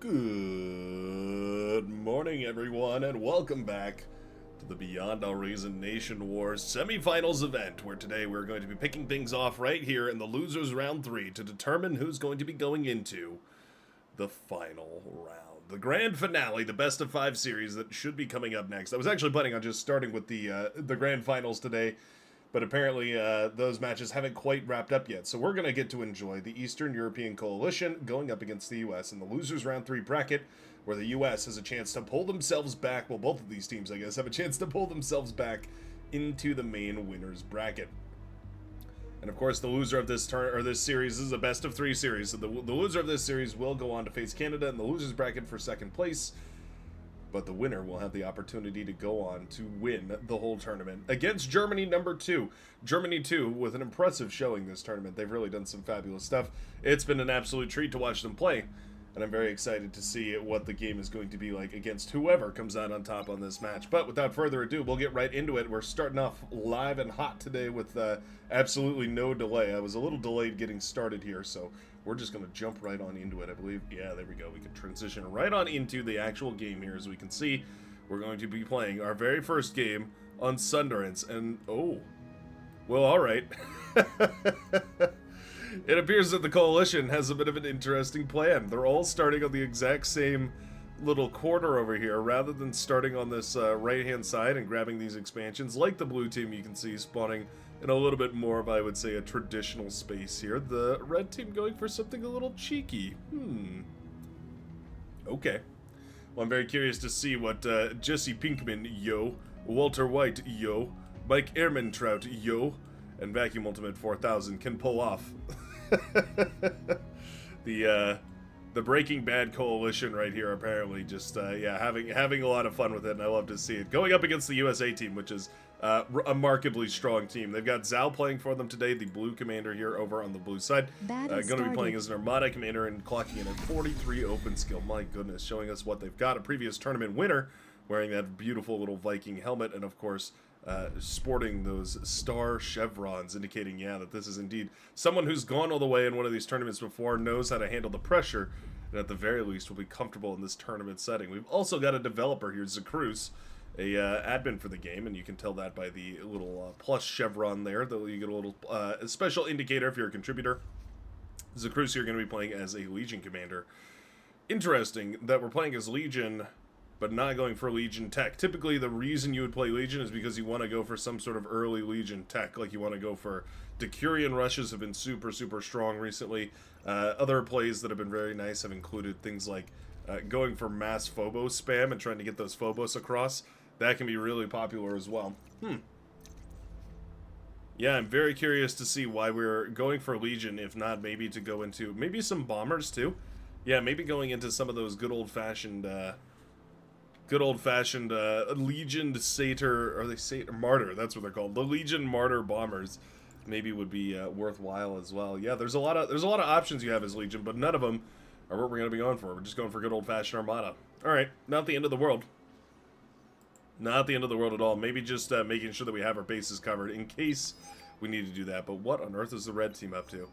Good morning, everyone, and welcome back to the Beyond Our Reason Nation Wars semifinals event, where today we're going to be picking things off right here in the losers round 3 to determine who's going to be going into the final round. The grand finale, the best of 5 series that should be coming up next. I was actually planning on just starting with the grand finals today, but apparently those matches haven't quite wrapped up yet. So we're going to get to enjoy the Eastern European Coalition going up against the U.S. in the losers round 3 bracket, where the U.S. has a chance to pull themselves back. Well, both of these teams, I guess, have a chance to pull themselves back into the main winners bracket. And of course, the loser of this this series is a best of 3 series. So the loser of this series will go on to face Canada in the losers bracket for second place. But the winner will have the opportunity to go on to win the whole tournament against Germany number 2. Germany 2 with an impressive showing this tournament. They've really done some fabulous stuff. It's been an absolute treat to watch them play. And I'm very excited to see what the game is going to be like against whoever comes out on top on this match. But without further ado, we'll get right into it. We're starting off live and hot today with absolutely no delay. I was a little delayed getting started here, so we're just going to jump right on into it, I believe. Yeah, there we go. We can transition right on into the actual game here. As we can see, we're going to be playing our very first game on Sundurance. And, oh, well, all right. It appears that the Coalition has a bit of an interesting plan. They're all starting on the exact same little corner over here, rather than starting on this right-hand side and grabbing these expansions. Like the blue team, you can see spawning in a little bit more of, I would say, a traditional space here. The red team going for something a little cheeky. Okay. Well, I'm very curious to see what Jesse Pinkman, yo, Walter White, yo, Mike Ehrmantraut, yo, and Vacuum Ultimate 4000 can pull off. The Breaking Bad Coalition right here, apparently, just yeah, having a lot of fun with it, and I love to see it. Going up against the USA team, which is a remarkably strong team. They've got Zal playing for them today, the blue commander here over on the blue side. Going to be playing as an Armada commander and clocking in at 43 open skill. My goodness, showing us what they've got. A previous tournament winner, wearing that beautiful little Viking helmet, and of course, sporting those star chevrons, indicating, yeah, that this is indeed someone who's gone all the way in one of these tournaments before, knows how to handle the pressure, and at the very least will be comfortable in this tournament setting. We've also got a developer here, Zacruz, a admin for the game, and you can tell that by the little plus chevron there, though you get a little special indicator if you're a contributor. Zacruz here going to be playing as a Legion commander. Interesting that we're playing as Legion, but not going for Legion tech. Typically, the reason you would play Legion is because you want to go for some sort of early Legion tech. Like, you want to go for Decurion rushes have been super, super strong recently. Other plays that have been very nice have included things like going for mass Phobos spam and trying to get those Phobos across. That can be really popular as well. Yeah, I'm very curious to see why we're going for Legion, if not maybe to go into maybe some bombers too. Yeah, maybe going into some of those good old-fashioned Legion Satyr, or they say Martyr, that's what they're called. The Legion Martyr bombers maybe would be worthwhile as well. Yeah, there's a lot of options you have as Legion, but none of them are what we're going to be going for. We're just going for good old-fashioned Armada. All right, not the end of the world. Not the end of the world at all. Maybe just making sure that we have our bases covered in case we need to do that. But what on earth is the red team up to?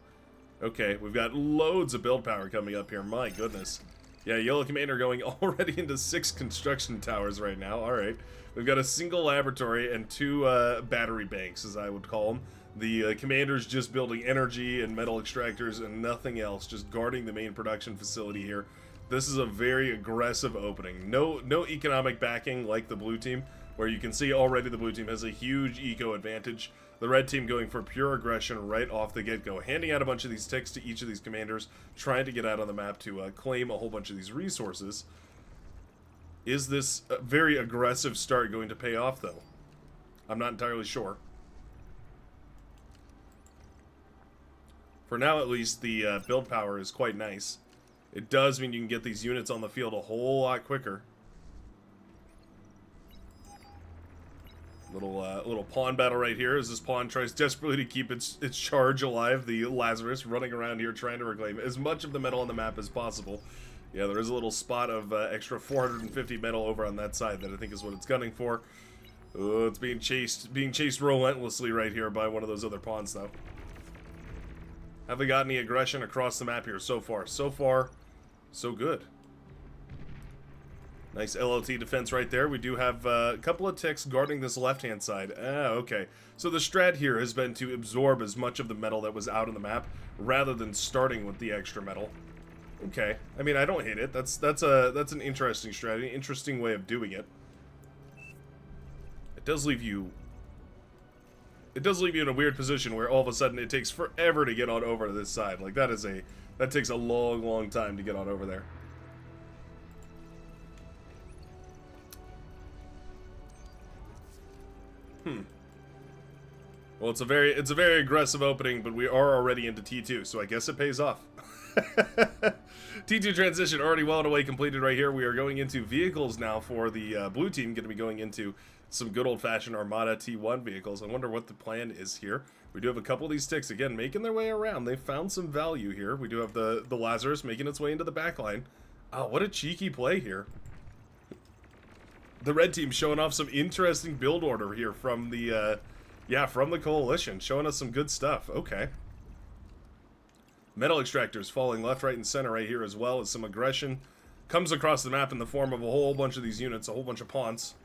Okay, we've got loads of build power coming up here. My goodness. Yeah, Yellow Commander going already into 6 construction towers right now. Alright. We've got a single laboratory and 2 battery banks, as I would call them. The Commander's just building energy and metal extractors and nothing else, just guarding the main production facility here. This is a very aggressive opening. No economic backing like the blue team, where you can see already the blue team has a huge eco advantage. The red team going for pure aggression right off the get-go, handing out a bunch of these ticks to each of these commanders, trying to get out on the map to claim a whole bunch of these resources. Is this very aggressive start going to pay off, though? I'm not entirely sure. For now, at least, the build power is quite nice. It does mean you can get these units on the field a whole lot quicker. Little pawn battle right here as this pawn tries desperately to keep its charge alive. The Lazarus running around here trying to reclaim as much of the metal on the map as possible. Yeah, there is a little spot of extra 450 metal over on that side that I think is what it's gunning for. Oh, it's being chased relentlessly right here by one of those other pawns, though. Have they got any aggression across the map here so far? So far, so good. Nice LLT defense right there. We do have a couple of ticks guarding this left-hand side. Okay. So the strat here has been to absorb as much of the metal that was out on the map rather than starting with the extra metal. Okay. I mean, I don't hate it. That's an interesting strategy, interesting way of doing it. It does leave you in a weird position where all of a sudden it takes forever to get on over to this side. Like that takes a long, long time to get on over there. Well, it's a very aggressive opening, but we are already into T2, so I guess it pays off. T2 transition already well and away completed right here. We are going into vehicles now for the blue team. Going to be going into some good old-fashioned Armada T1 vehicles. I wonder what the plan is here. We do have a couple of these ticks, again, making their way around. They found some value here. We do have the Lazarus making its way into the back line. Oh, what a cheeky play here. The red team showing off some interesting build order here from the, from the coalition. Showing us some good stuff. Okay. Metal extractors falling left, right, and center right here, as well as some aggression comes across the map in the form of a whole bunch of these units, a whole bunch of pawns,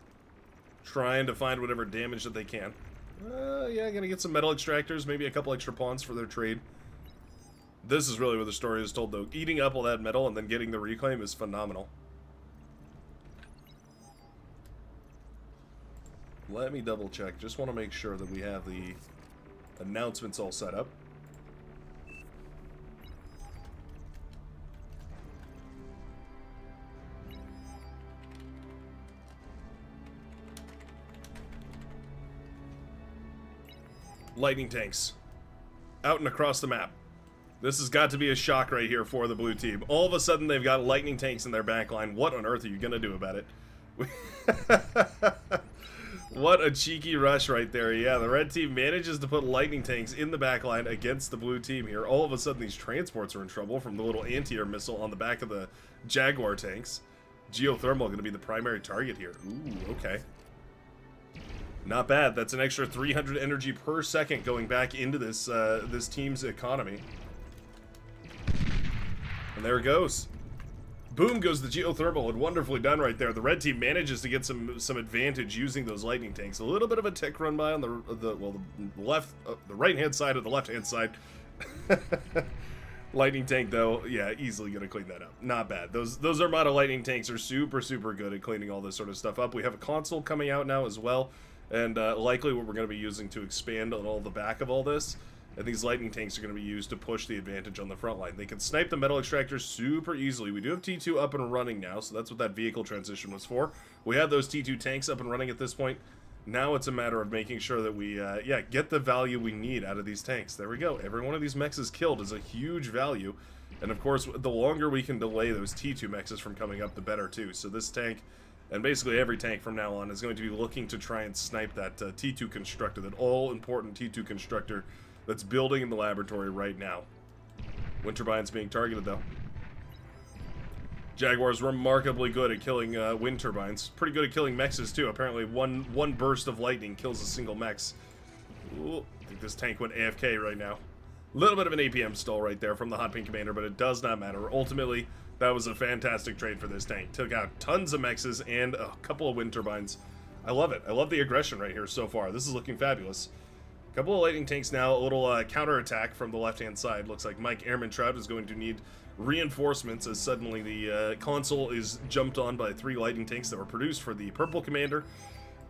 trying to find whatever damage that they can. Yeah, gonna get some metal extractors, maybe a couple extra pawns for their trade. This is really what the story is told, though. Eating up all that metal and then getting the reclaim is phenomenal. Let me double check. Just want to make sure that we have the announcements all set up. Lightning tanks. Out and across the map. This has got to be a shock right here for the blue team. All of a sudden they've got lightning tanks in their backline. What on earth are you going to do about it? What a cheeky rush right there. Yeah, the red team manages to put lightning tanks in the backline against the blue team here. All of a sudden these transports are in trouble from the little anti-air missile on the back of the Jaguar tanks. Geothermal going to be the primary target here. Ooh, okay. Not bad. That's an extra 300 energy per second going back into this this team's economy. And there it goes. Boom goes the geothermal, and wonderfully done right there. The red team manages to get some advantage using those lightning tanks. A little bit of a tick run by on the right-hand side of the left-hand side. Lightning tank, though, yeah, easily gonna clean that up. Not bad. Those Armada lightning tanks are super good at cleaning all this sort of stuff up. We have a console coming out now as well, and likely what we're going to be using to expand on all the back of all this. And these lightning tanks are going to be used to push the advantage on the front line. They can snipe the metal extractors super easily. We do have T2 up and running now, so that's what that vehicle transition was for. We have those T2 tanks up and running at this point. Now it's a matter of making sure that we, get the value we need out of these tanks. There we go. Every one of these mechs is killed is a huge value. And of course, the longer we can delay those T2 mechs from coming up, the better too. So this tank, and basically every tank from now on, is going to be looking to try and snipe that T2 constructor, that all-important T2 constructor that's building in the laboratory right now. Wind turbines being targeted, though. Jaguar's remarkably good at killing wind turbines. Pretty good at killing mechs, too. Apparently, one burst of lightning kills a single mechs. Ooh, I think this tank went AFK right now. A little bit of an APM stall right there from the Hot Pink Commander, but it does not matter. Ultimately, that was a fantastic trade for this tank. Took out tons of mechs and a couple of wind turbines. I love it. I love the aggression right here so far. This is looking fabulous. Couple of lightning tanks now, a little counter-attack from the left-hand side. Looks like Mike Airman Trout is going to need reinforcements as suddenly the console is jumped on by 3 lightning tanks that were produced for the Purple Commander,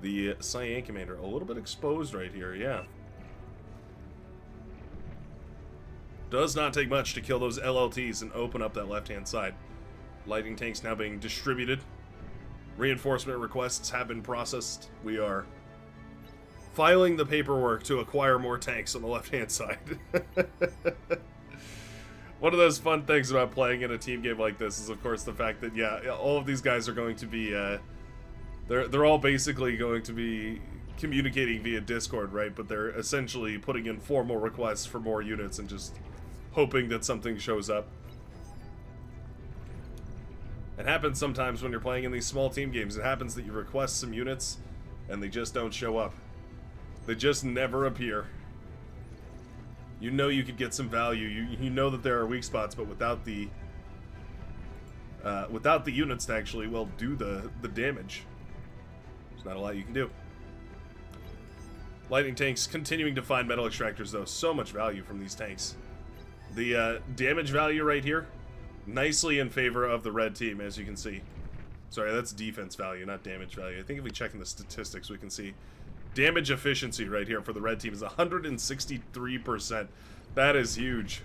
the Cyan Commander. A little bit exposed right here, yeah. Does not take much to kill those LLTs and open up that left-hand side. Lightning tanks now being distributed. Reinforcement requests have been processed. We are filing the paperwork to acquire more tanks on the left-hand side. One of those fun things about playing in a team game like this is, of course, the fact that, yeah, all of these guys are going to be, they're all basically going to be communicating via Discord, right? But they're essentially putting in formal requests for more units and just hoping that something shows up. It happens sometimes when you're playing in these small team games. It happens that you request some units and they just don't show up. They just never appear. You know you could get some value. You know that there are weak spots, but without the without the units to actually, well, do the damage. There's not a lot you can do. Lightning tanks continuing to find metal extractors, though. So much value from these tanks. The damage value right here, nicely in favor of the red team, as you can see. Sorry, that's defense value, not damage value. I think if we check in the statistics, we can see damage efficiency right here for the red team is 163%. That is huge.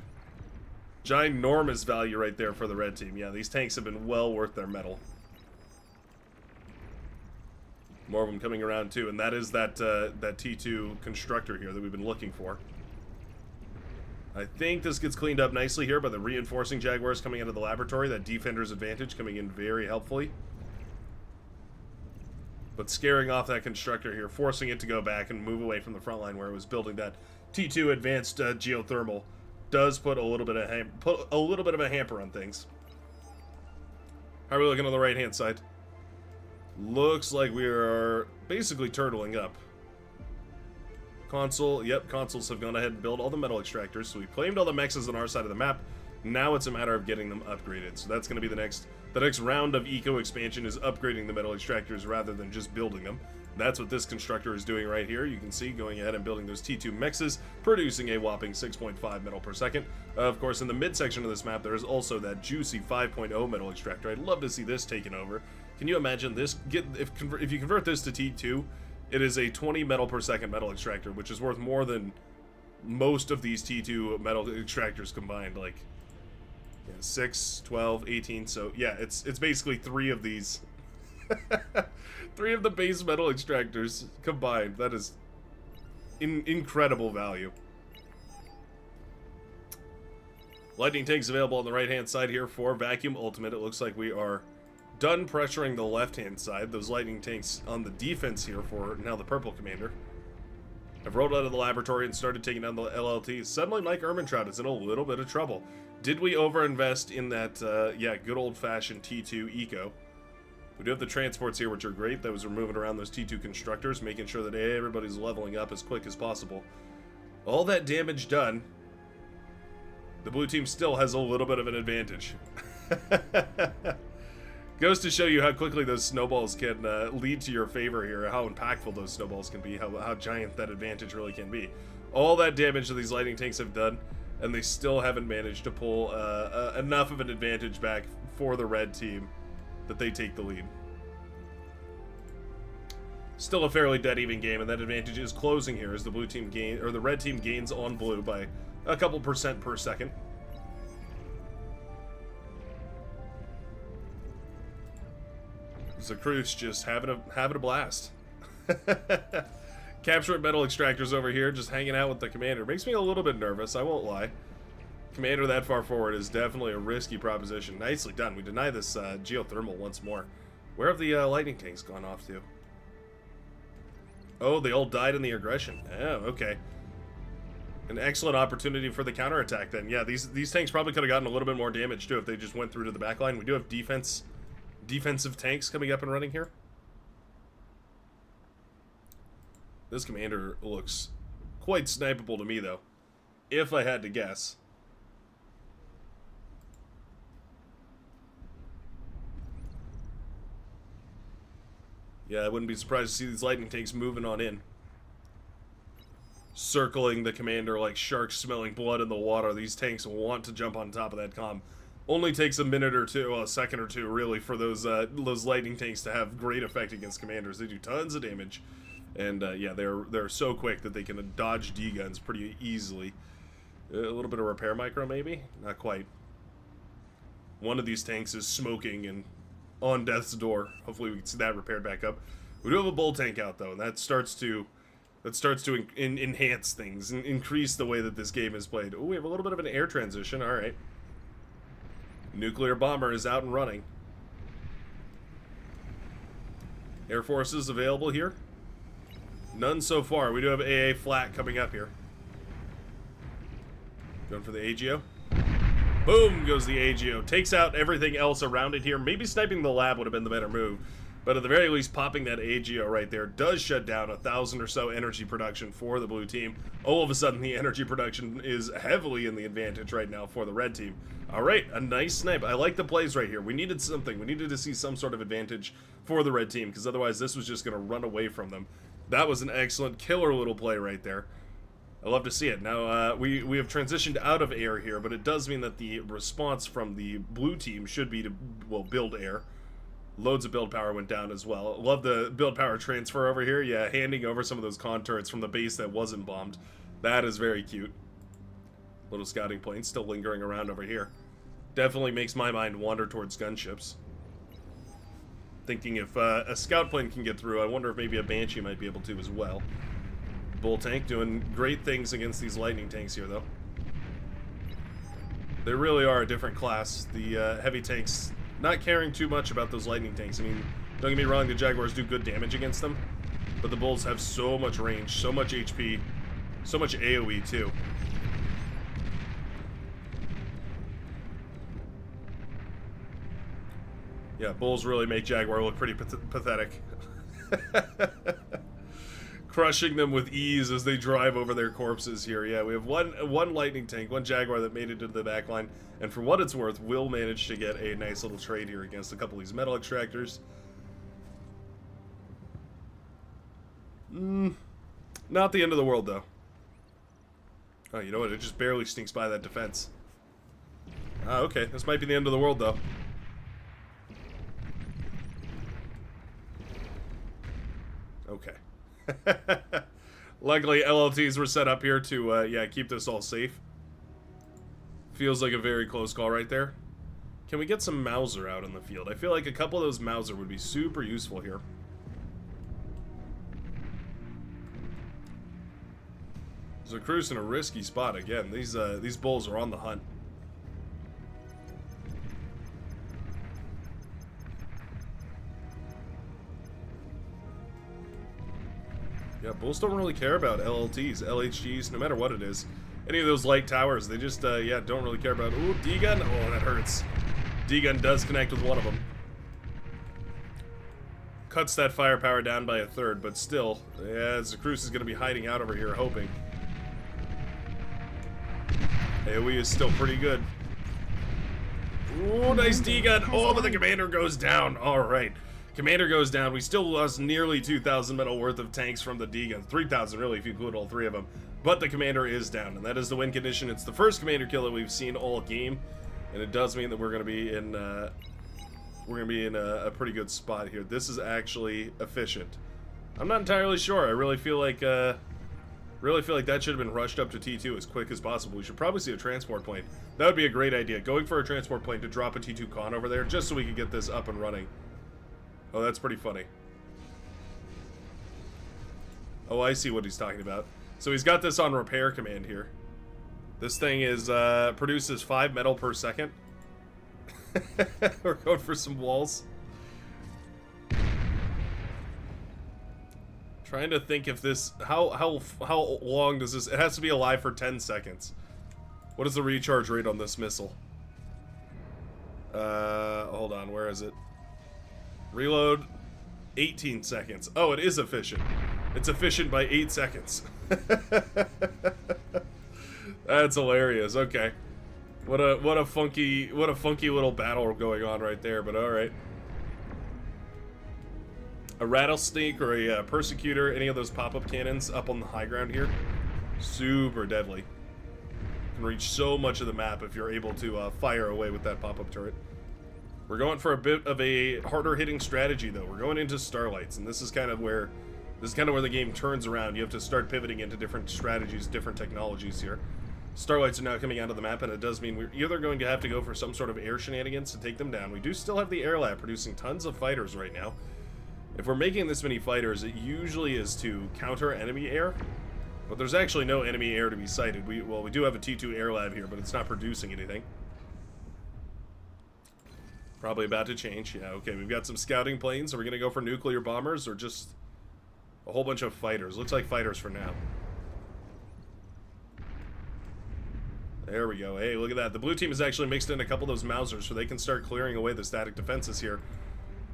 Ginormous value right there for the red team. Yeah, these tanks have been well worth their metal. More of them coming around too, and that is that T2 constructor here that we've been looking for. I think this gets cleaned up nicely here by the reinforcing Jaguars coming out of the laboratory. That defender's advantage coming in very helpfully. But scaring off that constructor here, forcing it to go back and move away from the front line where it was building that T2 advanced geothermal, does put a little bit of a hamper on things. How are we looking on the right-hand side? Looks like we are basically turtling up. Console, yep, consoles have gone ahead and built all the metal extractors, so we claimed all the mexes on our side of the map. Now it's a matter of getting them upgraded. So that's going to be the next round of eco expansion, is upgrading the metal extractors rather than just building them. That's what this constructor is doing right here. You can see going ahead and building those T2 mexes, producing a whopping 6.5 metal per second. Of course, in the midsection of this map, there is also that juicy 5.0 metal extractor. I'd love to see this taken over. Can you imagine this? If you convert this to T2, it is a 20 metal per second metal extractor, which is worth more than most of these T2 metal extractors combined. Like, yeah, 6, 12, 18. So yeah, it's basically 3 of these. 3 of the base metal extractors combined. That is incredible value. Lightning tanks available on the right-hand side here for Vacuum Ultimate. It looks like we are done pressuring the left-hand side. Those lightning tanks on the defense here for now the purple commander have rolled out of the laboratory and started taking down the LLTs. Suddenly Mike Ermintrout is in a little bit of trouble. Did we overinvest in that, yeah, good old-fashioned T2 eco? We do have the transports here, which are great. That was moving around those T2 constructors, making sure that everybody's leveling up as quick as possible. All that damage done, the blue team still has a little bit of an advantage. Goes to show you how quickly those snowballs can lead to your favor here, how impactful those snowballs can be, how giant that advantage really can be. All that damage that these lightning tanks have done, and they still haven't managed to pull enough of an advantage back for the red team that they take the lead. Still a fairly dead even game, and that advantage is closing here as the blue team the red team gains on blue by a couple percent per second. Zacruz just having a blast. Capturing metal extractors over here, just hanging out with the commander. Makes me a little bit nervous, I won't lie. Commander that far forward is definitely a risky proposition. Nicely done. We deny this geothermal once more. Where have the lightning tanks gone off to? Oh, they all died in the aggression. Oh, okay. An excellent opportunity for the counterattack then. Yeah, these tanks probably could have gotten a little bit more damage too if they just went through to the back line. We do have defensive tanks coming up and running here. This commander looks quite snipeable to me though, if I had to guess. Yeah, I wouldn't be surprised to see these lightning tanks moving on in. Circling the commander like sharks smelling blood in the water. These tanks want to jump on top of that comm. Only takes a minute or two, a second or two really, for those lightning tanks to have great effect against commanders. They do tons of damage. And yeah, they're so quick that they can dodge D-guns pretty easily. A little bit of repair micro maybe? Not quite. One of these tanks is smoking and on death's door. Hopefully we can see that repaired back up. We do have a bull tank out though, and that starts to enhance things and increase the way that this game is played. Oh, we have a little bit of an air transition. All right. Nuclear bomber is out and running. Air forces available here. None so far. We do have AA flat coming up here. Going for the AGO. Boom goes the AGO. Takes out everything else around it here. Maybe sniping the lab would have been the better move. But at the very least, popping that AGO right there does shut down 1,000 or so energy production for the blue team. All of a sudden, the energy production is heavily in the advantage right now for the red team. Alright, a nice snipe. I like the plays right here. We needed something. We needed to see some sort of advantage for the red team, because otherwise this was just going to run away from them. That was an excellent killer little play right there. I love to see it. Now, we have transitioned out of air here, but it does mean that the response from the blue team should be to, well, build air. Loads of build power went down as well. Love the build power transfer over here. Yeah, handing over some of those con turrets from the base that wasn't bombed. That is very cute. Little scouting plane still lingering around over here. Definitely makes my mind wander towards gunships. Thinking if a scout plane can get through, I wonder if maybe a Banshee might be able to as well. Bull tank doing great things against these lightning tanks here, though. They really are a different class. The heavy tanks not caring too much about those lightning tanks. I mean, don't get me wrong, the Jaguars do good damage against them, but the Bulls have so much range, so much HP, so much AoE too. Yeah, Bulls really make Jaguar look pretty pathetic. Crushing them with ease as they drive over their corpses here. Yeah, we have one lightning tank, one Jaguar that made it into the back line, and for what it's worth, will manage to get a nice little trade here against a couple of these metal extractors. Not the end of the world, though. Oh, you know what? It just barely sneaks by that defense. Okay. This might be the end of the world, though. Okay. Luckily, LLTs were set up here to, yeah, keep this all safe. Feels like a very close call right there. Can we get some Mauser out in the field? I feel like a couple of those Mauser would be super useful here. Zacruz in a risky spot again. These bulls are on the hunt. Yeah, bulls don't really care about LLTs, LHGs, no matter what it is. Any of those light towers, they just, yeah, don't really care about. Ooh, D-gun. Oh, that hurts. D-gun does connect with one of them. Cuts that firepower down by a third, but still, yeah, Zacruz is going to be hiding out over here, hoping. AoE is still pretty good. Ooh, nice D-gun. Oh, but the commander goes down. All right. Commander goes down. We still lost nearly 2,000 metal worth of tanks from the D-gun. 3,000 really if you include all three of them. But the commander is down, and that is the win condition. It's the first commander kill that we've seen all game, and it does mean that we're going to be in a pretty good spot here. This is actually efficient. I'm not entirely sure. I really feel like that should have been rushed up to T2 as quick as possible. We should probably see a transport plane. That would be a great idea. Going for a transport plane to drop a T2 con over there just so we can get this up and running. Oh, that's pretty funny. Oh, I see what he's talking about. So he's got this on repair command here. This thing is produces 5 metal per second. We're going for some walls. Trying to think if this how long does this? It has to be alive for 10 seconds. What is the recharge rate on this missile? Hold on, where is it? Reload, 18 seconds. Oh, it is efficient. It's efficient by 8 seconds. That's hilarious. Okay, what a funky little battle going on right there. But all right, a rattlesnake or a persecutor, any of those pop-up cannons up on the high ground here, super deadly. Can reach so much of the map if you're able to fire away with that pop-up turret. We're going for a bit of a harder hitting strategy though. We're going into Starlights, and this is kind of where the game turns around. You have to start pivoting into different strategies, different technologies here. Starlights are now coming out of the map, and it does mean we're either going to have to go for some sort of air shenanigans to take them down. We do still have the air lab producing tons of fighters right now. If we're making this many fighters, it usually is to counter enemy air, but there's actually no enemy air to be sighted. We do have a T2 air lab here, but it's not producing anything. Probably about to change. Yeah, okay, we've got some scouting planes. Are we going to go for nuclear bombers or just a whole bunch of fighters? Looks like fighters for now. There we go. Hey, look at that. The blue team has actually mixed in a couple of those Mausers so they can start clearing away the static defenses here.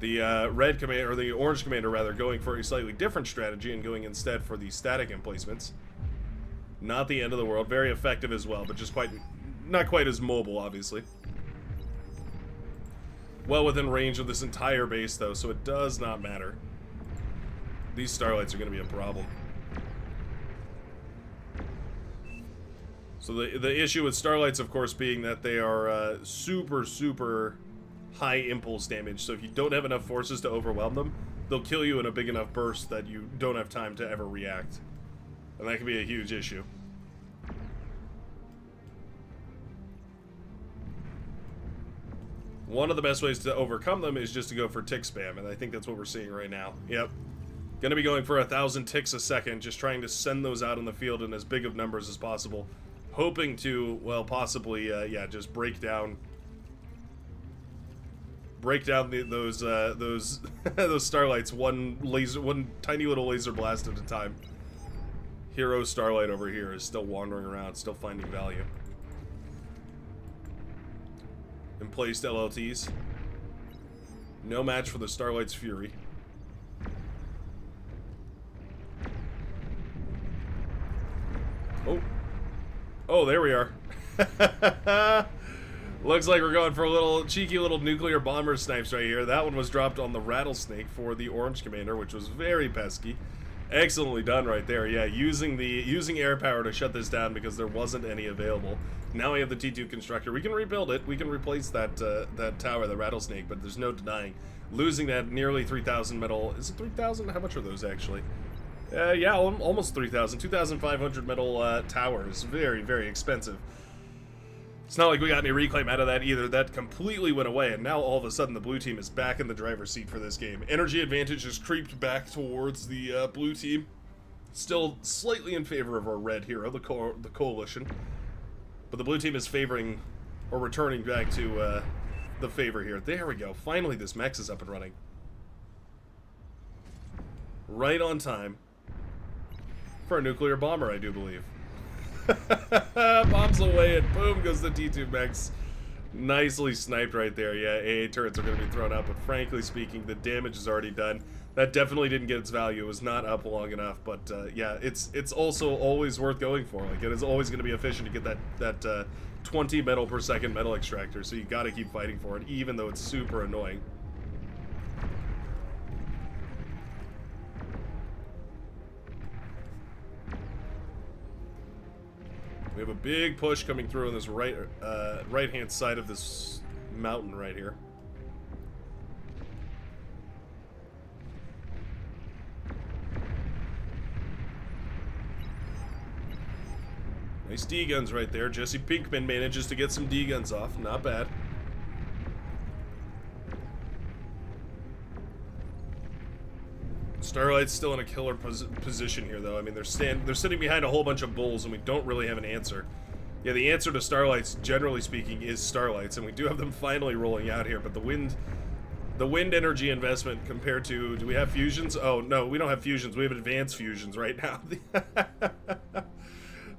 The red commander, or the orange commander rather, going for a slightly different strategy and going instead for the static emplacements. Not the end of the world. Very effective as well, but just not quite as mobile, obviously. well within range of this entire base, though, so it does not matter. These starlights are going to be a problem. So the issue with starlights, of course, being that they are super, super high impulse damage. So if you don't have enough forces to overwhelm them, they'll kill you in a big enough burst that you don't have time to ever react. And that can be a huge issue. One of the best ways to overcome them is just to go for tick spam, and I think that's what we're seeing right now. Yep. Gonna be going for 1,000 ticks a second, just trying to send those out in the field in as big of numbers as possible. Hoping to, well, possibly, yeah, just break down those those starlights one tiny little laser blast at a time. Hero Starlight over here is still wandering around, still finding value. Emplaced LLTs. No match for the Starlight's Fury. Oh. Oh, there we are. Looks like we're going for a little cheeky little nuclear bomber snipes right here. That one was dropped on the Rattlesnake for the Orange Commander, which was very pesky. Excellently done right there. Yeah, using air power to shut this down because there wasn't any available. Now we have the T2 constructor. We can rebuild it. We can replace that that tower, the Rattlesnake, but there's no denying losing that nearly 3,000 metal. Is it 3,000? How much are those actually? Yeah, almost 3,000. 2,500 metal tower is very, very expensive. It's not like we got any reclaim out of that either. That completely went away, and now all of a sudden the blue team is back in the driver's seat for this game. Energy advantage has creeped back towards the blue team. Still slightly in favor of our red hero, the coalition. But the blue team is favoring, or returning back to the favor here. There we go. Finally, this mech is up and running. Right on time. For a nuclear bomber, I do believe. Bombs away and boom goes the T2 mechs. Nicely sniped right there. Yeah, AA turrets are going to be thrown out, but frankly speaking, the damage is already done. That definitely didn't get its value. It was not up long enough, but yeah, it's also always worth going for. Like, it is always going to be efficient to get that 20 metal per second metal extractor, so you got to keep fighting for it, even though it's super annoying. We have a big push coming through on this right-hand side of this mountain right here. Nice D-guns right there. Jesse Pinkman manages to get some D-guns off. Not bad. Starlight's still in a killer position here, though. I mean, they're sitting behind a whole bunch of bulls, and we don't really have an answer. Yeah, the answer to Starlights, generally speaking, is Starlights, and we do have them finally rolling out here. But the wind energy investment compared to, do we have fusions? Oh no, we don't have fusions. We have advanced fusions right now.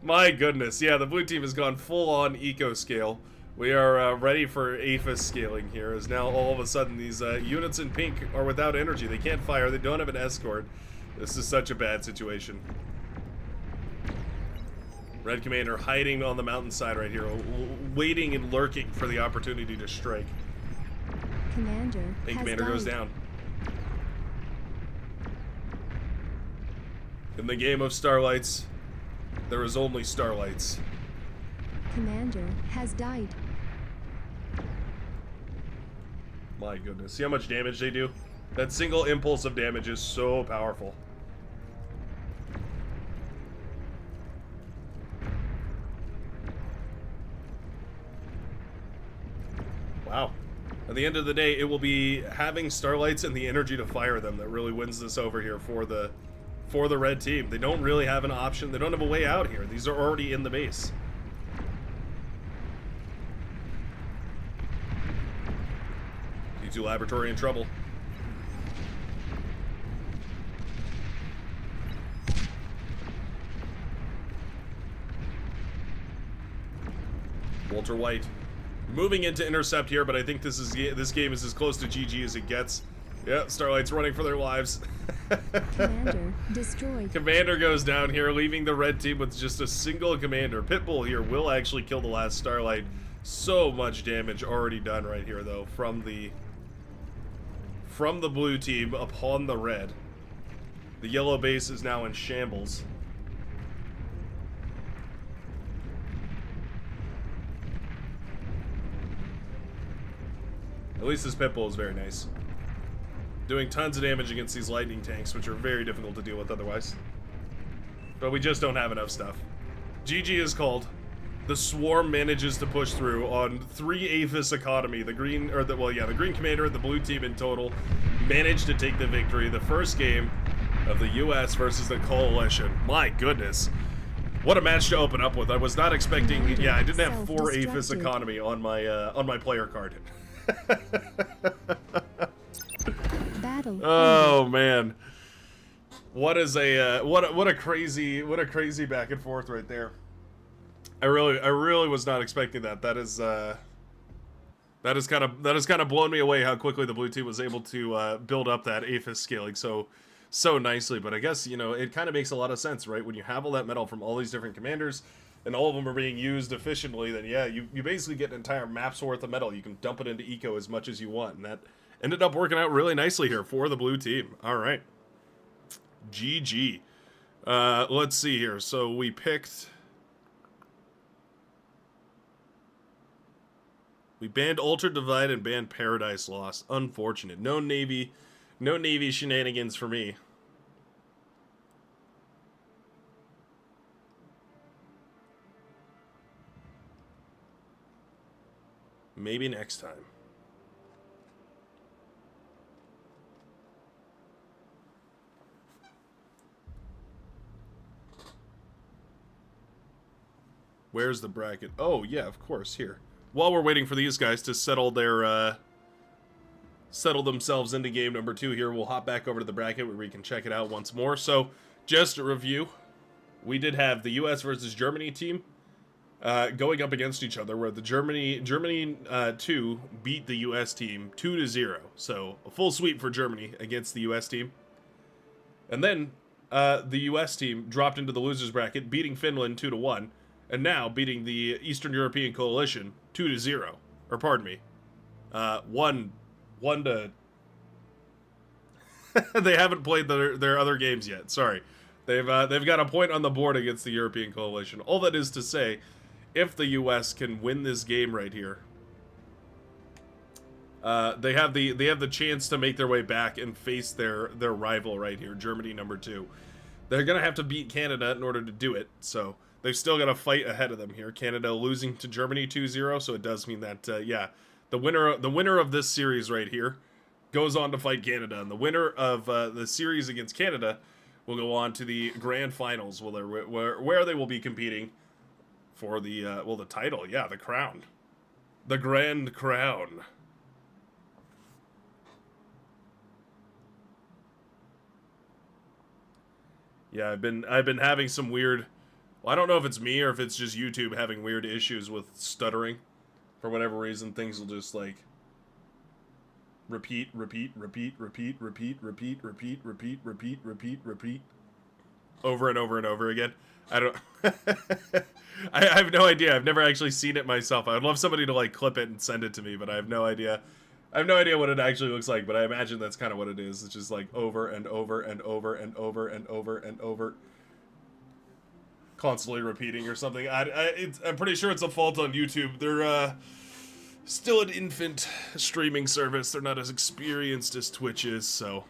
My goodness, yeah, the blue team has gone full on eco scale. We are ready for APHIS scaling here, as now all of a sudden these units in pink are without energy. They can't fire, they don't have an escort. This is such a bad situation. Red Commander hiding on the mountainside right here, waiting and lurking for the opportunity to strike. Commander Pink Commander goes down. In the game of Starlights, there is only Starlights. Commander has died. My goodness, see how much damage they do? That single impulse of damage is so powerful. Wow. At the end of the day, it will be having Starlights and the energy to fire them that really wins this over here for the red team. They don't really have an option. They don't have a way out here. These are already in the base. T2 Laboratory in trouble. Walter White moving into intercept here, but I think this game is as close to GG as it gets. Yeah, Starlight's running for their lives. Commander destroyed. Commander goes down here, leaving the red team with just a single commander. Pitbull here will actually kill the last Starlight. So much damage already done right here, though, from the from the blue team upon the red. The yellow base is now in shambles. At least this pit bull is very nice. Doing tons of damage against these lightning tanks, which are very difficult to deal with otherwise. But we just don't have enough stuff. GG is called. The swarm manages to push through on 3 Aphis economy. The green, the green commander and the blue team in total managed to take the victory. The first game of the US versus the coalition. My goodness. What a match to open up with. I was not expecting, I didn't have 4 Aphis economy on my player card. Battle. Oh man. What is what a crazy back and forth right there. I really was not expecting that. That is kind of blown me away how quickly the blue team was able to build up that Aphis scaling so nicely. But I guess, you know, it kind of makes a lot of sense, right? When you have all that metal from all these different commanders and all of them are being used efficiently, then yeah, you basically get an entire map's worth of metal. You can dump it into eco as much as you want, and that ended up working out really nicely here for the blue team. All right. GG. Let's see here. So we banned Ultra Divide and banned Paradise Lost. Unfortunate. No Navy shenanigans for me. Maybe next time. Where's the bracket? Oh, yeah, of course, here. While we're waiting for these guys to settle themselves into game number 2 here, we'll hop back over to the bracket where we can check it out once more. So, just a review. We did have the US versus Germany team going up against each other, where the Germany 2 beat the US team 2-0. So, a full sweep for Germany against the US team. And then, the US team dropped into the losers bracket, beating Finland 2-1. And now beating the Eastern European Coalition 2-0, or pardon me, 1 to. They haven't played their other games yet. Sorry, they've got a point on the board against the European Coalition. All that is to say, if the U.S. can win this game right here, they have the chance to make their way back and face their rival right here, Germany number 2. They're gonna have to beat Canada in order to do it. So. They've still got a fight ahead of them here. Canada losing to Germany 2-0, so it does mean that, the winner of this series right here goes on to fight Canada, and the winner of the series against Canada will go on to the grand finals, where they will be competing for the the title, the crown, the grand crown. Yeah, I've been having some weird. Well, I don't know if it's me or if it's just YouTube having weird issues with stuttering. For whatever reason, things will just, like, repeat, over and over and over again. I don't... I have no idea. I've never actually seen it myself. I would love somebody to, like, clip it and send it to me, but I have no idea. I have no idea what it actually looks like, but I imagine that's kind of what it is. It's just, like, over and over and over and over and over and over. Constantly repeating or something. I'm pretty sure it's a fault on YouTube. They're still an infant streaming service. They're not as experienced as Twitch is, so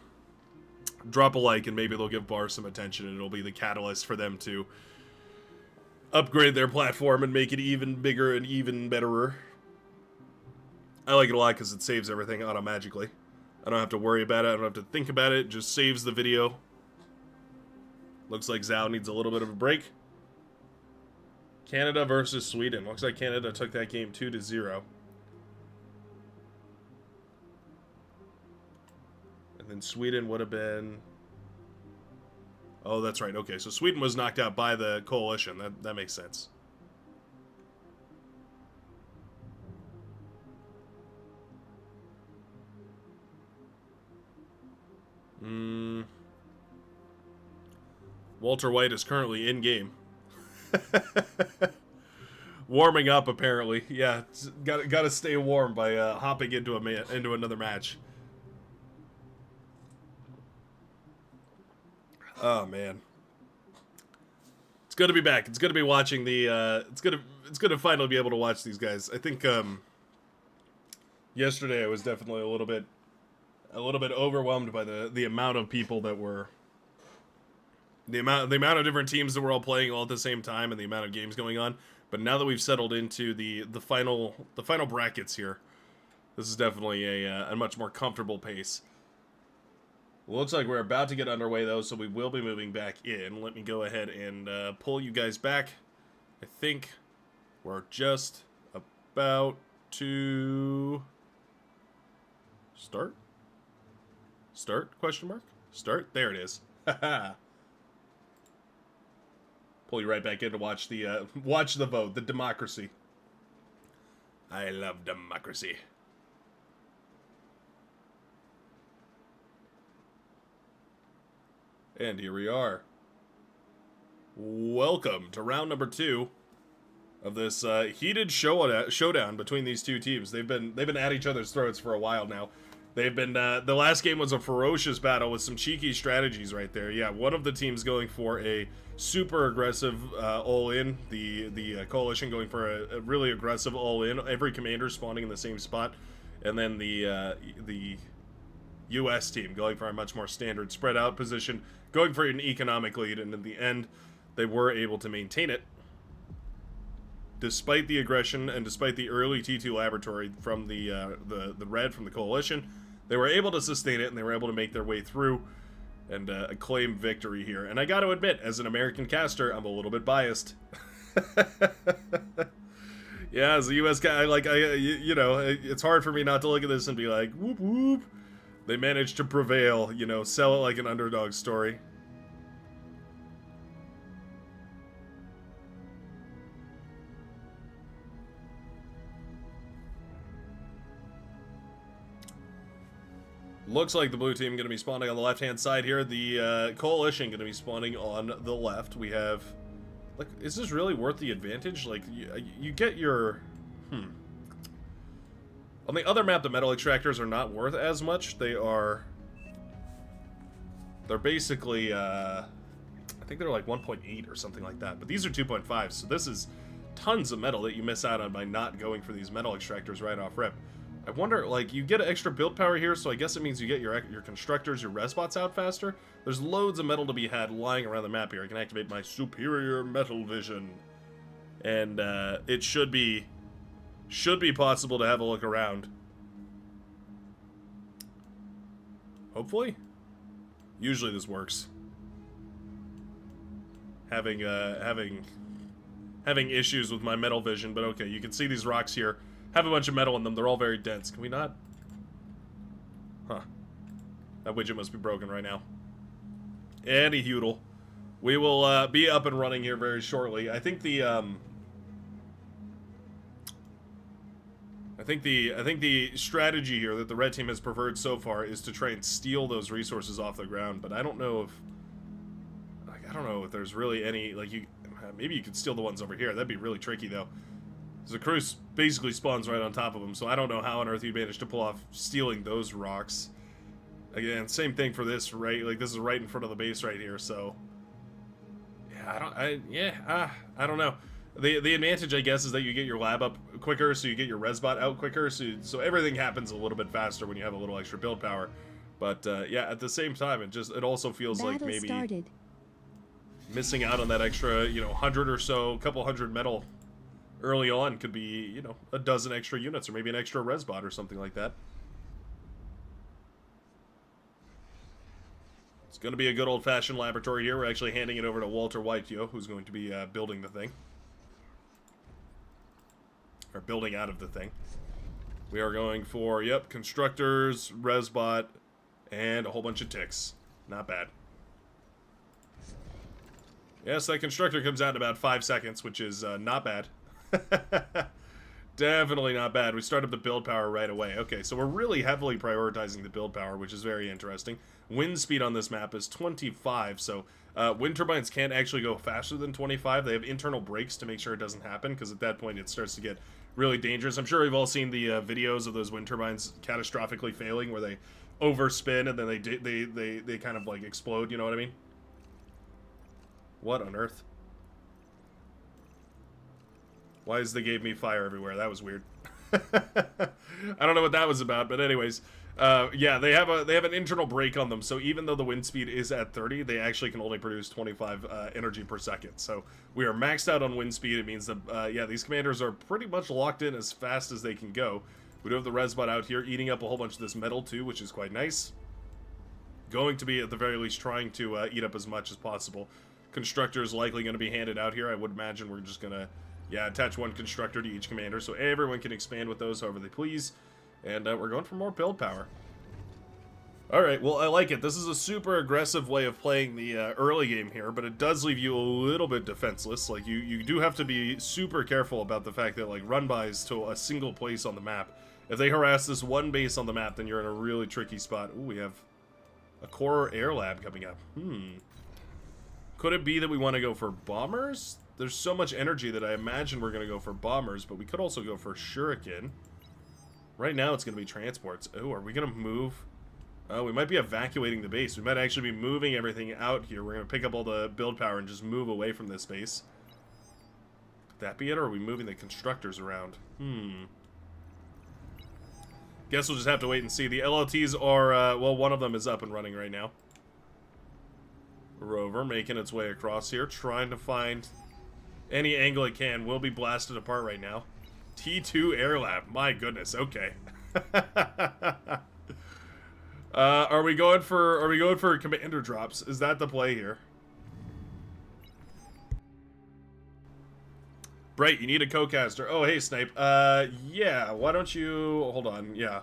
drop a like and maybe they'll give Bar some attention and it'll be the catalyst for them to upgrade their platform and make it even bigger and even betterer. I like it a lot because it saves everything auto-magically. I don't have to worry about it. I don't have to think about it. It just saves the video. Looks like Zhao needs a little bit of a break. Canada versus Sweden. Looks like Canada took that game 2-0. And then Sweden would have been... Oh, that's right. Okay, so Sweden was knocked out by the coalition. That makes sense. Walter White is currently in game. Warming up, apparently. Yeah, got to stay warm by hopping into another match. Oh man, it's good to be back. It's good to be watching the. It's good to finally be able to watch these guys. I think yesterday I was definitely a little bit overwhelmed by the amount of people that were. The amount of different teams that were all playing all at the same time, and the amount of games going on. But now that we've settled into the final brackets here, this is definitely a much more comfortable pace. Looks like we're about to get underway, though, so we will be moving back in. Let me go ahead and pull you guys back. I think we're just about to start. Start? Question mark? Start? There it is. Haha. Pull you right back in to watch the vote, the democracy. I love democracy. And here we are. Welcome to round number 2 of this heated showdown between these two teams. They've been at each other's throats for a while now. They've been the last game was a ferocious battle with some cheeky strategies right there. Yeah, one of the teams going for a super aggressive all-in. The coalition going for a really aggressive all-in. Every commander spawning in the same spot, and then the U.S. team going for a much more standard spread out position, going for an economic lead, and in the end, they were able to maintain it. Despite the aggression and despite the early T2 laboratory from the red from the coalition, they were able to sustain it, and they were able to make their way through and claim victory here. And I got to admit, as an American caster, I'm a little bit biased. Yeah, as a U.S. guy, you know, it's hard for me not to look at this and be like, whoop whoop. They managed to prevail, you know, sell it like an underdog story. Looks like the blue team going to be spawning on the left-hand side here. The coalition going to be spawning on the left. We have... Like, is this really worth the advantage? Like, you get your... On the other map, the metal extractors are not worth as much. They're basically, I think they're like 1.8 or something like that. But these are 2.5, so this is tons of metal that you miss out on by not going for these metal extractors right off rip. I wonder, like, you get extra build power here, so I guess it means you get your constructors, your resbots out faster. There's loads of metal to be had lying around the map here. I can activate my superior metal vision. And, it should be possible to have a look around. Hopefully. Usually this works. Having issues with my metal vision, but okay, you can see these rocks here have a bunch of metal in them. They're all very dense. Can we not? Huh. That widget must be broken right now. Anywho, we will be up and running here very shortly. I think the strategy here that the red team has preferred so far is to try and steal those resources off the ground. But I don't know if there's really any, like, maybe you could steal the ones over here. That'd be really tricky though. The cruise basically spawns right on top of them, so I don't know how on earth you managed to pull off stealing those rocks. Again, same thing for this, right? Like, this is right in front of the base right here, so... Yeah, I don't know. The advantage, I guess, is that you get your lab up quicker, so you get your resbot out quicker, so everything happens a little bit faster when you have a little extra build power. But, yeah, at the same time, it also feels like maybe... started. Missing out on that extra, 100 or so, couple hundred metal... early on could be, a dozen extra units, or maybe an extra resbot or something like that. It's going to be a good old-fashioned laboratory here. We're actually handing it over to Walter Whiteo, who's going to be building the thing. Or building out of the thing. We are going for, constructors, resbot, and a whole bunch of ticks. Not bad. Yes, that constructor comes out in about 5 seconds, which is not bad. Definitely not bad. We start up the build power right away. Okay, so we're really heavily prioritizing the build power, which is very interesting. Wind speed on this map is 25, so wind turbines can't actually go faster than 25. They have internal brakes to make sure it doesn't happen, because at that point it starts to get really dangerous. I'm sure we've all seen the videos of those wind turbines catastrophically failing, where they overspin and then they kind of like explode, you know what I mean? What on earth? Why is they gave me fire everywhere? That was weird. I don't know what that was about, but anyways, yeah, they have an internal brake on them, so even though the wind speed is at 30, they actually can only produce 25 energy per second. So we are maxed out on wind speed. It means that yeah, these commanders are pretty much locked in as fast as they can go. We do have the Resbot out here eating up a whole bunch of this metal too, which is quite nice. Going to be at the very least trying to eat up as much as possible. Constructor is likely going to be handed out here. I would imagine we're just going to, yeah, attach one constructor to each commander so everyone can expand with those however they please. And we're going for more build power. Alright, well, I like it. This is a super aggressive way of playing the early game here, but it does leave you a little bit defenseless. Like, you do have to be super careful about the fact that, like, run-bys to a single place on the map. If they harass this one base on the map, then you're in a really tricky spot. Ooh, we have a core air lab coming up. Could it be that we want to go for bombers? There's so much energy that I imagine we're going to go for bombers, but we could also go for shuriken. Right now it's going to be transports. Oh, are we going to move? Oh, we might be evacuating the base. We might actually be moving everything out here. We're going to pick up all the build power and just move away from this base. Could that be it, or are we moving the constructors around? Guess we'll just have to wait and see. The LLTs are, well, one of them is up and running right now. Rover making its way across here, trying to find any angle it can. Will be blasted apart right now. T2 Air Lab. My goodness. Okay. Are we going for commander drops? Is that the play here? Bright, you need a co-caster. Oh, hey, Snipe. Yeah, why don't you... Hold on, yeah.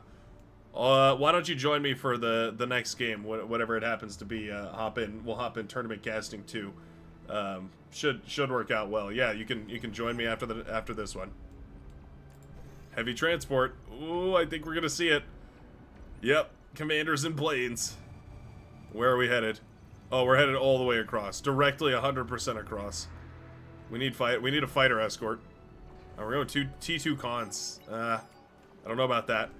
Why don't you join me for the next game, whatever it happens to be. Hop in. We'll hop in tournament casting too. Should work out well. Yeah, you can join me after this one. Heavy transport. Ooh, I think we're gonna see it. Yep, commanders and planes. Where are we headed? Oh, we're headed all the way across, directly 100% across. We need a fighter escort. Oh, we're going T2 cons. I don't know about that.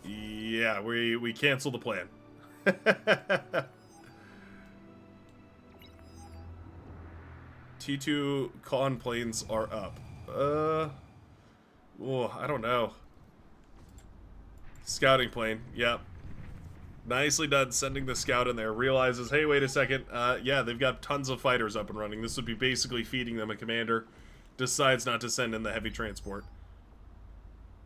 Yeah, we canceled the plan. T2 con planes are up. Oh, I don't know. Scouting plane, yep. Nicely done sending the scout in there. Realizes, hey, wait a second. Yeah, they've got tons of fighters up and running. This would be basically feeding them a commander. Decides not to send in the heavy transport.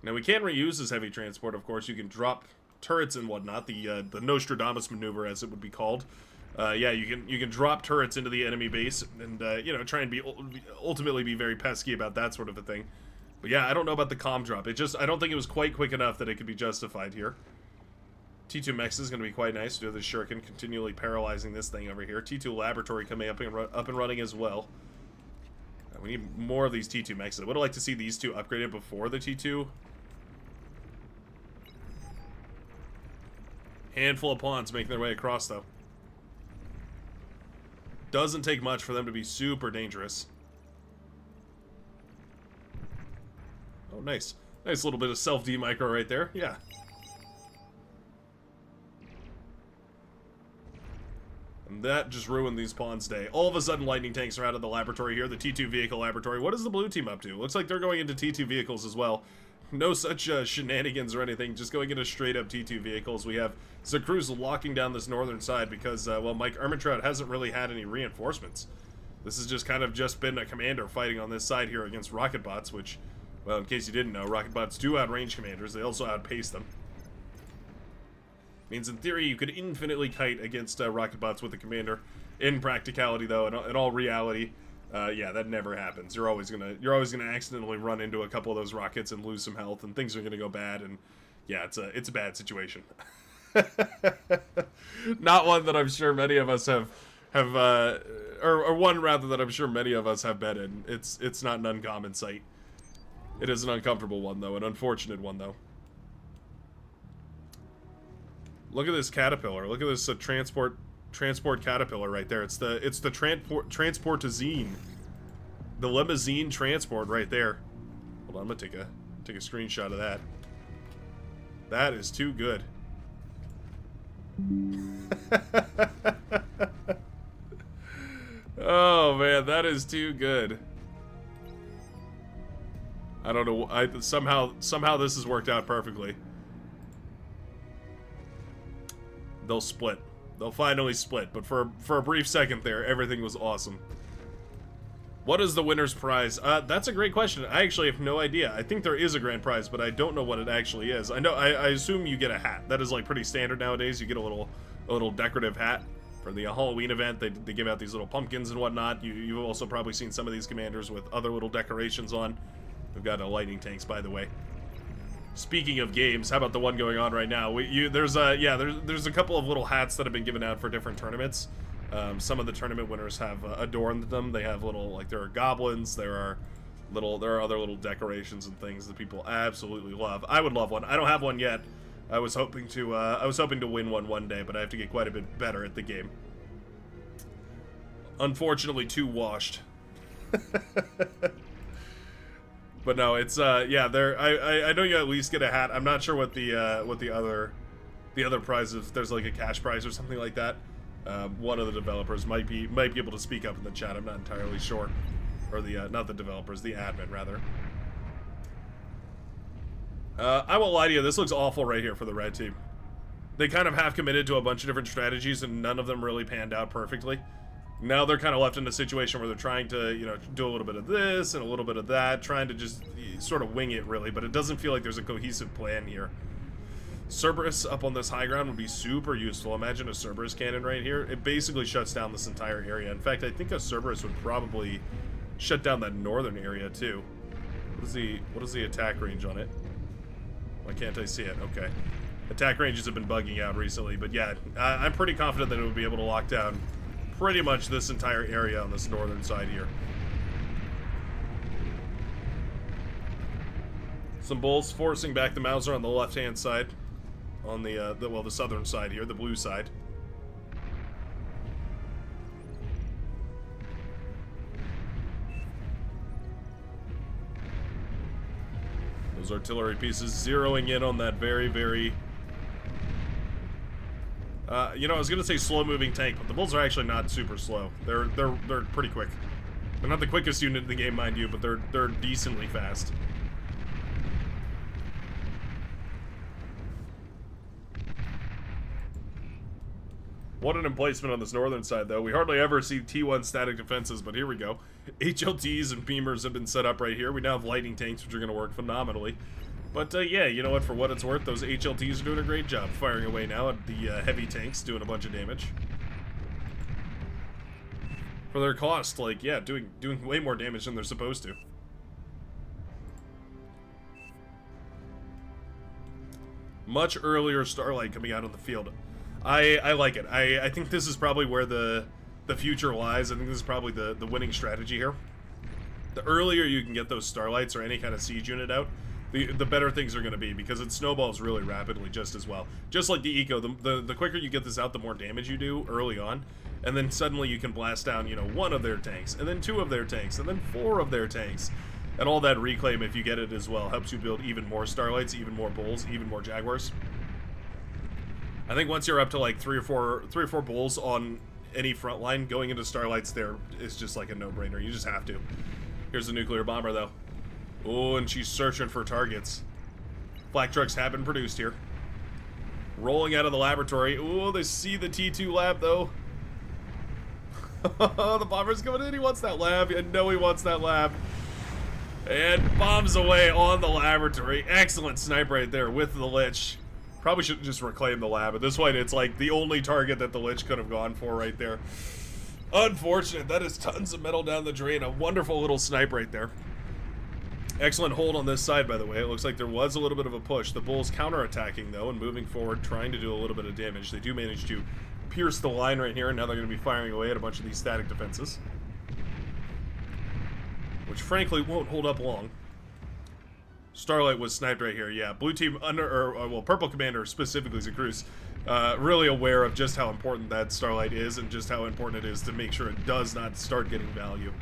Now, we can reuse this heavy transport, of course. You can drop turrets and whatnot, the Nostradamus maneuver, as it would be called. Yeah, you can drop turrets into the enemy base and, you know, try and ultimately be very pesky about that sort of a thing. But yeah, I don't know about the comm drop. I don't think it was quite quick enough that it could be justified here. T2 Mex is going to be quite nice to do the shuriken, continually paralyzing this thing over here. T2 Laboratory coming up and running as well. We need more of these T2 Mexes. I would like to see these two upgraded before the T2. Handful of pawns making their way across, though. Doesn't take much for them to be super dangerous. Oh, nice. Nice little bit of self-demicro right there. Yeah. And that just ruined these pawns' day. All of a sudden, lightning tanks are out of the laboratory here, the T2 vehicle laboratory. What is the blue team up to? Looks like they're going into T2 vehicles as well. No such shenanigans or anything, just going into straight-up T2 vehicles. We have Zakruz locking down this northern side because, well, Mike Ermintrout hasn't really had any reinforcements. This has just kind of been a commander fighting on this side here against rocket bots, which, well, in case you didn't know, rocket bots do outrange commanders. They also outpace them. Means in theory you could infinitely kite against rocket bots with a commander. In practicality, though, in all reality, yeah, that never happens. You're always gonna accidentally run into a couple of those rockets and lose some health, and things are gonna go bad. And yeah, it's a bad situation. Not one that I'm sure many of us have or one rather that I'm sure many of us have been in. It's not an uncommon sight. It is an uncomfortable one though, an unfortunate one though. Look at this caterpillar. Look at this transport caterpillar right there. It's the transportazine, the limousine transport right there. Hold on, I'm gonna take a screenshot of that. That is too good. Oh man, that is too good. I don't know. Somehow this has worked out perfectly. They'll split. They'll finally split. But for a brief second there, everything was awesome. What is the winner's prize? That's a great question. I actually have no idea. I think there is a grand prize, but I don't know what it actually is. I assume you get a hat. That is like pretty standard nowadays. You get a little decorative hat for the Halloween event. They give out these little pumpkins and whatnot. You've also probably seen some of these commanders with other little decorations on. We've got lightning tanks, by the way. Speaking of games, how about the one going on right now? There's a couple of little hats that have been given out for different tournaments. Some of the tournament winners have adorned them. They have little, like, there are goblins, there are other little decorations and things that people absolutely love. I would love one. I don't have one yet. I was hoping to win one day, but I have to get quite a bit better at the game. Unfortunately, too washed. But no, it's yeah. I know you at least get a hat. I'm not sure what the other prize is. If there's like a cash prize or something like that. One of the developers might be able to speak up in the chat. I'm not entirely sure, or the not the developers, the admin rather. I won't lie to you. This looks awful right here for the red team. They kind of half committed to a bunch of different strategies, and none of them really panned out perfectly. Now they're kind of left in a situation where they're trying to, you know, do a little bit of this and a little bit of that, trying to just sort of wing it, really, but it doesn't feel like there's a cohesive plan here. Cerberus up on this high ground would be super useful. Imagine a Cerberus cannon right here. It basically shuts down this entire area. In fact, I think a Cerberus would probably shut down that northern area, too. What is the attack range on it? Why can't I see it? Okay. Attack ranges have been bugging out recently, but yeah, I'm pretty confident that it would be able to lock down pretty much this entire area on this northern side here. Some bulls forcing back the Mauser on the left-hand side, on the southern side here, the blue side. Those artillery pieces zeroing in on that very, very you know, I was gonna say slow-moving tank, but the bulls are actually not super slow. They're pretty quick. They're not the quickest unit in the game, mind you, but they're decently fast. What an emplacement on this northern side, though. We hardly ever see T1 static defenses, but here we go. HLTs and beamers have been set up right here. We now have lightning tanks, which are going to work phenomenally. But, yeah, you know what? For what it's worth, those HLTs are doing a great job firing away now at the heavy tanks, doing a bunch of damage. For their cost, like, yeah, doing way more damage than they're supposed to. Much earlier Starlight coming out on the field. I like it. I think this is probably where the future lies. I think this is probably the winning strategy here. The earlier you can get those Starlights or any kind of siege unit out, the better things are going to be, because it snowballs really rapidly just as well. Just like the Eco, the quicker you get this out, the more damage you do early on, and then suddenly you can blast down, you know, 1 of their tanks, and then 2 of their tanks, and then 4 of their tanks. And all that reclaim, if you get it as well, helps you build even more Starlights, even more Bulls, even more Jaguars. I think once you're up to like 3 or 4 Bulls on any front line, going into Starlights there is just like a no-brainer. You just have to. Here's the nuclear bomber, though. Oh, and she's searching for targets. Flak trucks have been produced here. Rolling out of the laboratory. Oh, they see the T2 lab, though. The bomber's coming in. He wants that lab. I know he wants that lab. And bombs away on the laboratory. Excellent snipe right there with the Lich. Probably should just reclaim the lab. At this point, it's like the only target that the Lich could have gone for right there. Unfortunate. That is tons of metal down the drain. A wonderful little snipe right there. Excellent hold on this side, by the way. It looks like there was a little bit of a push. The Bulls counterattacking, though, and moving forward, trying to do a little bit of damage. They do manage to pierce the line right here, and now they're going to be firing away at a bunch of these static defenses, which, frankly, won't hold up long. Starlight was sniped right here. Yeah, blue team well, purple commander, specifically Zacruz, really aware of just how important that Starlight is and just how important it is to make sure it does not start getting value.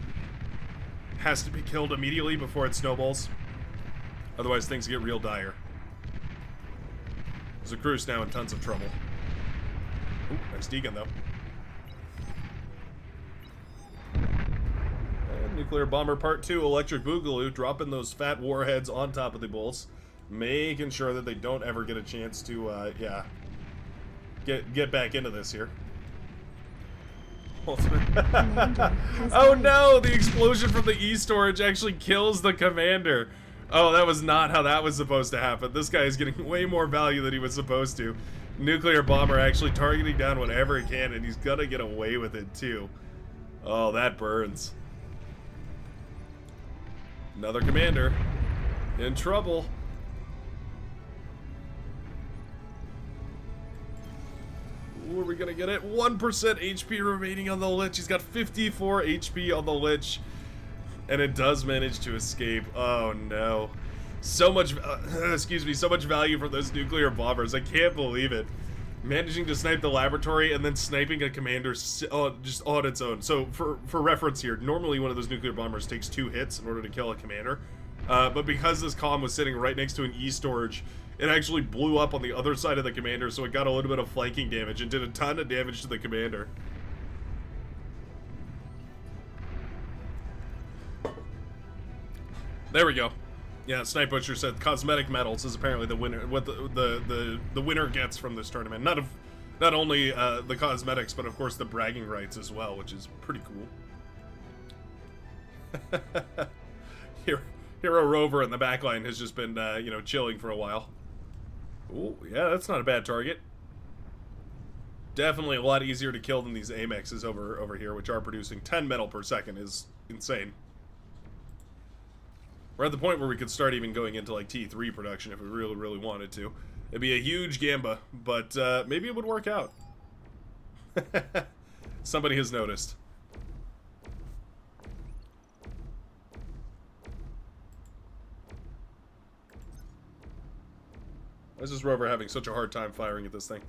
Has to be killed immediately before it snowballs. Otherwise, things get real dire. Zacruz now in tons of trouble. Ooh, nice Deegan, though. And Nuclear Bomber Part 2, Electric Boogaloo, dropping those fat warheads on top of the bulls. Making sure that they don't ever get a chance to, yeah, get back into this here. Oh no, the explosion from the E-storage actually kills the commander. Oh, that was not how that was supposed to happen. This guy is getting way more value than he was supposed to. Nuclear Bomber actually targeting down whatever he can, and he's gonna get away with it too. Oh, that burns. Another commander in trouble. Ooh, are we gonna get it? 1% HP remaining on the Lich. He's got 54 HP on the Lich. And it does manage to escape. Oh no. So much, excuse me, so much value for those nuclear bombers. I can't believe it. Managing to snipe the laboratory and then sniping a commander just on its own. So for reference here, normally one of those nuclear bombers takes 2 hits in order to kill a commander. But because this comm was sitting right next to an E-storage, it actually blew up on the other side of the commander, so it got a little bit of flanking damage and did a ton of damage to the commander. There we go. Yeah, Snipe Butcher said cosmetic medals is apparently the winner. What the winner gets from this tournament. Not only the cosmetics, but of course the bragging rights as well, which is pretty cool. Hero Rover in the backline has just been you know, chilling for a while. Ooh, yeah, that's not a bad target. Definitely a lot easier to kill than these Amexes over here, which are producing 10 metal per second. Is insane. We're at the point where we could start even going into like T3 production if we really wanted to. It'd be a huge gamba, but maybe it would work out. Somebody has noticed. Why is this rover having such a hard time firing at this thing?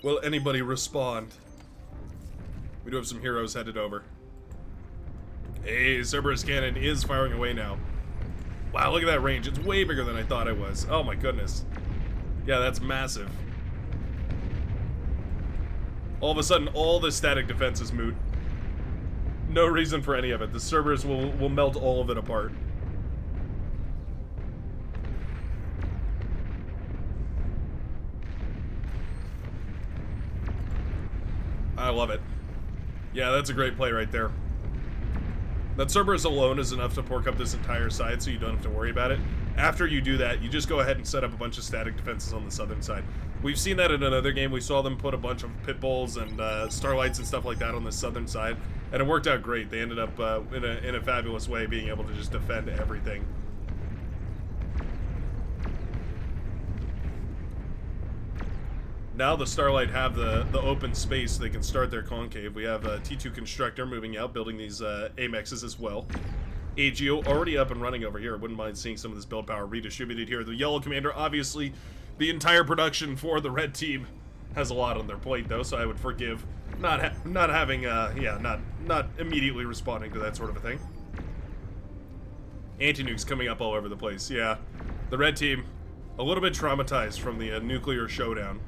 Will anybody respond? We do have some heroes headed over. Hey, Cerberus Cannon is firing away now. Wow, look at that range. It's way bigger than I thought it was. Oh my goodness. Yeah, that's massive. All of a sudden, all the static defense is moot. No reason for any of it. The Cerberus will melt all of it apart. I love it. Yeah, that's a great play right there. That Cerberus alone is enough to pork up this entire side, so you don't have to worry about it. After you do that, you just go ahead and set up a bunch of static defenses on the southern side. We've seen that in another game. We saw them put a bunch of pit bulls and starlights and stuff like that on the southern side, and it worked out great. They ended up in a fabulous way being able to just defend everything. Now the Starlight have the open space, so they can start their concave. We have T2 Constructor moving out, building these Amexes as well. AGO already up and running over here. I wouldn't mind seeing some of this build power redistributed here. The Yellow Commander, obviously, the entire production for the Red Team has a lot on their plate, though, so I would forgive not having, yeah, not immediately responding to that sort of a thing. Anti-nukes coming up all over the place, yeah. The Red Team, a little bit traumatized from the nuclear showdown.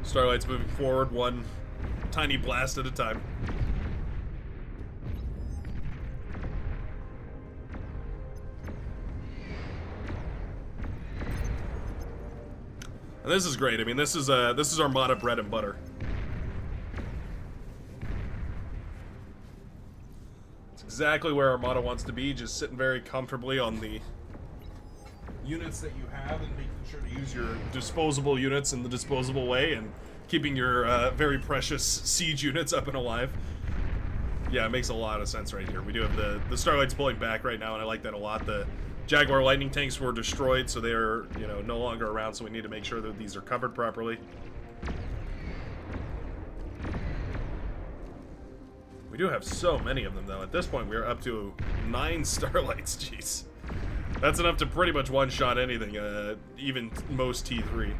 Starlight's moving forward, one tiny blast at a time. And this is great. I mean, this is Armada bread and butter. It's exactly where Armada wants to be, just sitting very comfortably on the units that you have and making sure to use your disposable units in the disposable way and keeping your very precious siege units up and alive. Yeah, it makes a lot of sense right here. We do have the Starlights pulling back right now, and I like that a lot. The Jaguar lightning tanks were destroyed, so they are, you know, no longer around, so we need to make sure that these are covered properly. We do have so many of them, though. At this point, we are up to 9 Starlights. Jeez. That's enough to pretty much one-shot anything, even most T3.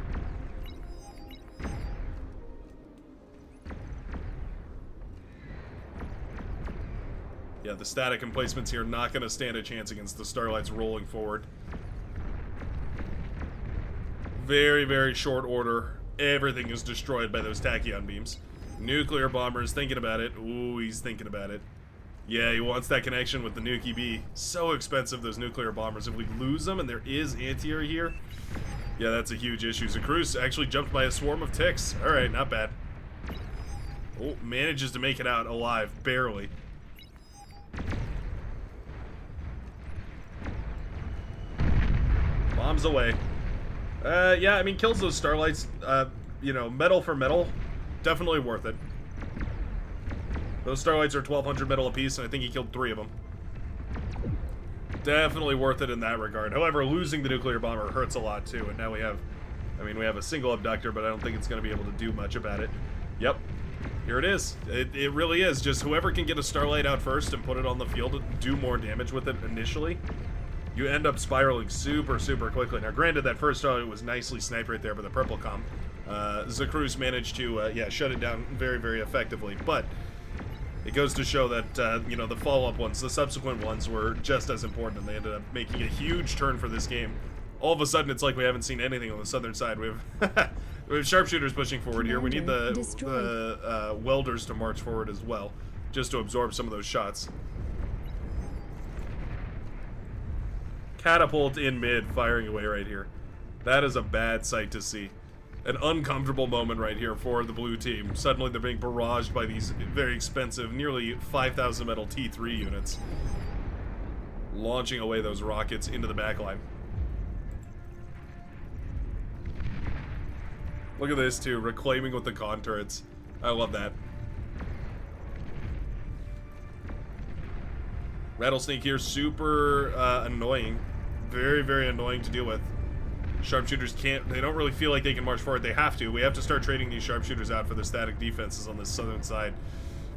Yeah, the static emplacements here not going to stand a chance against the Starlights rolling forward. Very, very short order. Everything is destroyed by those tachyon beams. Nuclear bombers thinking about it. Ooh, he's thinking about it. Yeah, he wants that connection with the Nuki B. So expensive, those nuclear bombers. If we lose them, and there is anti-air here, yeah, that's a huge issue. Zakrus actually jumped by a swarm of ticks. Alright, not bad. Oh, manages to make it out alive, barely. Bombs away. Yeah, I mean, kills those Starlights, you know, metal for metal, definitely worth it. Those Starlights are 1,200 metal apiece, and I think he killed 3 of them. Definitely worth it in that regard. However, losing the nuclear bomber hurts a lot, too, and now we have, I mean, we have a single abductor, but I don't think it's going to be able to do much about it. Yep. Here it is. It really is. Just whoever can get a Starlight out first and put it on the field and do more damage with it initially, you end up spiraling super, super quickly. Now, granted, that first Starlight was nicely sniped right there by the purple comp. Zakrus managed to, yeah, shut it down very, very effectively, but it goes to show that, you know, the follow-up ones, the subsequent ones, were just as important, and they ended up making a huge turn for this game. All of a sudden, it's like we haven't seen anything on the southern side. We have, we have sharpshooters pushing forward here. We need the welders to march forward as well, just to absorb some of those shots. Catapult in mid, firing away right here. That is a bad sight to see. An uncomfortable moment right here for the blue team. Suddenly they're being barraged by these very expensive, nearly 5,000 metal T3 units, launching away those rockets into the backline. Look at this too, reclaiming with the con turrets. I love that. Rattlesnake here, super annoying. Very, very annoying to deal with. Sharpshooters can't, they don't really feel like they can march forward. They have to. We have to start trading these sharpshooters out for the static defenses on this southern side.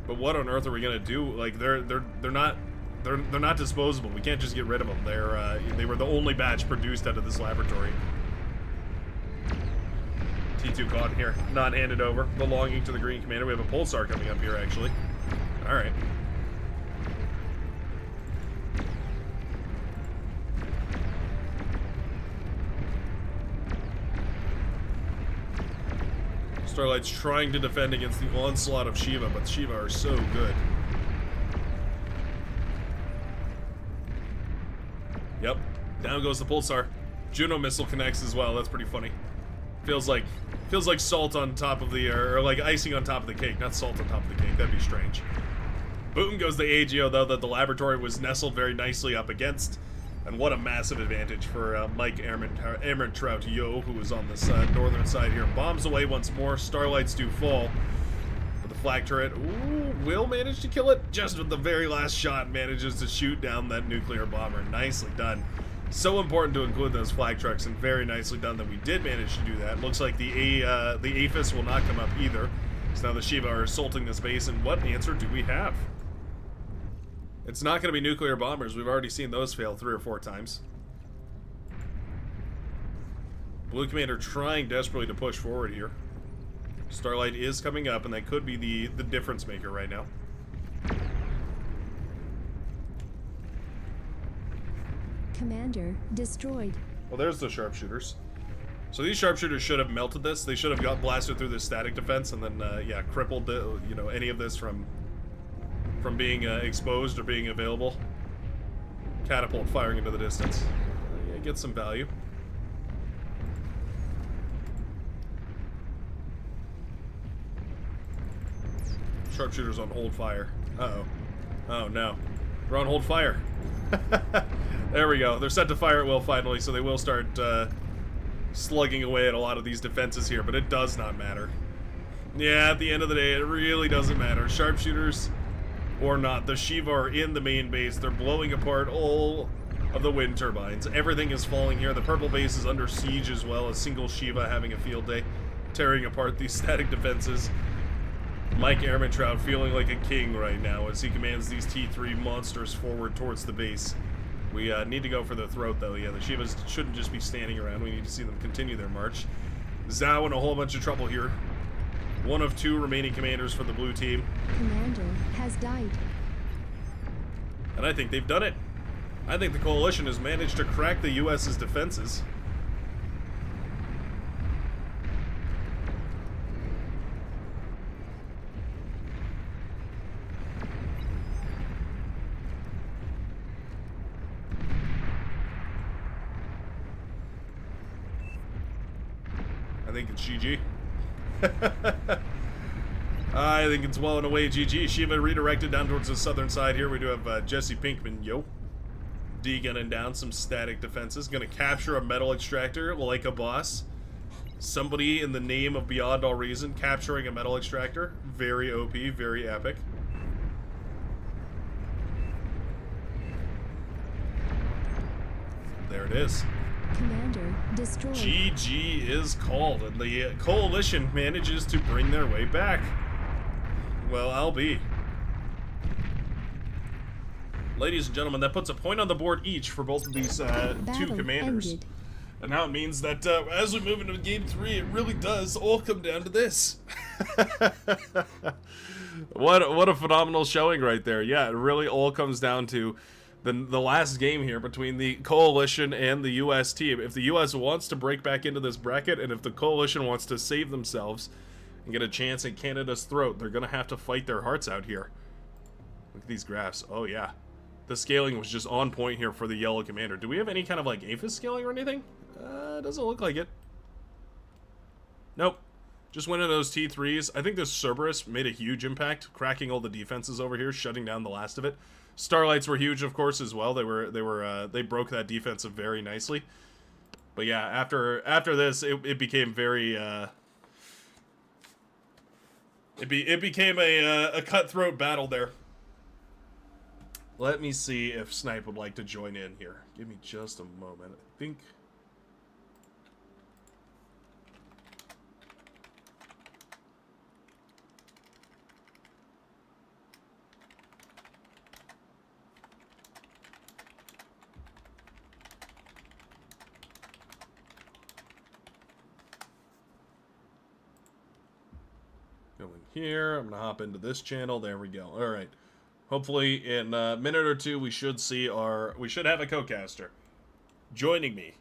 But what on earth are we gonna do? Like, they're not disposable. We can't just get rid of them. They were the only batch produced out of this laboratory. T2 caught here, not handed over, belonging to the green commander. We have a pulsar coming up here, actually. All right. Starlight's trying to defend against the onslaught of Shiva, but Shiva are so good. Yep, down goes the pulsar. Juno missile connects as well. That's pretty funny. Feels like salt on top of the, or like icing on top of the cake, not salt on top of the cake. That'd be strange. Boom goes the AGO though, that the laboratory was nestled very nicely up against. And what a massive advantage for Mike Trout, who was on this northern side here. Bombs away once more. Starlights do fall. But the flak turret, ooh, will manage to kill it. Just with the very last shot, manages to shoot down that nuclear bomber. Nicely done. So important to include those flag trucks, and very nicely done that we did manage to do that. Looks like the APHIS will not come up either. So now the Shiva are assaulting this base, and what answer do we have? It's not going to be nuclear bombers. We've already seen those fail 3 or 4 times. Blue Commander trying desperately to push forward here. Starlight is coming up, and that could be the difference maker right now. Commander destroyed. Well, there's the sharpshooters. So these sharpshooters should have melted this. They should have got blasted through this static defense, and then, yeah, crippled, you know, any of this from being exposed or being available. Catapult firing into the distance. Yeah, get some value. Sharpshooters on hold fire. Uh-oh. Oh, no. We're on hold fire. There we go. They're set to fire at will finally, so they will start slugging away at a lot of these defenses here, but it does not matter. Yeah, at the end of the day, it really doesn't matter. Sharpshooters or not, the Shiva are in the main base. They're blowing apart all of the wind turbines. Everything is falling here. The purple base is under siege as well. A single Shiva having a field day, tearing apart these static defenses. Mike Trout feeling like a king right now as he commands these T3 monsters forward towards the base. We need to go for the throat, though. Yeah, the Shivas shouldn't just be standing around. We need to see them continue their march. Zhao in a whole bunch of trouble here. 1 of 2 remaining commanders for the blue team. Commander has died. And I think they've done it. I think the coalition has managed to crack the U.S.'s defenses. I think it's GG. I think it's well and away GG. Shiva redirected down towards the southern side here. We do have Jesse Pinkman, yo. D gunning down some static defenses. Gonna capture a metal extractor like a boss. Somebody in the name of Beyond All Reason capturing a metal extractor. Very OP, very epic. There it is. Commander destroyed. GG is called, and the coalition manages to bring their way back. Well, I'll be. Ladies and gentlemen, that puts a point on the board each for both of these two commanders. Ended. And now it means that as we move into Game 3, it really does all come down to this. What a phenomenal showing right there. Yeah, it really all comes down to the last game here between the coalition and the U.S. team. If the U.S. wants to break back into this bracket, and if the coalition wants to save themselves and get a chance at Canada's throat, they're going to have to fight their hearts out here. Look at these graphs. Oh, yeah. The scaling was just on point here for the yellow commander. Do we have any kind of, like, APHIS scaling or anything? Doesn't look like it. Nope. Just one of those T3s. I think this Cerberus made a huge impact, cracking all the defenses over here, shutting down the last of it. Starlights were huge, of course, as well. They broke that defensive very nicely. But yeah, after this, it became very it became a cutthroat battle there. Let me see if Snipe would like to join in here. Give me just a moment. I think. Go in here. I'm gonna hop into this channel. There we go. All right. Hopefully, in a minute or two, we should have a co-caster joining me,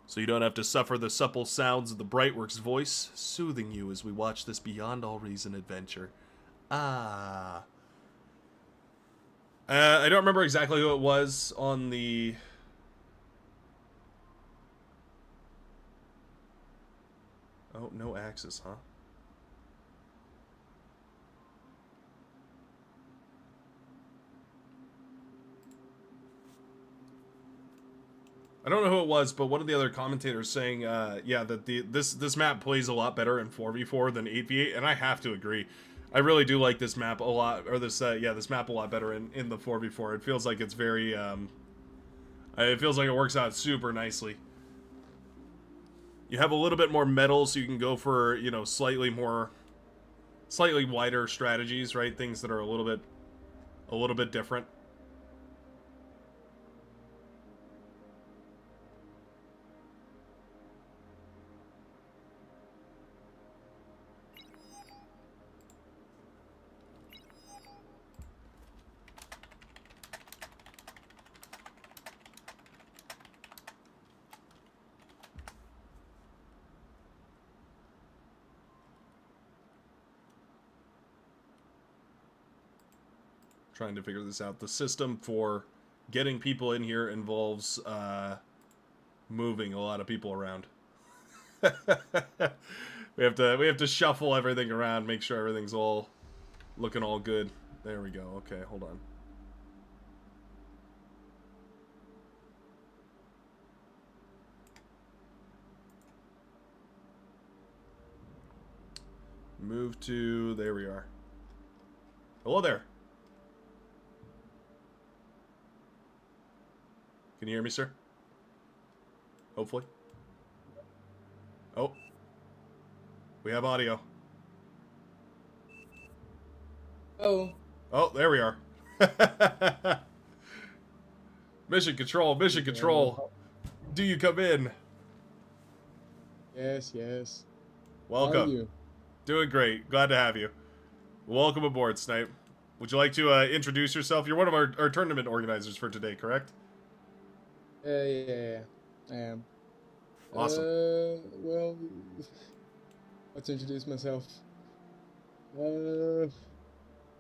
so you don't have to suffer the supple sounds of the Brightworks voice, soothing you as we watch this Beyond All Reason adventure. I don't remember exactly who it was on the. Oh, no Axis, huh? I don't know who it was, but one of the other commentators saying, yeah, that this map plays a lot better in 4v4 than 8v8, and I have to agree. I really do like this map a lot, or this map a lot better in the 4v4. It feels like it's very, it feels like it works out super nicely. You have a little bit more metal, so you can go for, you know, slightly wider strategies, right? Things that are a little bit different. Trying to figure this out. The system for getting people in here involves moving a lot of people around. we have to shuffle everything around, make sure everything's all looking all good. There we go. Okay, hold on. Move to, there we are. Hello there. Can you hear me, sir? Hopefully. Oh. We have audio. Oh. Oh, there we are. Mission control, mission control. Do you come in? Yes, yes. Welcome. How are you? Doing great. Glad to have you. Welcome aboard, Snipe. Would you like to introduce yourself? You're one of our tournament organizers for today, correct? Yeah, I am. Awesome. Well, let's introduce myself. Uh,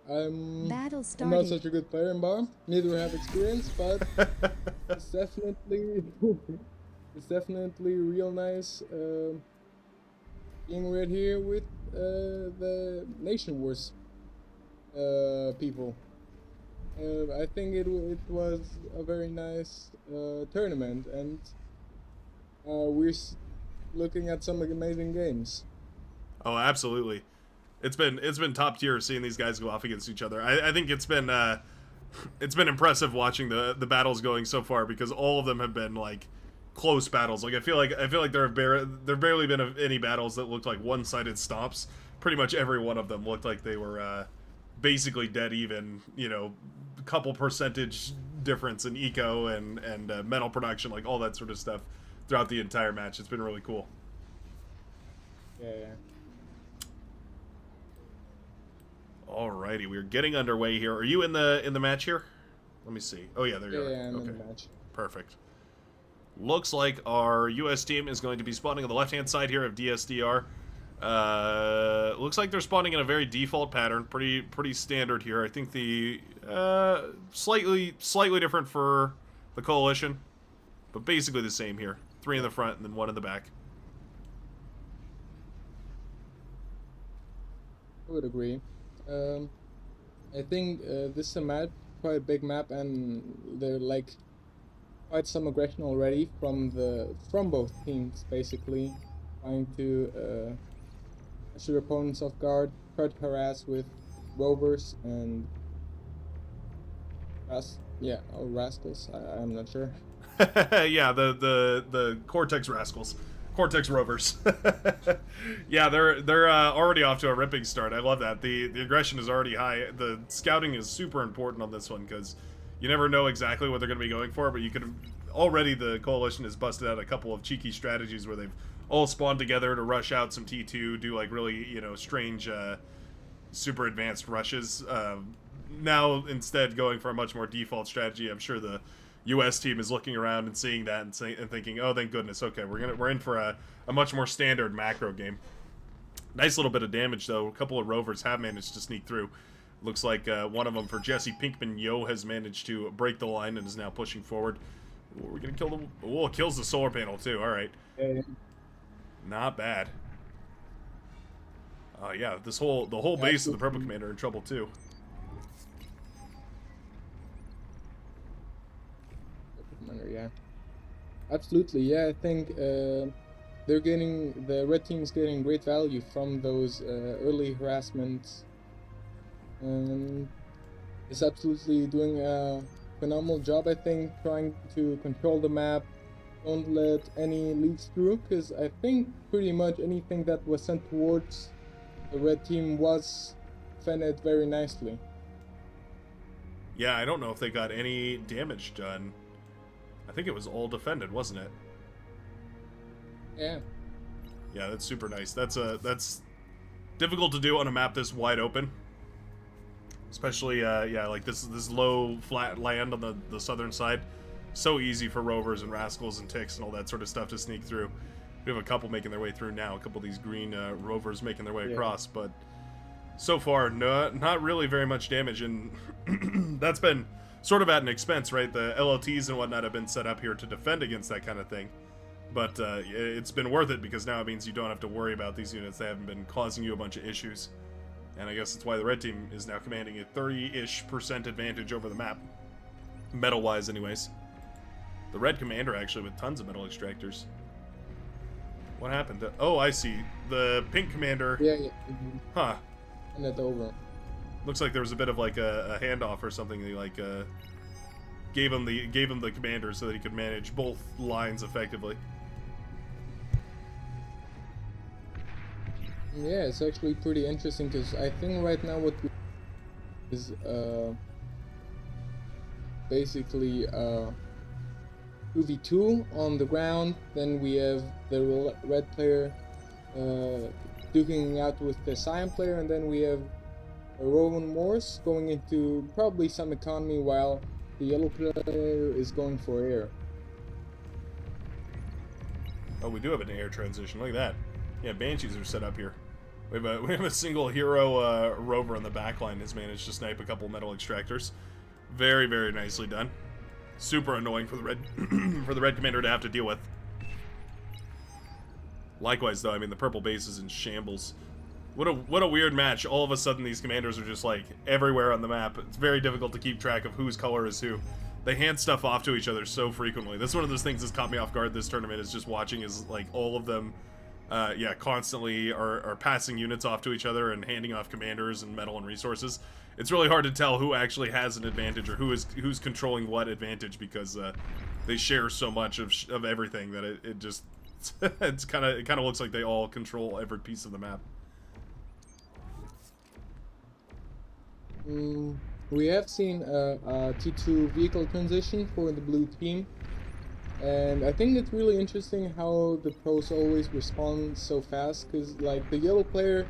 Battle I'm not started. such a good player in bar. Neither have experience, but it's definitely it's definitely real nice being right here with the Nation Wars people. I think it was a very nice tournament, and looking at some amazing games. Oh, absolutely. It's been top tier seeing these guys go off against each other. I think it's been impressive watching the battles going so far because all of them have been like close battles. Like I feel like there have barely been any battles that looked like one-sided stops. Pretty much every one of them looked like they were basically dead even. You know, couple percentage difference in eco and metal production, like all that sort of stuff throughout the entire match. It's been really cool. Yeah. Alrighty, we're getting underway here. Are you in the match here? Let me see. Oh yeah, there you are. Yeah, I'm Okay, in the match. perfect. Looks like our U.S. team is going to be spawning on the left-hand side here of DSDR. Looks like they're spawning in a very default pattern, pretty standard here. I think the slightly different for the coalition, but basically the same here. 3 in the front and then 1 in the back. I would agree. I think this is a map, quite a big map, and they're like quite some aggression already from both teams, basically trying to catch their opponents off guard, try to harass with rovers and rascals. I'm not sure. Yeah, the Cortex Rascals. Cortex Rovers. Yeah, they're already off to a ripping start. I love that. The aggression is already high. The scouting is super important on this one because you never know exactly what they're going to be going for, but you could already the coalition has busted out a couple of cheeky strategies where they've all spawned together to rush out some T2, do like really, strange super advanced rushes. Now instead going for a much more default strategy. I'm sure the U.S. team is looking around and seeing that and thinking, "Oh, thank goodness. Okay, we're in for a much more standard macro game." Nice little bit of damage though. A couple of rovers have managed to sneak through. Looks like one of them for Jesse Pinkman Yo has managed to break the line and is now pushing forward. We're gonna kill the. Oh, it kills the solar panel too. All right, not bad. Yeah, the whole base of the Purple Commander in trouble too. Yeah, absolutely. Yeah, I think the red team is getting great value from those early harassments, and is absolutely doing a phenomenal job. I think trying to control the map, don't let any leaks through, because I think pretty much anything that was sent towards the red team was defended very nicely. Yeah, I don't know if they got any damage done. I think it was all defended, wasn't it? Yeah. Yeah, that's super nice. That's difficult to do on a map this wide open. Especially, like this low, flat land on the southern side. So easy for rovers and rascals and ticks and all that sort of stuff to sneak through. We have a couple making their way through now. A couple of these green rovers making their way across, but so far, not really very much damage, and that's been sort of at an expense, right? The LLTs and whatnot have been set up here to defend against that kind of thing. But it's been worth it because now it means you don't have to worry about these units. They haven't been causing you a bunch of issues. And I guess that's why the red team is now commanding a 30-ish% advantage over the map. Metal-wise, anyways. The red commander, actually, with tons of metal extractors. What happened? Oh, I see. The pink commander... Yeah. Huh. And that over. Looks like there was a bit of like a handoff or something. They like gave him the commander so that he could manage both lines effectively. Yeah, it's actually pretty interesting because I think right now what we is basically 2v2 on the ground. Then we have the red player duking out with the cyan player, and then we have Rowan Morse going into probably some economy while the yellow player is going for air. Oh, we do have an air transition. Look at that. Yeah, Banshees are set up here. We have a single hero rover in the backline has managed to snipe a couple metal extractors. Very, very nicely done. Super annoying for the red for the red commander to have to deal with. Likewise, though, I mean the purple base is in shambles. What a weird match. All of a sudden, these commanders are just like everywhere on the map. It's very difficult to keep track of whose color is who. They hand stuff off to each other so frequently. This is one of those things that's caught me off guard this tournament, is just watching is like all of them, yeah, constantly are passing units off to each other and handing off commanders and metal and resources. It's really hard to tell who actually has an advantage or who's controlling what advantage, because they share so much of everything that it just it kind of looks like they all control every piece of the map. We have seen a T2 vehicle transition for the blue team, and I think it's really interesting how the pros always respond so fast, because like the yellow player,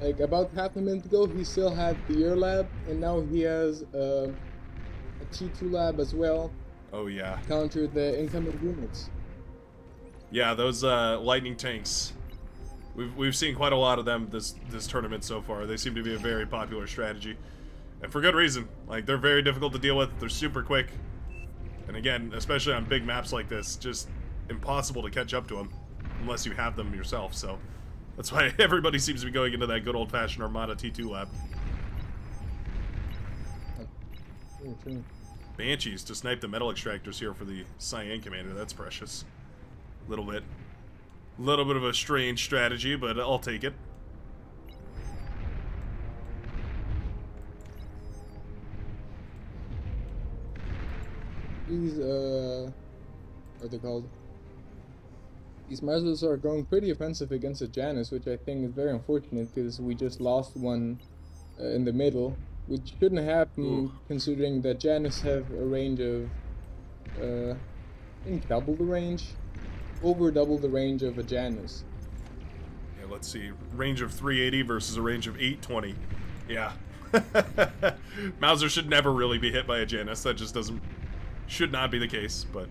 like about half a minute ago he still had the air lab, and now he has a T2 lab as well. Oh yeah. Counter the incoming units. Yeah, those lightning tanks. We've seen quite a lot of them this tournament so far. They seem to be a very popular strategy. And for good reason. Like, they're very difficult to deal with. They're super quick. And again, especially on big maps like this, just impossible to catch up to them unless you have them yourself. So that's why everybody seems to be going into that good old-fashioned Armada T2 lab. Banshees to snipe the metal extractors here for the Cyan commander. That's precious. Little bit of a strange strategy, but I'll take it. These, what are they called? These muzzles are going pretty offensive against the Janus, which I think is very unfortunate, because we just lost one in the middle, which shouldn't happen. Considering that Janus have a range of, I think double the range, over double the range of a Janus. Yeah, let's see, range of 380 versus a range of 820. Yeah. Mauser should never really be hit by a Janus. That just should not be the case, but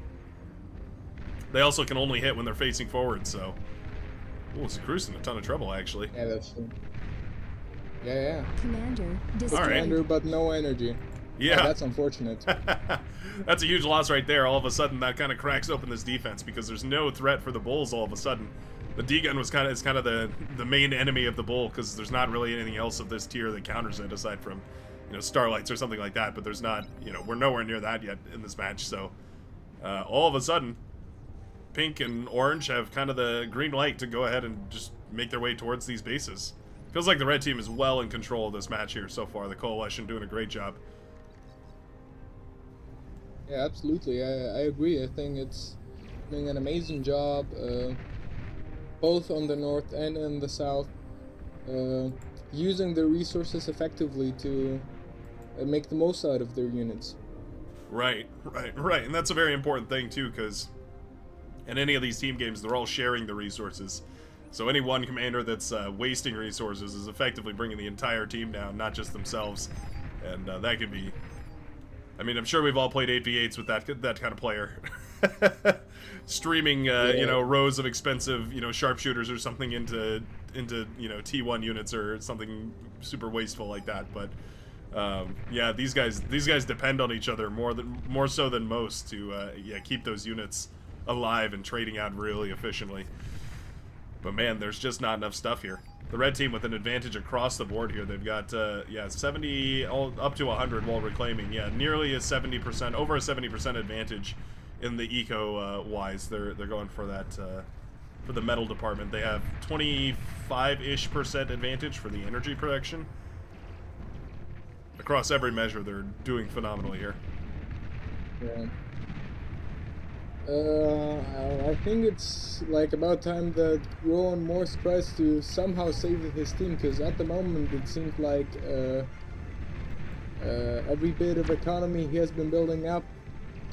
they also can only hit when they're facing forward, so... Oh, Zakru's in a ton of trouble, actually. Yeah, that's true. Yeah. Commander, Commander, but no energy. Yeah. Oh, that's unfortunate. That's a huge loss right there. All of a sudden, that kind of cracks open this defense, because there's no threat for the Bulls all of a sudden. The D-gun is kind of the main enemy of the Bull, because there's not really anything else of this tier that counters it, aside from, you know, Starlights or something like that, but there's not, you know, we're nowhere near that yet in this match, so all of a sudden, Pink and Orange have kind of the green light to go ahead and just make their way towards these bases. Feels like the red team is well in control of this match here so far. The Coalition doing a great job. Yeah, absolutely. I agree. I think it's doing an amazing job, both on the north and in the south, using the resources effectively to make the most out of their units. Right. And that's a very important thing, too, because in any of these team games, they're all sharing the resources. So any one commander that's wasting resources is effectively bringing the entire team down, not just themselves. And that could be... I mean, I'm sure we've all played 8v8s with that kind of player. Streaming, you know, rows of expensive, you know, sharpshooters or something into you know, T1 units or something super wasteful like that. But yeah, these guys depend on each other more so than most to yeah, keep those units alive and trading out really efficiently. But man, there's just not enough stuff here. The red team with an advantage across the board here. They've got yeah, 70 up to 100 while reclaiming. Yeah, nearly a 70%, over a 70% advantage in the eco wise. They're going for that for the metal department. They have 25-ish% advantage for the energy production. Across every measure, they're doing phenomenally here. Yeah. I think it's like about time that Rowan Morse tries to somehow save his team, because at the moment it seems like every bit of economy he has been building up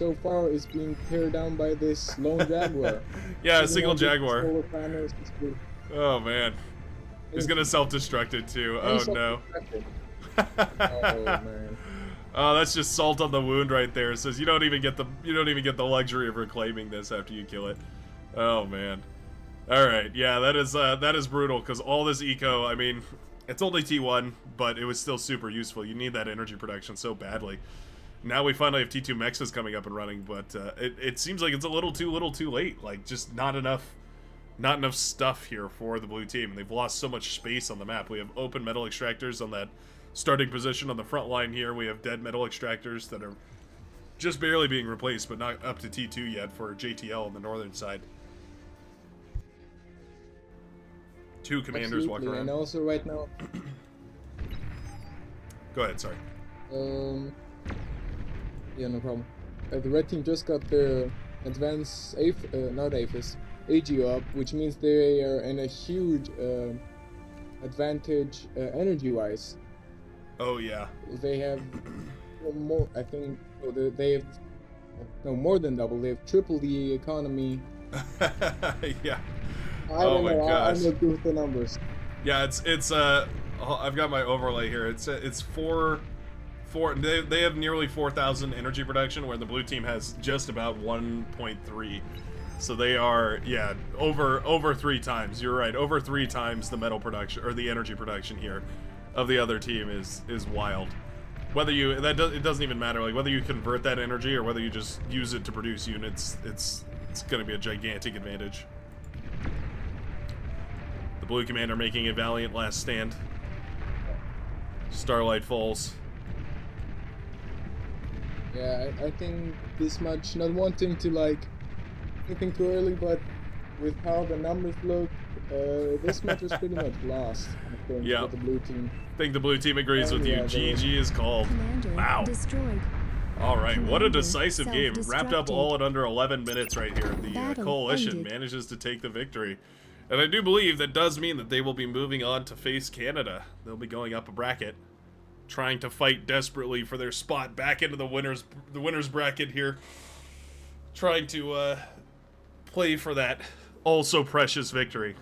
so far is being teared down by this lone Jaguar. Yeah, a single Jaguar. Oh man, he's gonna self-destruct it too. Oh no. Oh man. Oh, that's just salt on the wound right there. It says you don't even get the luxury of reclaiming this after you kill it. Oh man. All right, yeah, that is brutal because all this eco. I mean, it's only T1, but it was still super useful. You need that energy production so badly. Now we finally have T2 Mexas coming up and running, but it seems like it's a little too late. Like just not enough stuff here for the blue team. They've lost so much space on the map. We have open metal extractors on that starting position on the front line here. We have dead metal extractors that are just barely being replaced, but not up to T2 yet for JTL on the northern side. Two commanders walking around. And also right now. Go ahead, sorry. Yeah, no problem. The red team just got their advanced not APHIS, AGO up, which means they are in a huge advantage energy-wise. Oh yeah. They have more. I think they have more than double. They have triple the economy. Yeah. I don't know. Gosh. I'm not good with the numbers. Yeah, it's I've got my overlay here. It's four. They have nearly 4,000 energy production, where the blue team has just about 1.3. So they are over 3 times. You're right, over 3 times the metal production or the energy production here of the other team is wild. Whether it doesn't even matter, like whether you convert that energy or whether you just use it to produce units, it's going to be a gigantic advantage. The blue commander making a valiant last stand. Starlight falls. Yeah, I think this much, not wanting to like anything too early, but with how the numbers look, this match is pretty much lost, I think, Yeah. with the blue team. I think the blue team agrees with you. GG is called. Commander Wow. destroyed. All right, what a Commander decisive game. Wrapped up self-destructed. all in under 11 minutes right here. The Battle coalition ended. manages to take the victory. And I do believe that does mean that they will be moving on to face Canada. They'll be going up a bracket, trying to fight desperately for their spot back into the winners bracket here. Trying to play for that also precious victory.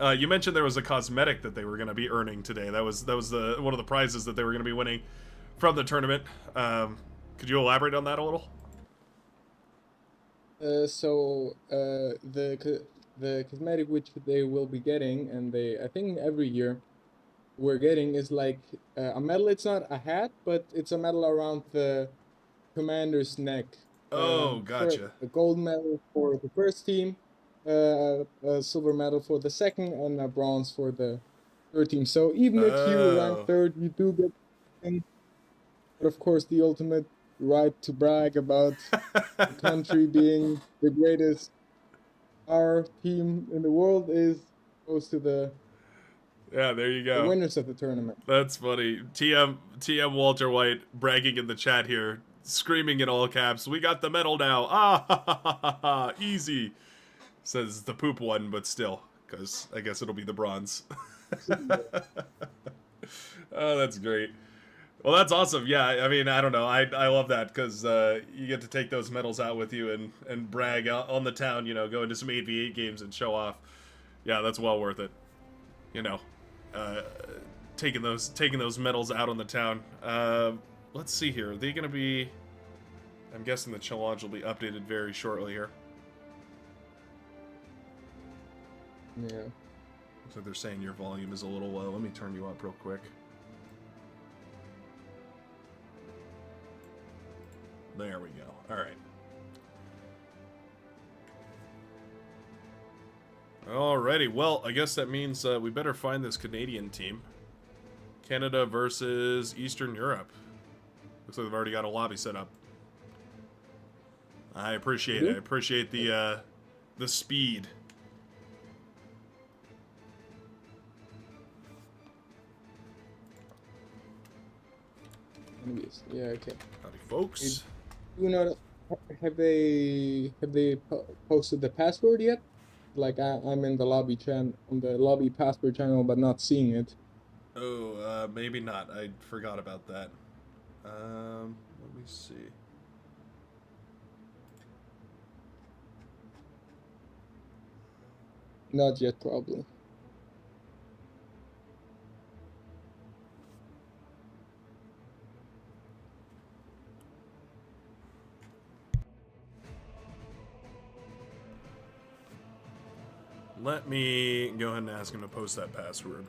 You mentioned there was a cosmetic that they were going to be earning today. That was one of the prizes that they were going to be winning from the tournament. Could you elaborate on that a little? The cosmetic which they will be getting, and I think every year we're getting, is like a medal. It's not a hat, but it's a medal around the commander's neck. Oh, gotcha. A gold medal for the first team, a silver medal for the second, and a bronze for the third team. So even if you rank third, you do get something. But of course, the ultimate right to brag about the country being the greatest our team in the world goes to the there you go. the winners of the tournament. That's funny. TM Walter White bragging in the chat here, screaming in all caps, "We got the medal now! Ah, ha, ha, ha, ha, ha. Easy." Says the poop one, but still, because I guess it'll be the bronze. Oh, that's great. Well, that's awesome. Yeah, I mean, I don't know. I love that because you get to take those medals out with you and brag on the town, you know, go into some 8v8 games and show off. Yeah, that's well worth it. You know, taking those medals out on the town. Let's see here. Are they going to be... I'm guessing the challenge will be updated very shortly here. Yeah. Looks like they're saying your volume is a little low. Let me turn you up real quick. There we go. All right. Alrighty. Well, I guess that means we better find this Canadian team. Canada versus Eastern Europe. Looks like they've already got a lobby set up. I appreciate it. I appreciate the speed. Yeah. Okay. Howdy, folks. You know, have they posted the password yet? Like I'm in the lobby on the lobby password channel, but not seeing it. Oh, maybe not. I forgot about that. Let me see. Not yet, probably. Let me go ahead and ask him to post that password.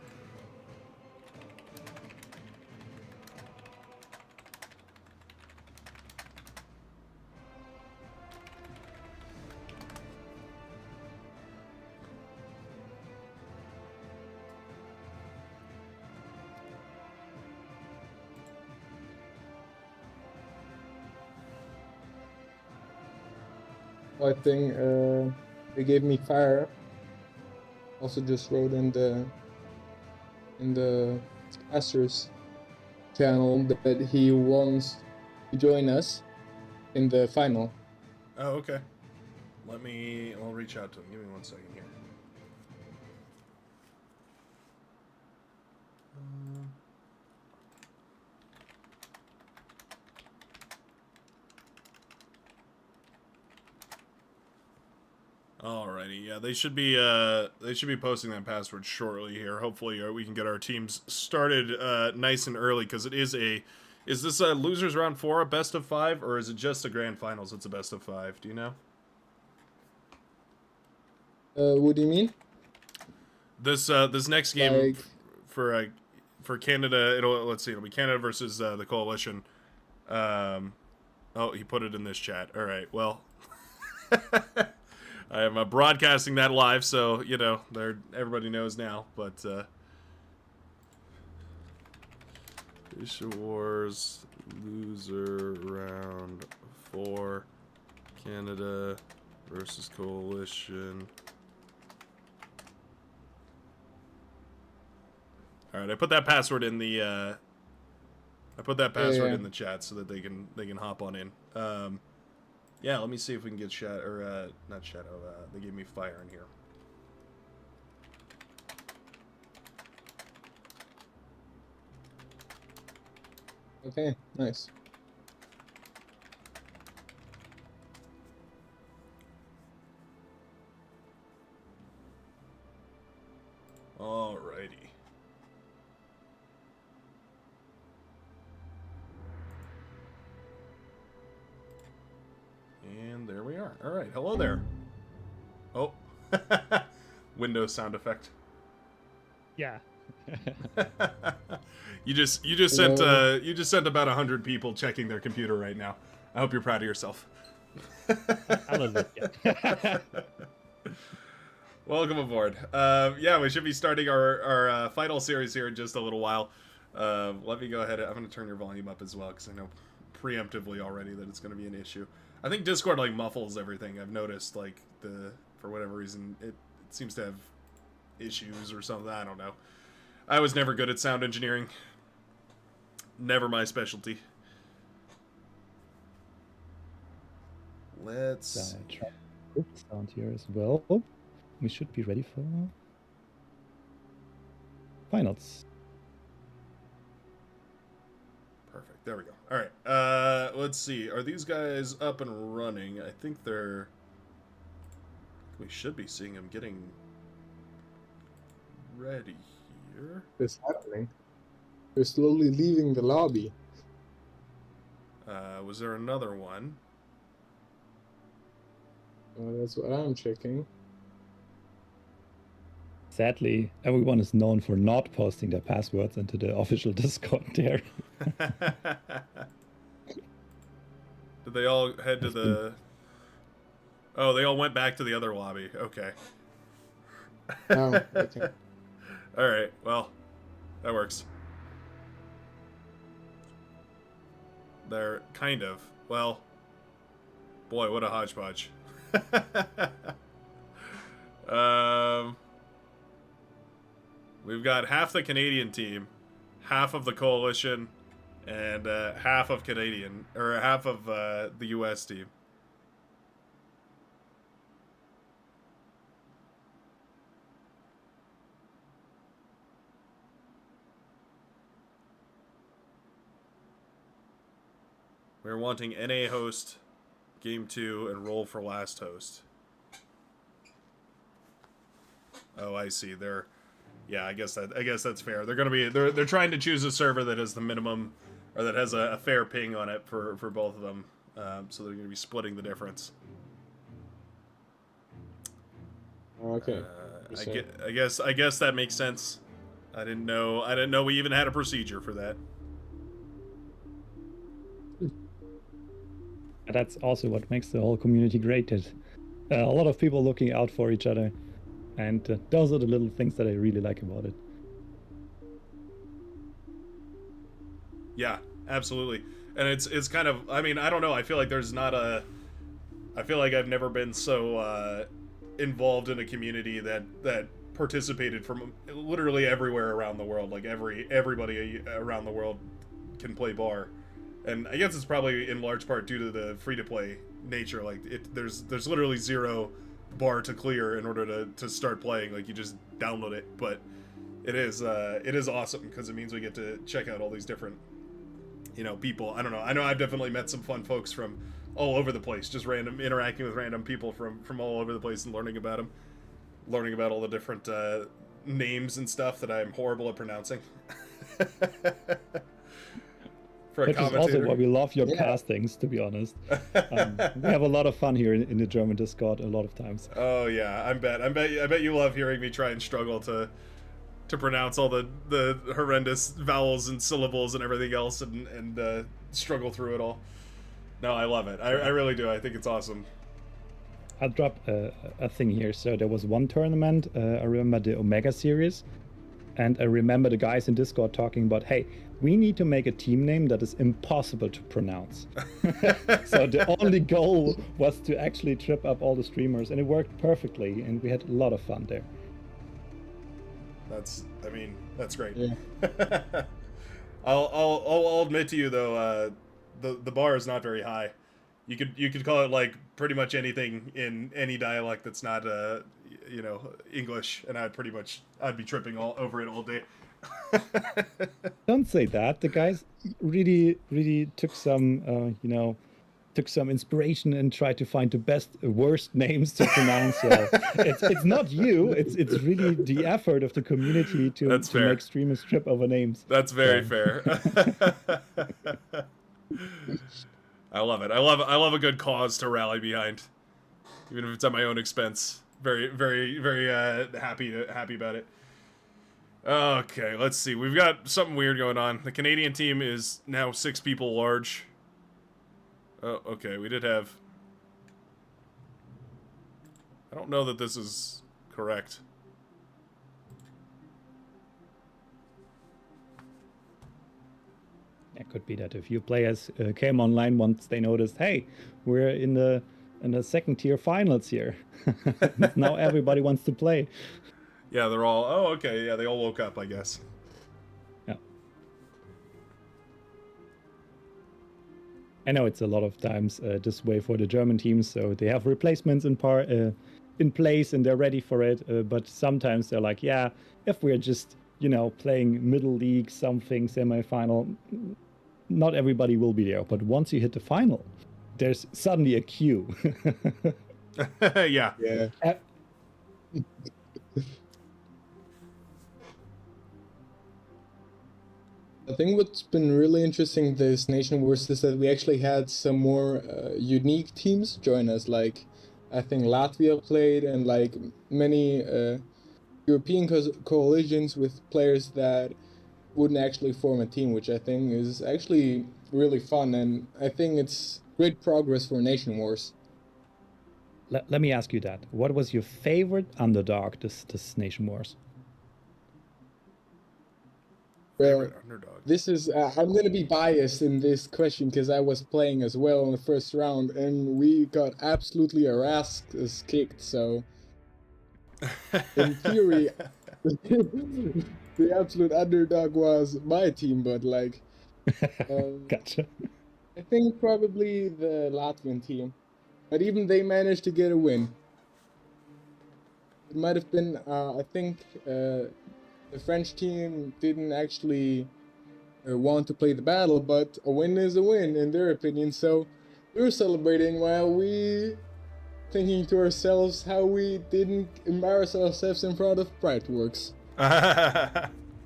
I think they gave me fire. Also just wrote in the Aster's channel that he wants to join us in the final. Oh, okay. I'll reach out to him. Give me 1 second here. Alrighty, yeah, they should be posting that password shortly here. Hopefully, we can get our teams started nice and early, because it is is this a losers round 4, a best of 5, or is it just a grand finals? It's a best of 5. Do you know? What do you mean? This next game for Canada, it'll be Canada versus the Coalition. Oh, he put it in this chat. All right, well. I am broadcasting that live, so everybody knows now. But Asia Wars loser round 4, Canada versus Coalition. All right, I put that password in the in the chat so that they can hop on in. Yeah, let me see if we can get not Shadow, they gave me fire in here. Okay, nice. Alrighty. And there we are. All right, hello there. Oh, Windows sound effect. Yeah. you just sent about 100 people checking their computer right now. I hope you're proud of yourself. I love it. Yeah. Welcome aboard. Yeah, we should be starting our final series here in just a little while. Let me go ahead. I'm going to turn your volume up as well, because I know preemptively already that it's going to be an issue. I think Discord muffles everything. I've noticed for whatever reason it seems to have issues or something. I don't know. I was never good at sound engineering. Never my specialty. Let's try good sound here as well. We should be ready for finals. Perfect. There we go. All right. Let's see. Are these guys up and running? I think they're... We should be seeing them getting ready here. It's happening. They're slowly leaving the lobby. Was there another one? That's what I'm checking. Sadly, everyone is known for not posting their passwords into the official Discord there. Did they all head to the... Oh, they all went back to the other lobby. Okay. Oh, okay. Alright, well, that works. They're kind of... Well, boy, what a hodgepodge. We've got half the Canadian team, half of the Coalition, and half of the U.S. team. We're wanting NA host, game 2, and roll for last host. Oh, I see. Yeah, I guess that's fair. They're trying to choose a server that has the minimum, or that has a fair ping on it for both of them. So they're going to be splitting the difference. Okay. I guess that makes sense. I didn't know we even had a procedure for that. And that's also what makes the whole community great. That a lot of people looking out for each other, and those are the little things that I really like about it. Yeah, absolutely. And it's kind of, I mean, I don't know. I feel like there's not a. I feel like I've never been so involved in a community that participated from literally everywhere around the world. Like everybody around the world can play bar, and I guess it's probably in large part due to the free to play nature. Like there's literally zero bar to clear in order to start playing. Like you just download it, but it is awesome because it means we get to check out all these different people. I don't know. I know I've definitely met some fun folks from all over the place, just interacting with random people from all over the place and learning about them, learning about all the different names and stuff that I'm horrible at pronouncing. For a Which is commentator. also why we love your castings, to be honest. We have a lot of fun here in the German Discord a lot of times. Oh yeah, I bet you love hearing me try and struggle to pronounce all the horrendous vowels and syllables and everything else and struggle through it all. No, I love it. I really do. I think it's awesome. I'll drop a thing here. So there was one tournament, I remember the Omega series, and I remember the guys in Discord talking about, hey, we need to make a team name that is impossible to pronounce. So the only goal was to actually trip up all the streamers, and it worked perfectly, and we had a lot of fun there. That's great. Yeah. I'll admit to you though, the bar is not very high. You could call it like pretty much anything in any dialect that's not English, and I'd be tripping all over it all day. Don't say that. The guys really took some inspiration and tried to find the worst names to pronounce. It's not you. It's really the effort of the community to make streamers trip over names. That's very fair. I love it. I love a good cause to rally behind, even if it's at my own expense. Very, very, very happy about it. Okay, let's see. We've got something weird going on. The Canadian team is now 6 people large. Oh, okay. We did have. I don't know that this is correct. It could be that a few players came online once they noticed, hey, we're in the second tier finals here. Now everybody wants to play. Yeah, they're all. Oh, okay. Yeah, they all woke up, I guess. Yeah. I know it's a lot of times this way for the German teams, so they have replacements in place and they're ready for it. But sometimes they're like, yeah, if we're just playing middle league something semi-final, not everybody will be there. But once you hit the final, there's suddenly a queue. Yeah. I think what's been really interesting this Nation Wars is that we actually had some more unique teams join us. Like, I think Latvia played, and like many European coalitions with players that wouldn't actually form a team, which I think is actually really fun, and I think it's great progress for Nation Wars. Let me ask you that. What was your favorite underdog this Nation Wars? Well, this is I'm gonna be biased in this question because I was playing as well in the first round, and we got absolutely our ass kicked. So, in theory, the absolute underdog was my team, but like, Gotcha. I think probably the Latvian team, but even they managed to get a win. It might have been, I think. The French team didn't actually want to play the battle, but a win is a win in their opinion. So we were celebrating while we thinking to ourselves how we didn't embarrass ourselves in front of Brightworks.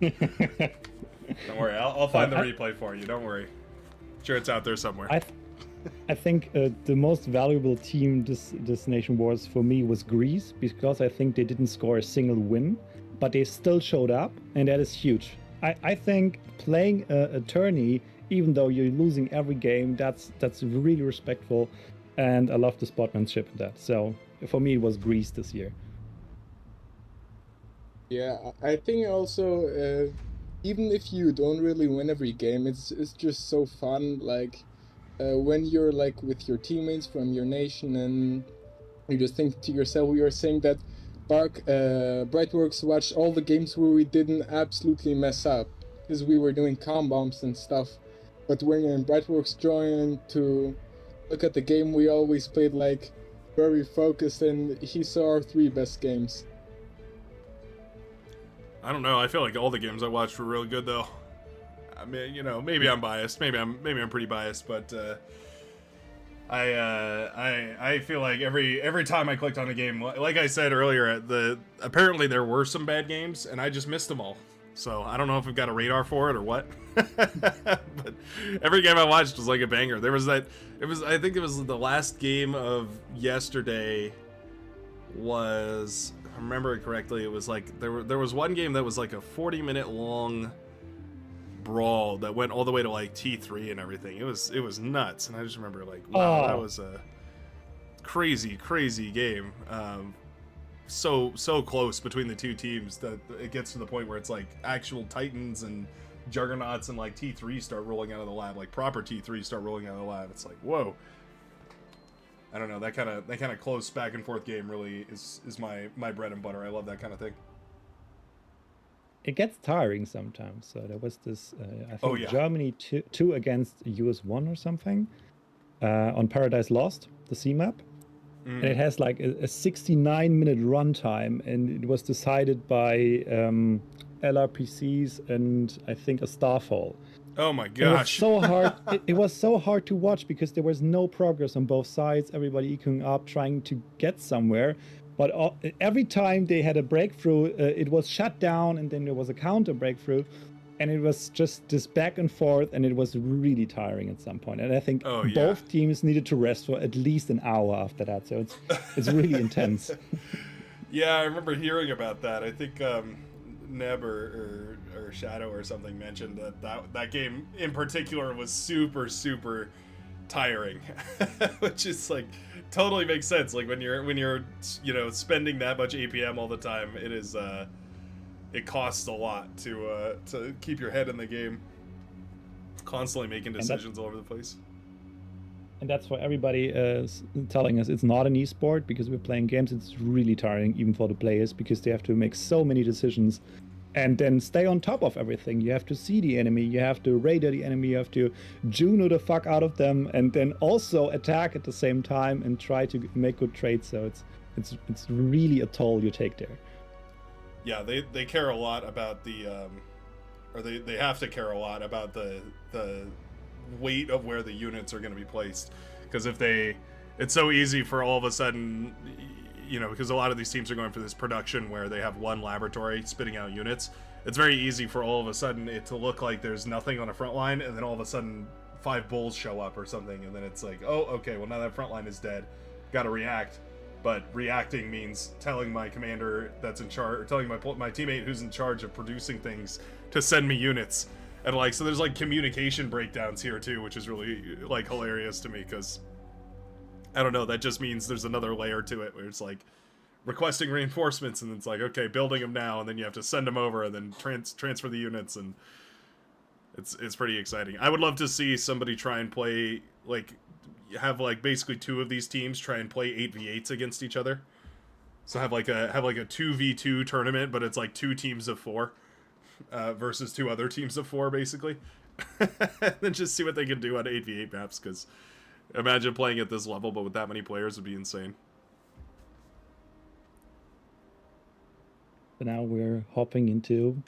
Don't worry, I'll find the replay for you. Don't worry. Sure, it's out there somewhere. I think the most valuable team this Nation Wars for me was Greece, because I think they didn't score a single win, but they still showed up, and that is huge. I think playing a tourney, even though you're losing every game, that's really respectful, and I love the sportsmanship in that. So for me, it was Greece this year. Yeah, I think also, even if you don't really win every game, it's just so fun. Like, when you're like with your teammates from your nation, and you just think to yourself, we were saying that Brightworks watched all the games where we didn't absolutely mess up because we were doing calm bombs and stuff. But when Brightworks joined to look at the game, we always played like very focused, and he saw our 3 best games. I don't know. I feel like all the games I watched were really good, though. I mean, maybe I'm biased. Maybe I'm pretty biased, but I feel like every time I clicked on a game, like I said earlier, apparently there were some bad games, and I just missed them all. So I don't know if we've got a radar for it or what. But every game I watched was like a banger. I think it was the last game of yesterday. Was, if I remember it correctly, it was like there was one game that was like a 40-minute long brawl that went all the way to like T3 and everything. It was nuts, and I just remember like, wow, that was a crazy game. So close between the two teams that it gets to the point where it's like actual titans and juggernauts and like T3 start rolling out of the lab, like proper T3 start rolling out of the lab. It's like, whoa. I don't know, that kind of close back and forth game really is my bread and butter. I love that kind of thing. It gets tiring sometimes. So there was this, I think, Oh, yeah. Germany 2 against US 1 or something on Paradise Lost, the C map. And it has like a 69-minute runtime, and it was decided by LRPCs and I think a Starfall. Oh my gosh. It was so hard. It was so hard to watch because there was no progress on both sides. Everybody eking up, trying to get somewhere. But every time they had a breakthrough, it was shut down, and then there was a counter breakthrough. And it was just this back and forth, and it was really tiring at some point. And I think both teams needed to rest for at least an hour after that. So it's really intense. Yeah, I remember hearing about that. I think Neb or Shadow or something mentioned that game in particular was super tiring, which is like totally makes sense. Like when you're spending that much APM all the time, it costs a lot to keep your head in the game, constantly making decisions all over the place. And that's why everybody is telling us it's not an esport, because we're playing games. It's really tiring, even for the players, because they have to make so many decisions and then stay on top of everything. You have to see the enemy, you have to radar the enemy, you have to Juno the fuck out of them, and then also attack at the same time and try to make good trades. So it's really a toll you take there. Yeah, they care a lot about they have to care a lot about the weight of where the units are going to be placed, because it's so easy for all of a sudden, because a lot of these teams are going for this production where they have one laboratory spitting out units. It's very easy for all of a sudden it to look like there's nothing on a front line, and then all of a sudden 5 bulls show up or something, and then it's like, oh, okay, well now that front line is dead, gotta react. But reacting means telling my commander that's in charge, or telling my teammate who's in charge of producing things to send me units. And so there's communication breakdowns here too, which is really hilarious to me, because I don't know, that just means there's another layer to it where it's requesting reinforcements, and it's okay, building them now, and then you have to send them over, and then transfer the units, and it's pretty exciting. I would love to see somebody try and play have basically 2 of these teams try and play 8v8s against each other. So have a 2v2 tournament, but it's 2 teams of 4 versus 2 other teams of 4, basically. And then just see what they can do on 8v8 maps, because imagine playing at this level, but with that many players would be insane. So now we're hopping into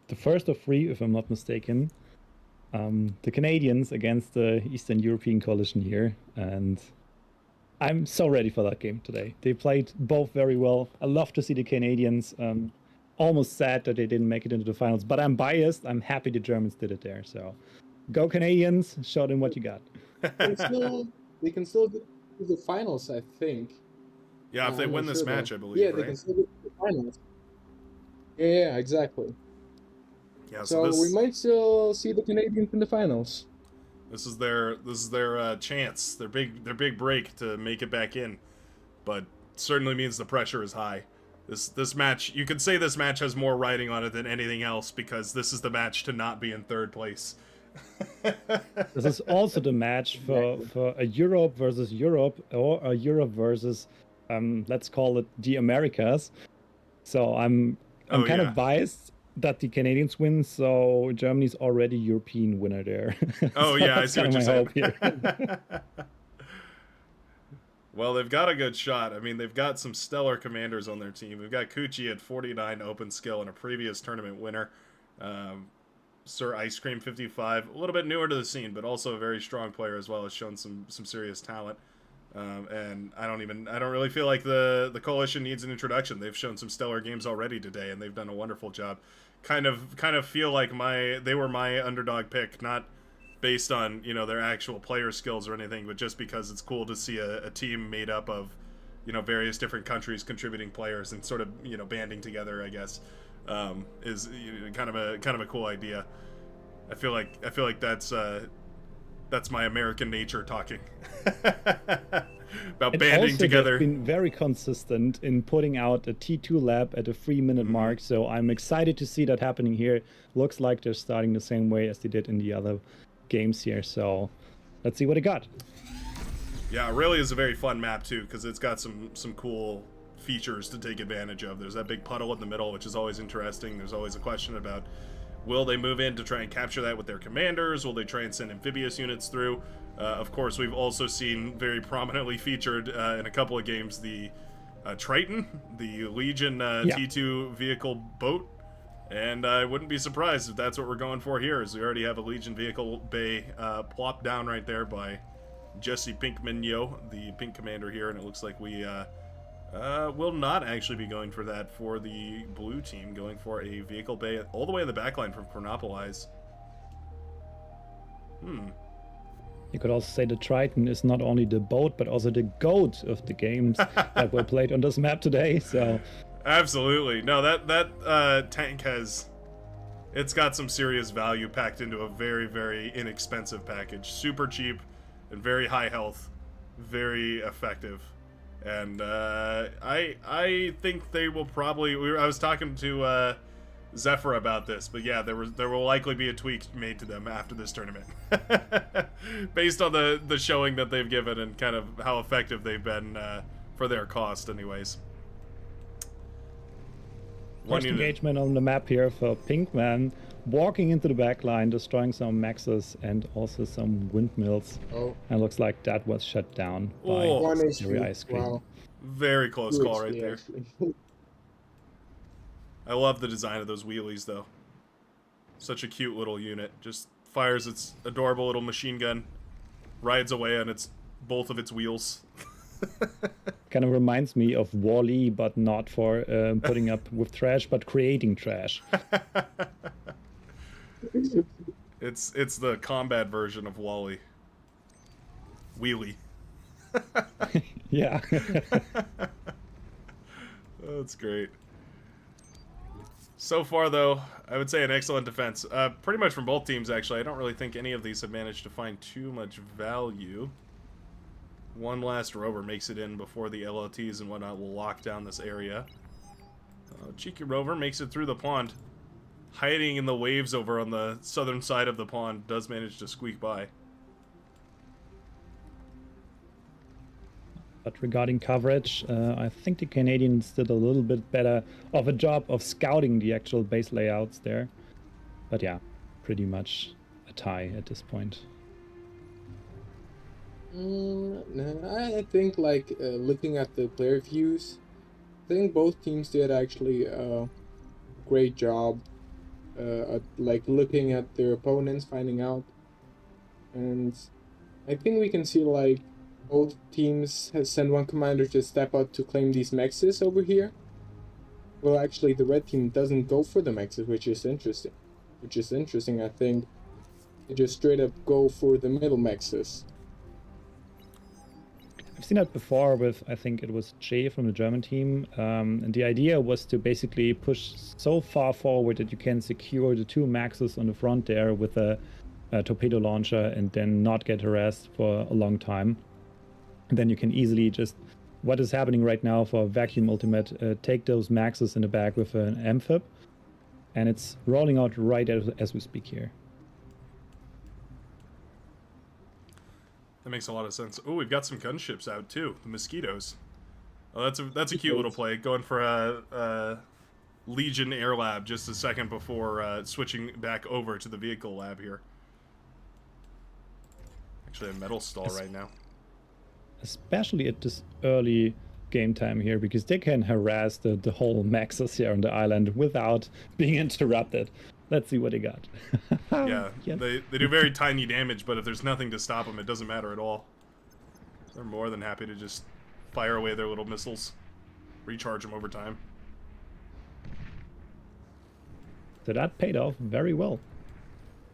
the first of 3, if I'm not mistaken. The Canadians against the Eastern European coalition here, and I'm so ready for that game today. They played both very well. I love to see the Canadians. Almost sad that they didn't make it into the finals, but I'm biased. I'm happy the Germans did it there. So Go Canadians! Show them what you got. They can still get to the finals, I think. Yeah, if they I'm win not this sure, match, though. I believe, Yeah, right? they can still get to the finals. Yeah, exactly. Yeah, So we might still see the Canadians in the finals. this is their chance, their big break to make it back in, but certainly means the pressure is high. This match, you could say this match has more riding on it than anything else because this is the match to not be in third place. This is also the match for a Europe versus Europe or a Europe versus, let's call it the Americas. So I'm kind of biased that the Canadians win, so Germany's already European winner there. Oh So yeah, I that's see what kind you're of my saying. hope here. Well, they've got a good shot. I mean, they've got some stellar commanders on their team. We've got Kuchi at 49 open skill and a previous tournament winner. Sir Ice Cream 55, a little bit newer to the scene, but also a very strong player as well, has shown some serious talent. And I don't really feel like the coalition needs an introduction. They've shown some stellar games already today, and they've done a wonderful job. Kind of feel like they were my underdog pick, not based on their actual player skills or anything, but just because it's cool to see a team made up of various different countries contributing players and sort of banding together, I guess, is kind of a cool idea. I feel like that's my American nature talking about banding together. They've been very consistent in putting out a T2 lap at a 3-minute mark, so I'm excited to see that happening here. Looks like they're starting the same way as they did in the other games here, so let's see what it got. Yeah, it really is a very fun map too, because it's got some cool features to take advantage of. There's that big puddle in the middle, which is always interesting. There's always a question about, will they move in to try and capture that with their commanders? Will they try and send amphibious units through? Of course, we've also seen very prominently featured in a couple of games the Triton, the Legion T2 vehicle boat. And I wouldn't be surprised if that's what we're going for here, as we already have a Legion vehicle bay plopped down right there by Jesse Pinkman-Yo, the pink commander here, and it looks like we will not actually be going for that for the blue team, going for a vehicle bay all the way in the backline from Chronopolis. You could also say the Triton is not only the boat, but also the goat of the games that were played on this map today, so... Absolutely. No, that tank it's got some serious value packed into a very, very inexpensive package. Super cheap and very high health. Very effective. And I think they will probably... I was talking to Zephyr about this, but yeah, there will likely be a tweak made to them after this tournament. Based on the showing that they've given and kind of how effective they've been for their cost anyways. First engagement on the map here for Pinkman, walking into the back line, destroying some Maxes and also some windmills. Oh. And looks like that was shut down by Siri Ice Cream. Wow. Very close call right there. Actually. I love the design of those wheelies, though. Such a cute little unit. Just fires its adorable little machine gun, rides away on both of its wheels. Kind of reminds me of Wall-E, but not for putting up with trash, but creating trash. It's the combat version of Wall-E. Wheelie. Yeah. That's great. So far, though, I would say an excellent defense. Pretty much from both teams, actually. I don't really think any of these have managed to find too much value. One last rover makes it in before the LLTs and whatnot will lock down this area. Cheeky rover makes it through the pond. Hiding in the waves over on the southern side of the pond, does manage to squeak by. But regarding coverage, I think the Canadians did a little bit better of a job of scouting the actual base layouts there. But yeah, pretty much a tie at this point. I think, like, looking at the player views, I think both teams did actually a great job at, like, looking at their opponents, finding out. And I think we can see, like, both teams have sent one commander to step out to claim these mexes over here. Well, actually, the red team doesn't go for the mexes, which is interesting. I think. They just straight up go for the middle maxes. I've seen that before with, I think it was Jay from the German team. And the idea was to basically push so far forward that you can secure the 2 maxes on the front there with a torpedo launcher and then not get harassed for a long time. And then you can easily just, what is happening right now for Vacuum Ultimate, take those maxes in the back with an amphib. And it's rolling out right as we speak here. That makes a lot of sense. Oh, we've got some gunships out too. The Mosquitoes. Oh, that's a cute little play. Going for a Legion Air Lab just a second before switching back over to the vehicle lab here. Actually, a metal stall right now. Especially at this early game time here, because they can harass the whole maxes here on the island without being interrupted. Let's see what they got. Yeah, they do very tiny damage, but if there's nothing to stop them, it doesn't matter at all. They're more than happy to just fire away their little missiles, recharge them over time. So that paid off very well.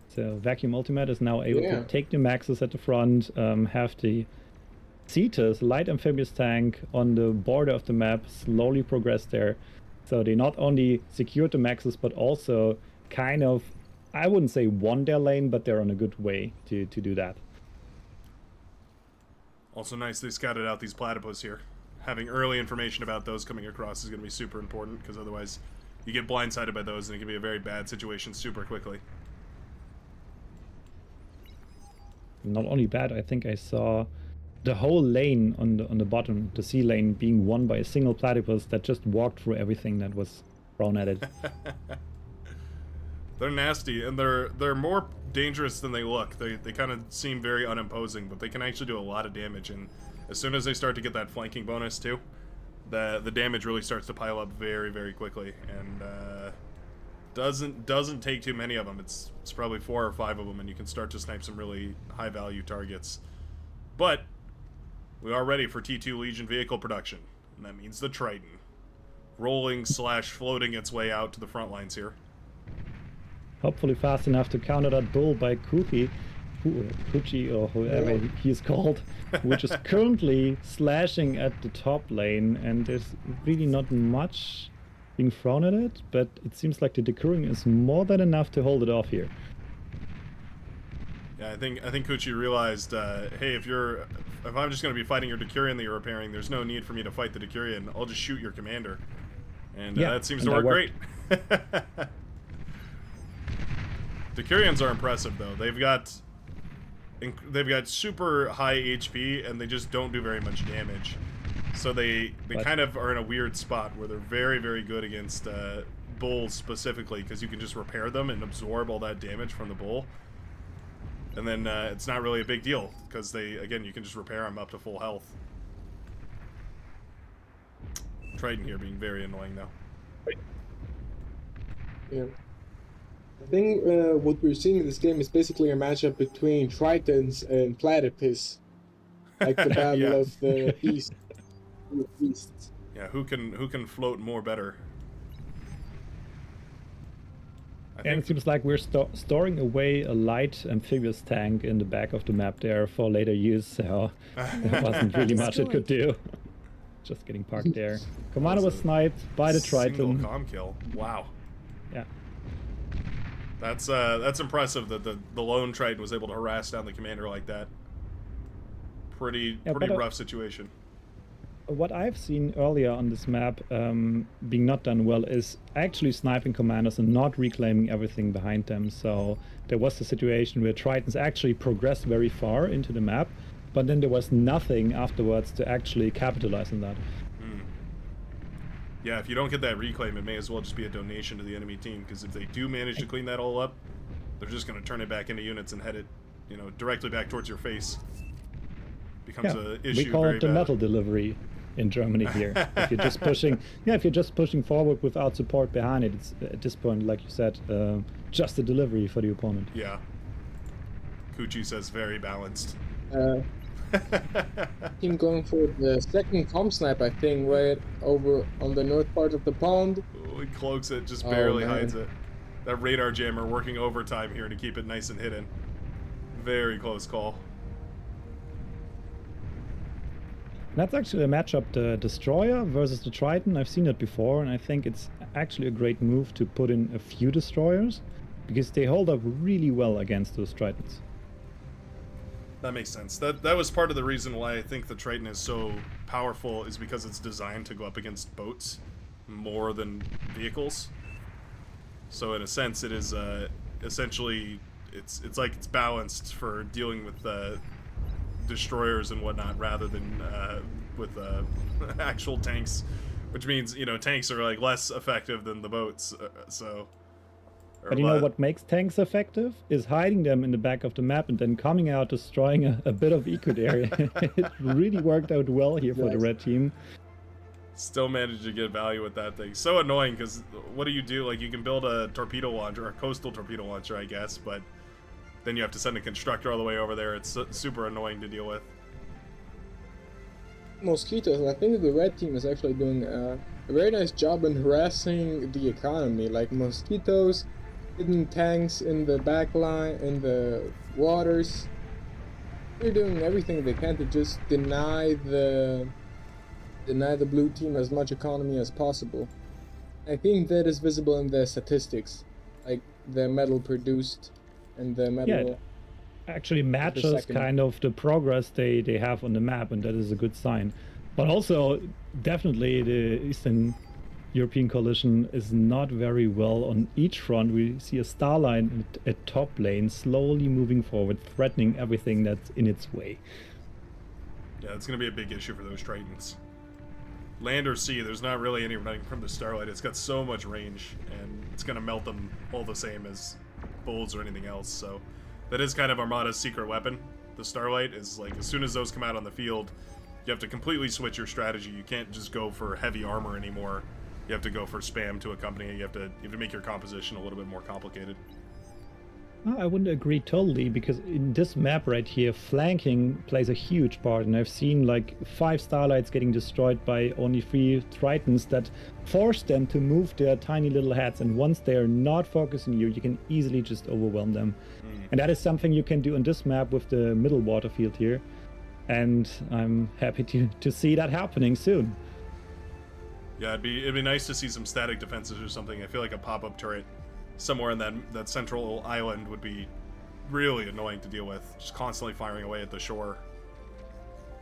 So Vacuum Ultimate is now able to take the maxes at the front, have the Cetus light amphibious tank on the border of the map slowly progress there. So they not only secured the maxes, but also kind of, I wouldn't say won their lane, but they're on a good way to do that. Also nice they scouted out these platypus here. Having early information about those coming across is going to be super important, because otherwise you get blindsided by those and it can be a very bad situation super quickly. Not only bad, I think I saw the whole lane on the bottom, the sea lane, being won by a single platypus that just walked through everything that was thrown at it. They're nasty, and they're more dangerous than they look. They kind of seem very unimposing, but they can actually do a lot of damage, and as soon as they start to get that flanking bonus too, the damage really starts to pile up very, very quickly, and doesn't take too many of them. It's probably 4 or 5 of them, and you can start to snipe some really high-value targets. But we are ready for T2 Legion vehicle production, and that means the Triton, rolling / floating its way out to the front lines here. Hopefully fast enough to counter that bull by Kuchi, or whoever he's called, which is currently slashing at the top lane, and there's really not much being thrown at it, but it seems like the decoring is more than enough to hold it off here. Yeah, I think Kuchi realized, hey, if I'm just going to be fighting your Decurion that you're repairing, there's no need for me to fight the Decurion. I'll just shoot your commander, and that seems to work great. Decurions are impressive though. They've got super high HP, and they just don't do very much damage. So they kind of are in a weird spot where they're very, very good against bulls specifically, because you can just repair them and absorb all that damage from the bull. And then it's not really a big deal, because again, you can just repair them up to full health. Triton here being very annoying though. Yeah. I think what we're seeing in this game is basically a matchup between Tritons and Platypus. Like the battle of the East. Yeah, who can float more better? And it seems like we're storing away a light amphibious tank in the back of the map there for later use, so there wasn't really much it could do. Just getting parked there. Commander was sniped by the Triton. Single comm kill. Wow. Yeah. That's impressive that the lone Triton was able to harass down the commander like that. Pretty rough situation. What I've seen earlier on this map being not done well is actually sniping commanders and not reclaiming everything behind them. So there was a situation where Tritons actually progressed very far into the map, but then there was nothing afterwards to actually capitalize on that. Yeah, if you don't get that reclaim, it may as well just be a donation to the enemy team, because if they do manage to clean that all up, they're just going to turn it back into units and head it, directly back towards your face. Becomes an issue. We call it the metal delivery in Germany here. If you're just pushing forward without support behind it, it's at this point, like you said, just a delivery for the opponent. Yeah. Kuchi says very balanced. Team going for the second comm snipe, I think, right over on the north part of the pond. Oh, he cloaks it, just barely hides it. That radar jammer working overtime here to keep it nice and hidden. Very close call. That's actually a matchup, the Destroyer versus the Triton. I've seen it before, and I think it's actually a great move to put in a few Destroyers, because they hold up really well against those Tritons. That makes sense. That was part of the reason why I think the Triton is so powerful, is because it's designed to go up against boats more than vehicles. So in a sense, it is essentially it's like it's balanced for dealing with destroyers and whatnot, rather than with actual tanks, which means, you know, tanks are like less effective than the boats. But you know what makes tanks effective is hiding them in the back of the map and then coming out, destroying a bit of eco area. It really worked out well here for the red team. Still managed to get value with that thing. So annoying, because what do you do? Like, you can build a torpedo launcher, or a coastal torpedo launcher, I guess, but then you have to send a constructor all the way over there. It's super annoying to deal with. Mosquitoes, I think the red team is actually doing a very nice job in harassing the economy. Like mosquitoes, hidden tanks in the back line, in the waters. They're doing everything they can to just deny the blue team as much economy as possible. I think that is visible in the statistics, like the metal produced and the metal. Yeah, it actually matches kind of the progress they have on the map, and that is a good sign. But also, definitely the Eastern European coalition is not very well on each front. We see a Starline at top lane slowly moving forward, threatening everything that's in its way. Yeah, it's going to be a big issue for those Tritons. Land or sea, there's not really any running from the Starlight. It's got so much range, and it's going to melt them all the same as Bulls or anything else. So that is kind of Armada's secret weapon. The Starlight is like, as soon as those come out on the field, you have to completely switch your strategy. You can't just go for heavy armor anymore. You have to go for spam to accompany it. You have to make your composition a little bit more complicated. I wouldn't agree totally, because in this map right here, flanking plays a huge part, and I've seen like 5 Starlights getting destroyed by only 3 Tritons that force them to move their tiny little heads, and once they are not focusing you, you can easily just overwhelm them. And that is something you can do on this map with the middle water field here, and I'm happy to see that happening soon. Yeah, it'd be nice to see some static defenses or something. I feel like a pop-up turret somewhere in that central island would be really annoying to deal with, just constantly firing away at the shore.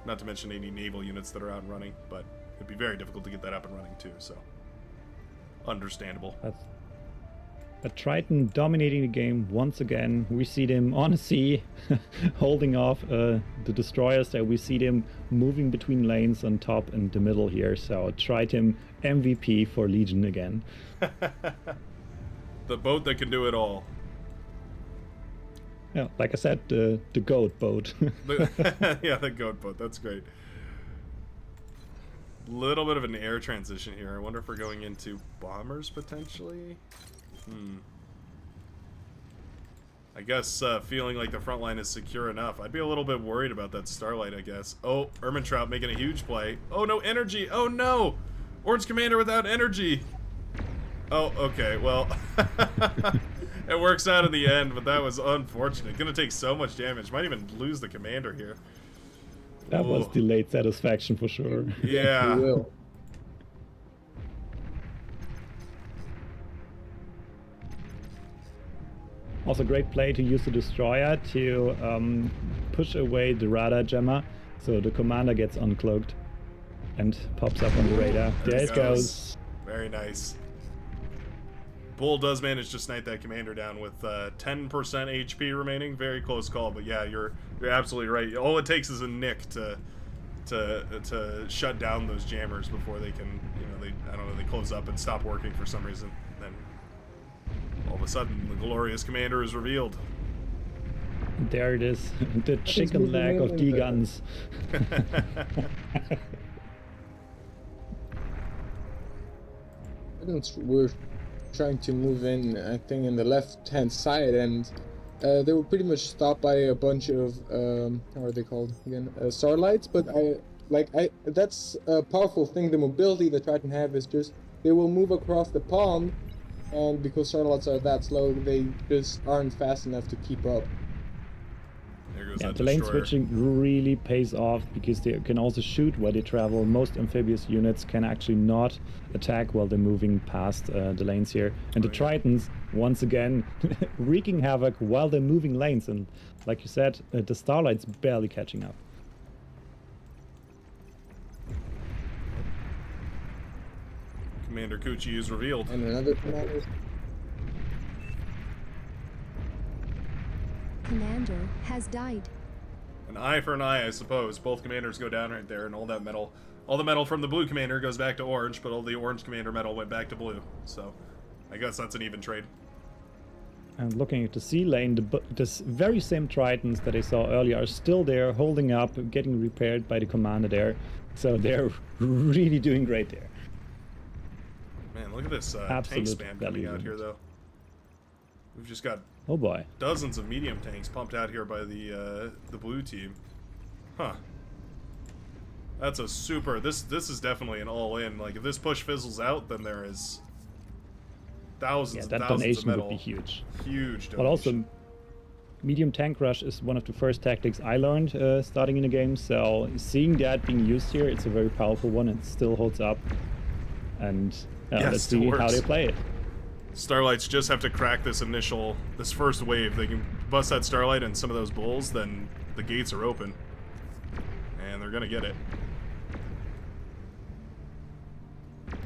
Not to mention any naval units that are out and running, but it'd be very difficult to get that up and running too, so understandable. That's a Triton dominating the game once again. We see them on the sea holding off the destroyers there. We see them moving between lanes on top and the middle here, so Triton MVP for Legion again. The boat that can do it all. Yeah, like I said, the goat boat. Yeah, the goat boat. That's great. Little bit of an air transition here. I wonder if we're going into bombers potentially. I guess feeling like the front line is secure enough. I'd be a little bit worried about that Starlight, I guess. Oh, Ermintrout making a huge play. Oh, no energy. Oh, no. Orange Commander without energy. Oh, okay, well, it works out in the end, but that was unfortunate. Gonna take so much damage. Might even lose the commander here. That was delayed satisfaction for sure. Yeah. We will. Also great play to use the destroyer to push away the radar jammer, so the commander gets uncloaked and pops up on the radar. There it goes. Very nice. Bull does manage to snipe that commander down with 10% HP remaining. Very close call, but yeah, you're absolutely right. All it takes is a nick to shut down those jammers before they can, they close up and stop working for some reason. Then all of a sudden, the glorious commander is revealed. There it is, the chicken leg of D-guns. We're trying to move in, I think, in the left-hand side, and they were pretty much stopped by a bunch of how are they called again? Starlights. But that's a powerful thing. The mobility the Triton have is just they will move across the pond, and because Starlights are that slow, they just aren't fast enough to keep up. There goes Yeah, that the lane destroyer. switching really pays off because they can also shoot where they travel. Most amphibious units can actually not attack while they're moving past the lanes here. And the Oh, yeah. Tritons, once again, wreaking havoc while they're moving lanes. And like you said, the Starlight's barely catching up. Commander Kuchi is revealed. And another commander. Commander has died. An eye for an eye, I suppose. Both commanders go down right there, and all that metal, all the metal from the blue commander goes back to orange, but all the orange commander metal went back to blue. So, I guess that's an even trade. And looking at the sea lane, this very same Tritons that I saw earlier are still there, holding up, getting repaired by the commander there. So they're really doing great there. Man, look at this tank Absolute spam coming value out here, unit. though. We've just got Oh boy. dozens of medium tanks pumped out here by the blue team. Huh. That's a super. This is definitely an all-in. Like, if this push fizzles out, then there is thousands Yeah, and that thousands of donation would metal. be huge. Huge donation. But also, medium tank rush is one of the first tactics I learned starting in the game. So seeing that being used here, it's a very powerful one. It still holds up. And Yeah, it let's still see how works. they play it. Starlights just have to crack this first wave. They can bust that Starlight and some of those bulls, then the gates are open. And they're gonna get it.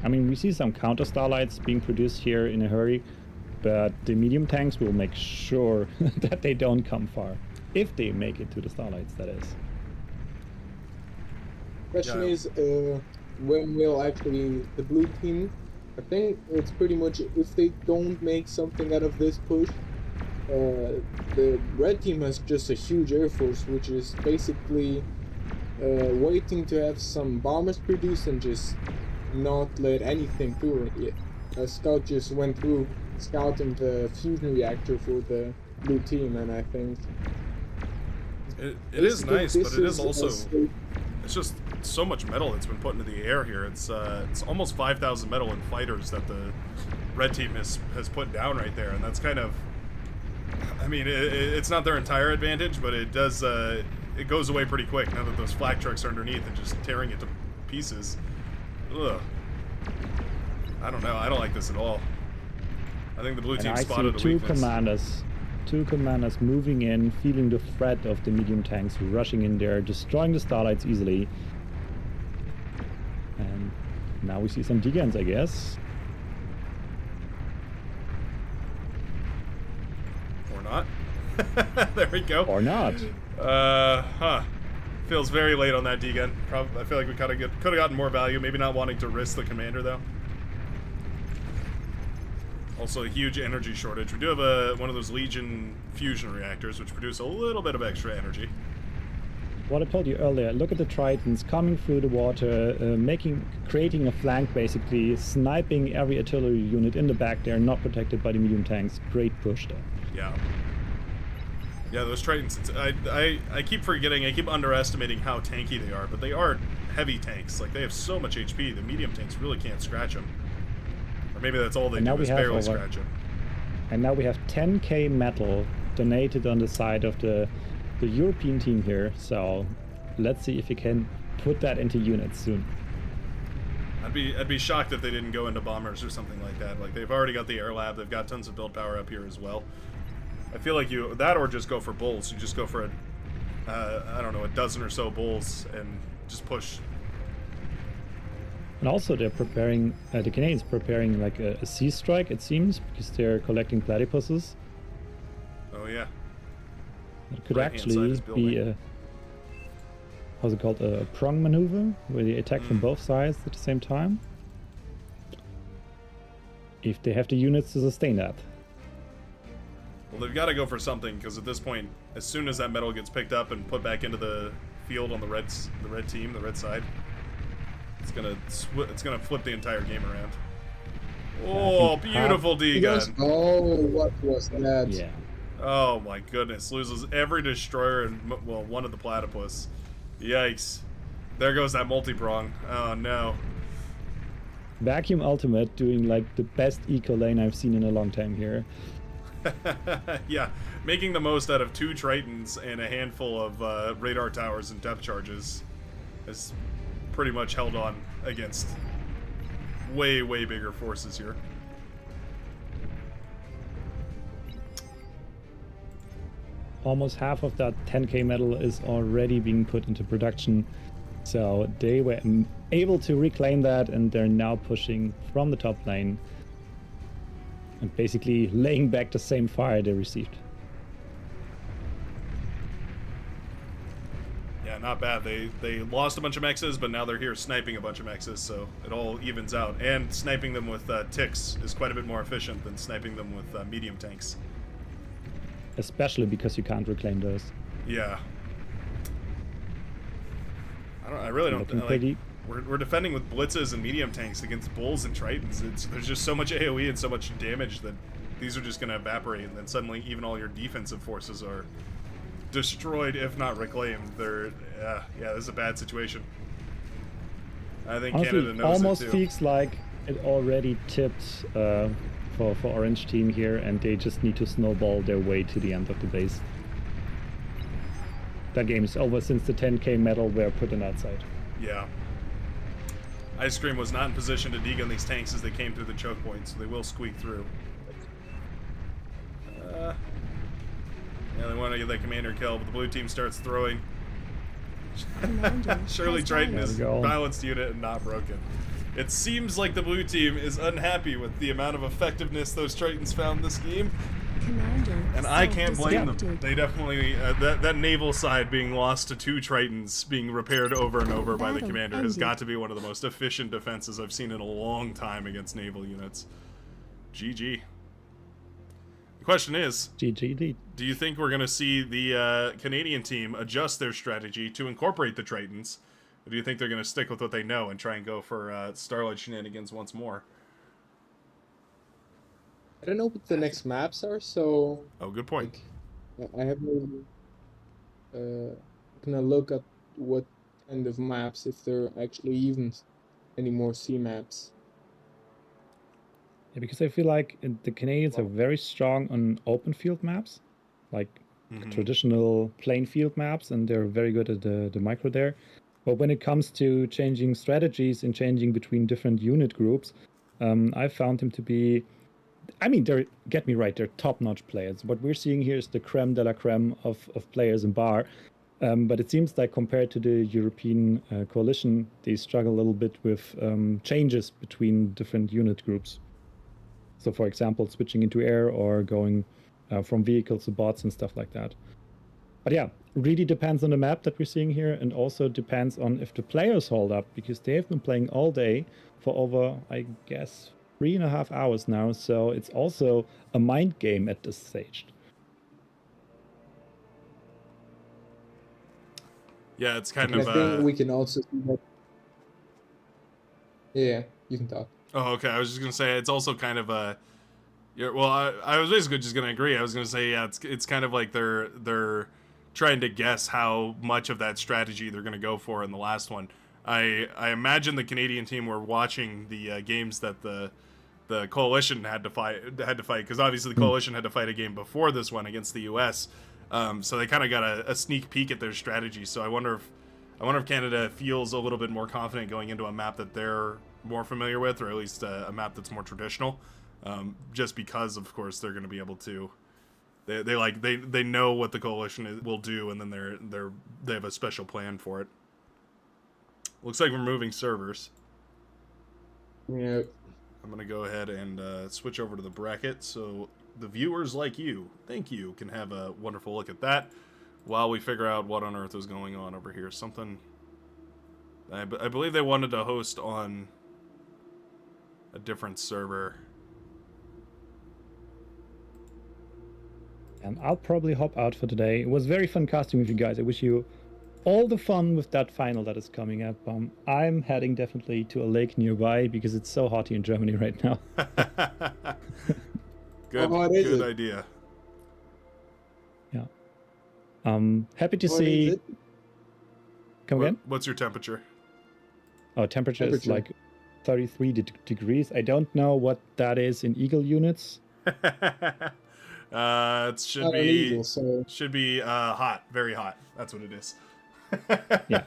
I mean, we see some counter Starlights being produced here in a hurry, but the medium tanks will make sure that they don't come far. If they make it to the Starlights, that is. Question Yeah. is, when will actually the blue team? I think it's pretty much if they don't make something out of this push, the red team has just a huge air force, which is basically waiting to have some bombers produced and just not let anything through it yet. A scout just went through scouting the fusion reactor for the blue team, and I think It is nice, but it is also. a It's just so much metal that's been put into the air here. It's almost 5,000 metal in fighters that the red team has put down right there, and that's kind of. I mean, it's not their entire advantage, but it does. It goes away pretty quick now that those flak trucks are underneath and just tearing it to pieces. Ugh. I don't know. I don't like this at all. I think the blue team And I spotted see a weakness. two commanders moving in, feeling the threat of the medium tanks rushing in there, destroying the Starlights easily. And now we see some Degans, I guess. Or not. There we go. Or not. Feels very late on that D-gun. I feel like we could have gotten more value. Maybe not wanting to risk the commander, though. Also, a huge energy shortage. We do have one of those Legion fusion reactors, which produce a little bit of extra energy. What I told you earlier, look at the Tritons coming through the water, creating a flank basically, sniping every artillery unit in the back there, not protected by the medium tanks. Great push there. Yeah. Yeah, those Tritons, I keep forgetting, I keep underestimating how tanky they are, but they are heavy tanks. Like, they have so much HP, the medium tanks really can't scratch them. Or maybe that's all they And now do we is have barely over- scratch them. And now we have 10k metal donated on the side of the European team here, so let's see if we can put that into units soon. I'd be shocked if they didn't go into bombers or something like that. Like, they've already got the air lab, they've got tons of build power up here as well. I feel like that or just go for bulls. You just go for I don't know, a dozen or so bulls and just push. And also they're preparing, the Canadians preparing like a sea strike, it seems, because they're collecting platypuses. Oh yeah. It could Right-hand side actually is be building. how's it called, a prong maneuver, where they attack from both sides at the same time. If they have the units to sustain that. Well, they've got to go for something, because at this point, as soon as that metal gets picked up and put back into the field on the red team, the red side, it's gonna flip the entire game around. Oh, beautiful D-gun! Oh, what was that? Yeah. Oh my goodness, loses every destroyer and, well, one of the platypus. Yikes. There goes that multi-prong. Oh no. Vacuum Ultimate doing like the best eco lane I've seen in a long time here. Yeah, making the most out of 2 Tritons and a handful of radar towers and depth charges has pretty much held on against way bigger forces here. Almost half of that 10k metal is already being put into production. So they were able to reclaim that, and they're now pushing from the top lane and basically laying back the same fire they received. Yeah, not bad. They lost a bunch of mexes, but now they're here sniping a bunch of mexes, so it all evens out. And sniping them with ticks is quite a bit more efficient than sniping them with medium tanks. Especially because you can't reclaim those. Yeah. I really don't like. We're defending with blitzes and medium tanks against bulls and tritons. There's just so much AoE and so much damage that these are just going to evaporate, and then suddenly even all your defensive forces are destroyed, if not reclaimed. Yeah, this is a bad situation. I think honestly, Canada knows almost it too. feels like it already tipped for Orange team here, and they just need to snowball their way to the end of the base. That game is over since the 10k metal were put on that side. Yeah. Ice Cream was not in position to degun these tanks as they came through the choke point, so they will squeak through. Yeah, they want to get that commander kill, but the blue team starts throwing. Surely Triton is a balanced unit and not broken. It seems like the blue team is unhappy with the amount of effectiveness those Tritons found this game. Commander, and I can't blame them. disrupted. They definitely, that naval side being lost to 2 Tritons being repaired over and over by the Battle commander has ended. got to be one of the most efficient defenses I've seen in a long time against naval units. GG. The question is, GG. do you think we're going to see the Canadian team adjust their strategy to incorporate the Tritons? Or do you think they're going to stick with what they know and try and go for Starlight shenanigans once more? I don't know what the next maps are, so Oh, good point. I haven't gonna look at what kind of maps, if there are actually even any more sea maps. Yeah, because I feel like the Canadians are very strong on open field maps, like traditional plain field maps, and they're very good at the micro there. But when it comes to changing strategies and changing between different unit groups, I found them to be, I mean, get me right, they're top-notch players. What we're seeing here is the creme de la creme of players in bar. But it seems like compared to the European coalition, they struggle a little bit with changes between different unit groups. So, for example, switching into air or going from vehicles to bots and stuff like that. But yeah, really depends on the map that we're seeing here, and also depends on if the players hold up, because they have been playing all day for over, I guess, 3.5 hours now. So it's also a mind game at this stage. Yeah, it's kind I of... think we can also see that. Yeah, you can talk. Oh, okay. I was just gonna say it's also kind of a. Yeah, well, I was basically just gonna agree. I was gonna say, yeah, it's kind of like they're trying to guess how much of that strategy they're gonna go for in the last one. I imagine the Canadian team were watching the games that the coalition had to fight because obviously the coalition had to fight a game before this one against the U.S. So they kind of got a sneak peek at their strategy. So I wonder if Canada feels a little bit more confident going into a map that they're more familiar with, or at least a map that's more traditional. Just because, of course, they're going to be able to. They know what the coalition will do, and then they have a special plan for it. Looks like we're moving servers. Yeah. I'm going to go ahead and switch over to the bracket so the viewers like you, thank you, can have a wonderful look at that while we figure out what on earth is going on over here. Something... I believe they wanted to host on a different server. And I'll probably hop out for today. It was very fun casting with you guys. I wish you all the fun with that final that is coming up. I'm heading definitely to a lake nearby because it's so hot here in Germany right now. Good idea. Yeah. Happy to see. Come again? What's your temperature? Oh, temperature is like 33 degrees. I don't know what that is in Eagle units. It should Not be illegal, so hot, very hot. That's what it is. Yeah,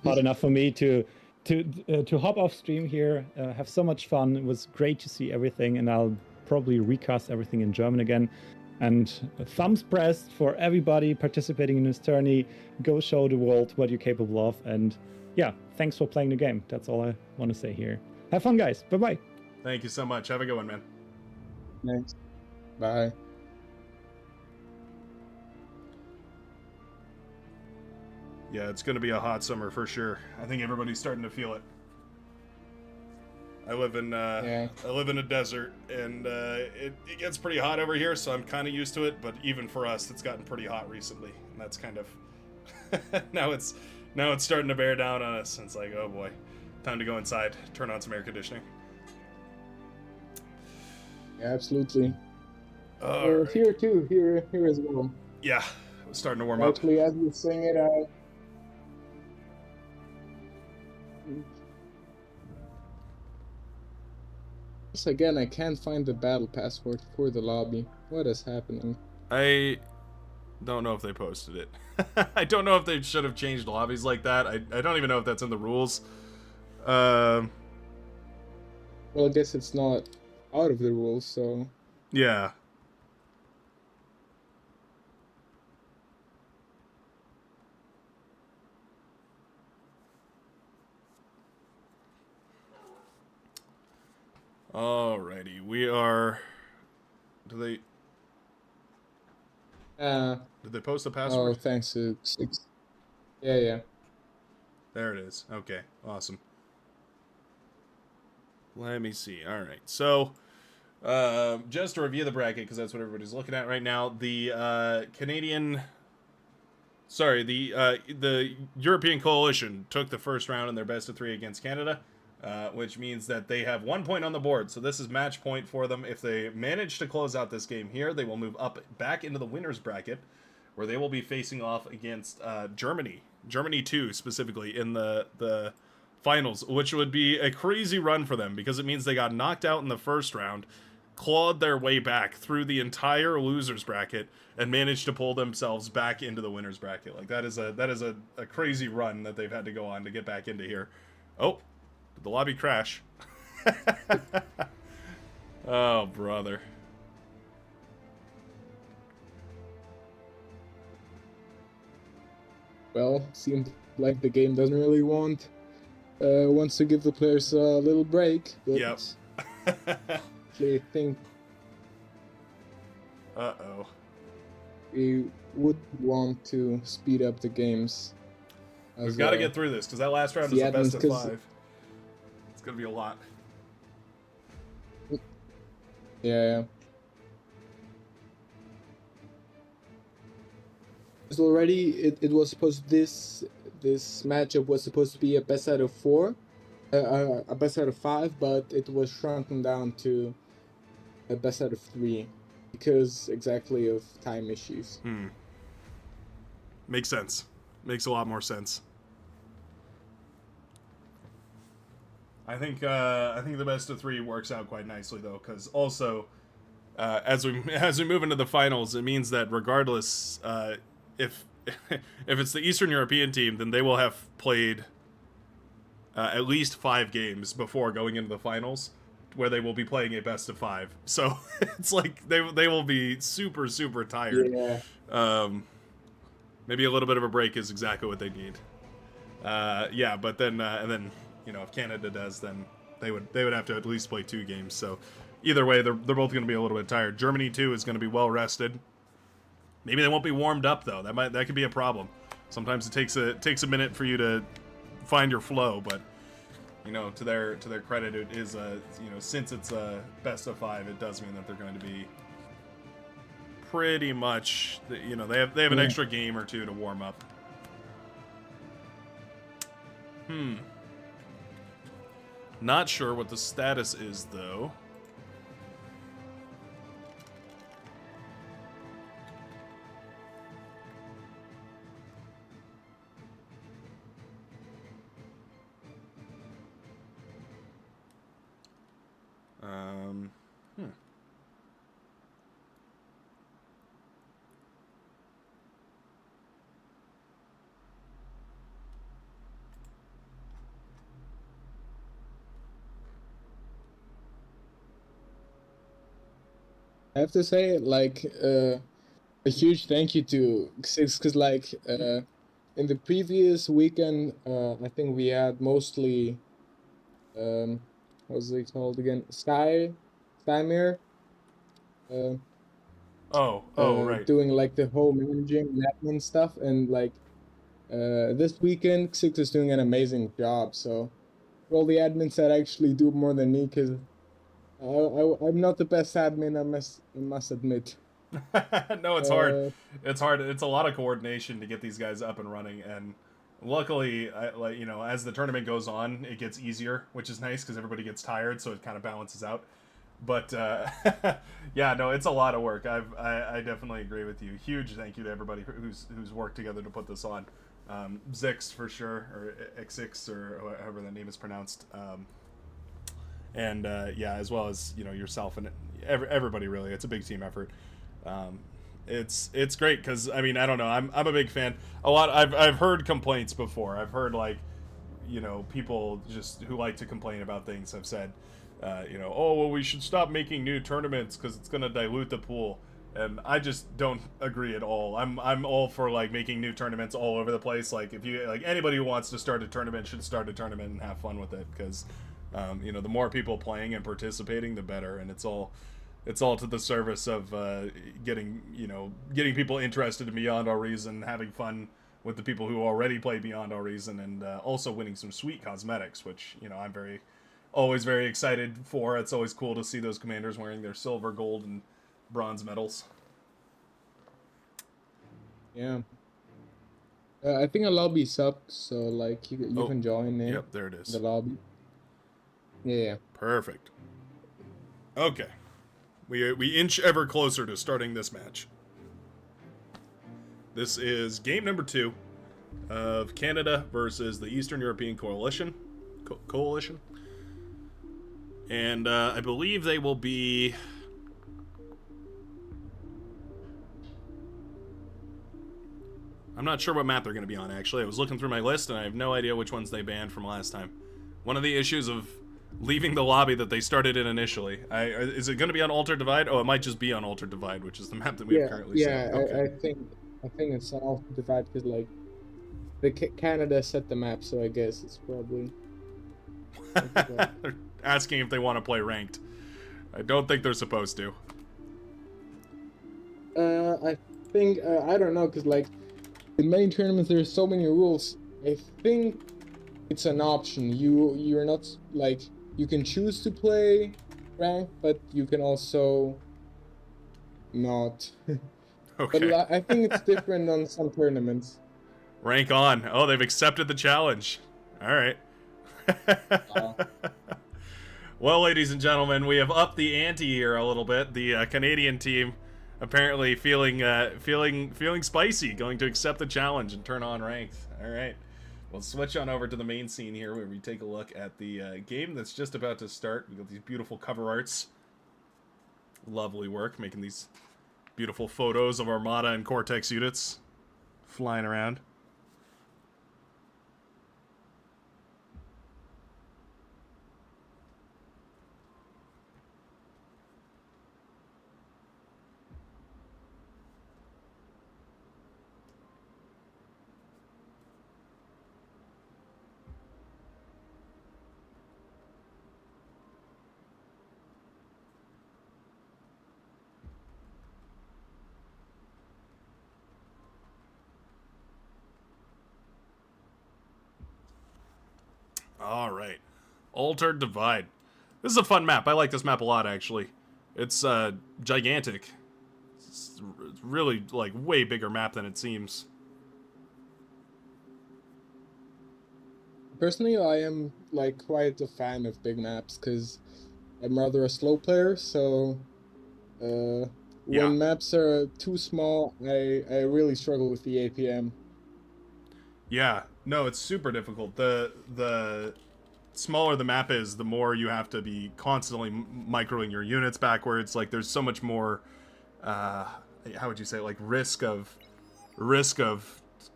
hot enough for me to hop off stream here, have so much fun. It was great to see everything, and I'll probably recast everything in German again. And thumbs pressed for everybody participating in this tourney. Go show the world what you're capable of. And yeah, thanks for playing the game. That's all I want to say here. Have fun, guys. Bye-bye. Thank you so much. Have a good one, man. Thanks. Bye. Yeah, it's going to be a hot summer for sure. I think everybody's starting to feel it. I live in a desert, and it gets pretty hot over here, so I'm kind of used to it. But even for us, it's gotten pretty hot recently, and that's kind of now it's starting to bear down on us. And it's like, oh boy, time to go inside, turn on some air conditioning. Yeah, absolutely. Right. Here too, here as well. Yeah, it's starting to warm up. Actually, as you sing it out. Again, I can't find the battle password for the lobby. What is happening? I don't know if they posted it. I don't know if they should have changed lobbies like that. I don't even know if that's in the rules. Well, I guess it's not out of the rules, so... Yeah. Alrighty, we are... Did they post the password? Oh, thanks to 6. Yeah. There it is. Okay, awesome. Let me see. Alright, so... just to review the bracket, because that's what everybody's looking at right now, the the European Coalition took the first round in their best of 3 against Canada, which means that they have 1 point on the board. So this is match point for them. If they manage to close out this game here, they will move up back into the winners bracket, where they will be facing off against Germany 2 specifically in the finals, which would be a crazy run for them because it means they got knocked out in the first round, clawed their way back through the entire losers bracket, and managed to pull themselves back into the winners bracket. Like that is a crazy run that they've had to go on to get back into here. Oh, did the lobby crash? Oh, brother. Well, seems like the game doesn't really wants to give the players a little break. But Yep. I think Uh-oh. we would want to speed up the games. We've got to get through this, because that last round is the best of 5. It's going to be a lot. Yeah. So already, it was supposed this matchup was supposed to be a best out of 4, a best out of 5, but it was shrunken down to a best out of 3 because exactly of time issues. Makes sense. Makes a lot more sense. I think the best of 3 works out quite nicely though, because also as we move into the finals, it means that regardless if it's the Eastern European team, then they will have played at least 5 games before going into the finals, where they will be playing a best of 5. So it's like they will be super tired. Yeah. Maybe a little bit of a break is exactly what they need. Yeah, but then and then if Canada does, then they would have to at least play 2 games. So either way, they're both going to be a little bit tired. Germany too is going to be well rested. Maybe they won't be warmed up though. That could be a problem. Sometimes it takes a minute for you to find your flow, but to their credit, it is since it's a best of 5, it does mean that they're going to be pretty much they have an extra game or 2 to warm up. Not sure what the status is though. I have to say, like, a huge thank you to Six, because, like, in the previous weekend, I think we had mostly, what's it called again? Skymir, uh, Right. doing, like, the whole managing and admin stuff, and, like, this weekend, Six is doing an amazing job, so all the admins that actually do more than me, because I'm not the best admin, I must admit. No, it's hard. Uh, It's hard. It's a lot of coordination to get these guys up and running, and luckily, as the tournament goes on, it gets easier, which is nice because everybody gets tired, so it kind of balances out. But yeah, no, it's a lot of work. I definitely agree with you. Huge thank you to everybody who's worked together to put this on. Zix for sure, or X6, or however that name is pronounced. And yeah, as well as yourself and everybody. Really, it's a big team effort. It's great because I mean I don't know, I'm a big fan. I've heard complaints before. I've heard like people just who like to complain about things have said oh well, we should stop making new tournaments because it's gonna dilute the pool. And I just don't agree at all. I'm all for like making new tournaments all over the place. Like if you like anybody who wants to start a tournament should start a tournament and have fun with it because the more people playing and participating, the better. And it's all to the service of getting people interested in Beyond All Reason, having fun with the people who already play Beyond All Reason, and also winning some sweet cosmetics, which I'm always very excited for. It's always cool to see those commanders wearing their silver, gold, and bronze medals. yeah. I think a lobby sucks, so like you can join in. Yep, there it is. The lobby. Yeah. Perfect. Okay. We inch ever closer to starting this match. This is game number 2 of Canada versus the Eastern European Coalition. Coalition. And I believe they will be... I'm not sure what map they're going to be on, actually. I was looking through my list, and I have no idea which ones they banned from last time. One of the issues of leaving the lobby that they started in initially. Is it going to be on Altered Divide? Oh, it might just be on Altered Divide, which is the map that we have currently set. Yeah, okay. I think it's on Altered Divide because like the Canada set the map, so I guess it's probably They're asking if they want to play ranked. I don't think they're supposed to. I think I don't know because like in many tournaments there's so many rules. I think it's an option. You're not like you can choose to play ranked, but you can also not. Okay. But I think it's different on some tournaments. Rank on. Oh, they've accepted the challenge. All right. Well, ladies and gentlemen, we have upped the ante here a little bit. The Canadian team apparently feeling spicy, going to accept the challenge and turn on ranked. All right. We'll switch on over to the main scene here where we take a look at the game that's just about to start. We've got these beautiful cover arts. Lovely work, making these beautiful photos of Armada and Cortex units flying around. All right. Altered Divide. This is a fun map. I like this map a lot, actually. It's gigantic. It's really, like, way bigger map than it seems. Personally, I am like quite a fan of big maps because I'm rather a slow player. So when maps are too small, I really struggle with the APM. Yeah, no, it's super difficult. The smaller the map is, the more you have to be constantly microing your units backwards. Like, there's so much more, how would you say, like, risk of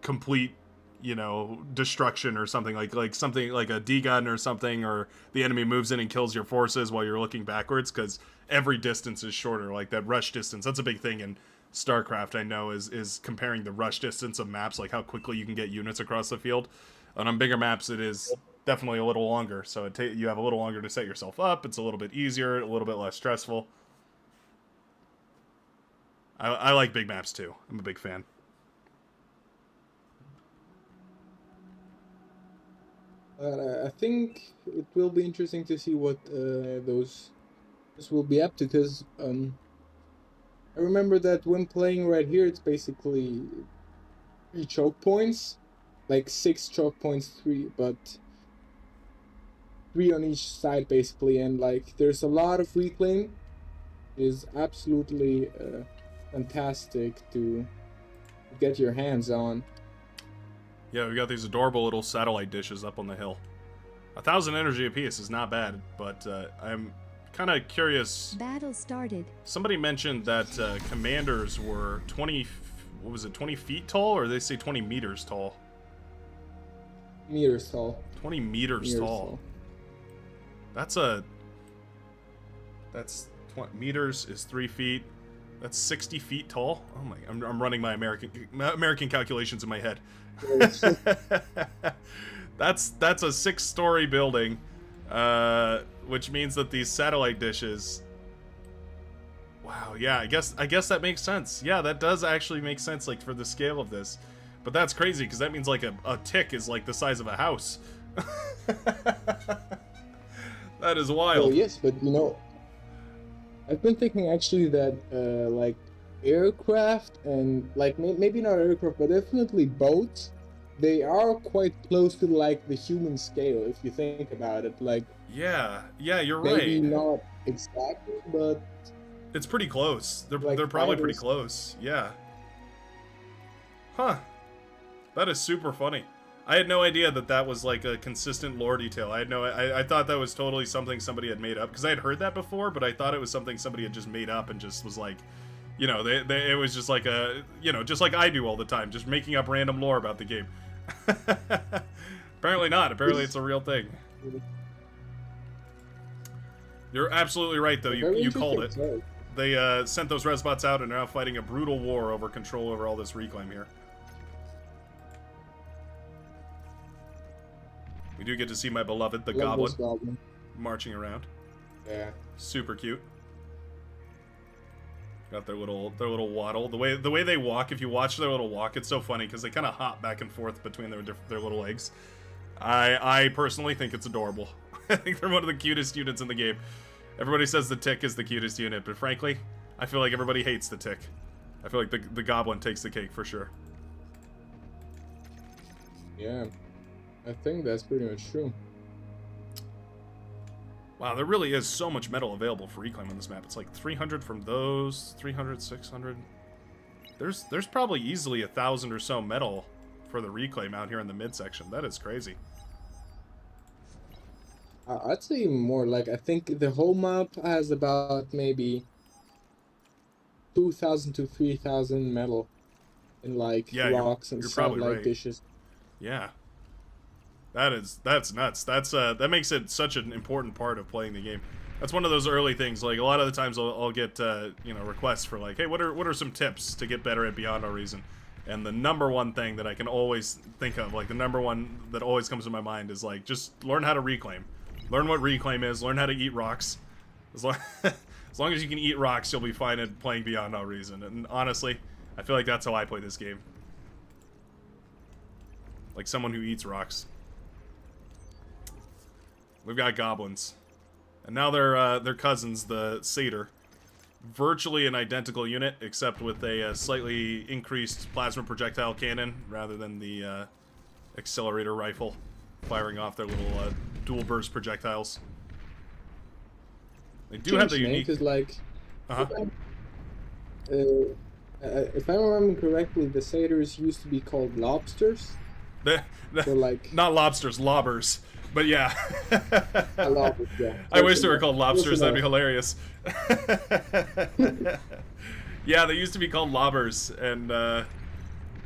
complete you know, destruction or something like something like a D-gun or something, or the enemy moves in and kills your forces while you're looking backwards, because every distance is shorter. Like that rush distance, that's a big thing in StarCraft, I know, is comparing the rush distance of maps, like how quickly you can get units across the field. And on bigger maps, it is definitely a little longer, so you have a little longer to set yourself up. It's a little bit easier, a little bit less stressful. I like big maps too. I'm a big fan. I think it will be interesting to see what this will be up to, because I remember that when playing right here, it's basically 3 choke points, like 6 choke points, 3 on each side basically, and like there's a lot of reclaim. It is absolutely fantastic to get your hands on. Yeah, we got these adorable little satellite dishes up on the hill. 1,000 energy apiece is not bad, but I'm kind of curious. Battle started. Somebody mentioned that commanders were 20 feet tall, or they say 20 meters tall? Meters tall. 20 meters tall. That's 20 meters is 3 feet. That's 60 feet tall. Oh my! I'm running my American calculations in my head. That's a 6-story building, which means that these satellite dishes. Wow. Yeah. I guess that makes sense. Yeah, that does actually make sense, like for the scale of this. But that's crazy, because that means like a tick is like the size of a house. That is wild. Oh yes, but you know, I've been thinking actually that like aircraft and like maybe not aircraft, but definitely boats, they are quite close to like the human scale if you think about it. Like yeah, you're maybe right. not exactly, but it's pretty close. They're like probably pretty fighters. close. Yeah. Huh. That is super funny. I had no idea that was like a consistent lore detail. I thought that was totally something somebody had made up, because I had heard that before, but I thought it was something somebody had just made up and just was like, you know, it was just like a, you know, just like I do all the time, just making up random lore about the game. Apparently not. Apparently it's a real thing. You're absolutely right, though. You called it. Right? They sent those Resbots out and are now fighting a brutal war over control over all this reclaim here. We do get to see my beloved, the Goblin, marching around. Yeah. Super cute. Got their little waddle. The way they walk, if you watch their little walk, it's so funny because they kind of hop back and forth between their little legs. I personally think it's adorable. I think they're one of the cutest units in the game. Everybody says the Tick is the cutest unit, but frankly, I feel like everybody hates the Tick. I feel like the Goblin takes the cake for sure. Yeah. I think that's pretty much true. Wow, there really is so much metal available for reclaim on this map. It's like 300 from those, 300, 600. There's probably easily 1,000 or so metal for the reclaim out here in the midsection. That is crazy. I'd say more, like I think the whole map has about maybe 2,000 to 3,000 metal in like rocks and you're probably satellite right. dishes. Yeah. That's nuts. That makes it such an important part of playing the game. That's one of those early things. Like a lot of the times, I'll get you know, requests for like, hey, what are some tips to get better at Beyond Our Reason? And the number one thing that I can always think of, like the number one that always comes to my mind, is like just learn how to reclaim, learn what reclaim is, learn how to eat rocks. As long as you can eat rocks, you'll be fine at playing Beyond Our Reason. And honestly, I feel like that's how I play this game. Like someone who eats rocks. We've got goblins. And now they're cousins, the Satyr. Virtually an identical unit, except with a slightly increased plasma projectile cannon rather than the accelerator rifle firing off their little dual burst projectiles. They do have the unique... Is like, if I remember correctly, the satyrs used to be called lobsters. So like, not lobsters, lobbers. But yeah. Lobsters, yeah. I wish they were called lobsters, that'd be hilarious. Yeah, they used to be called lobbers, and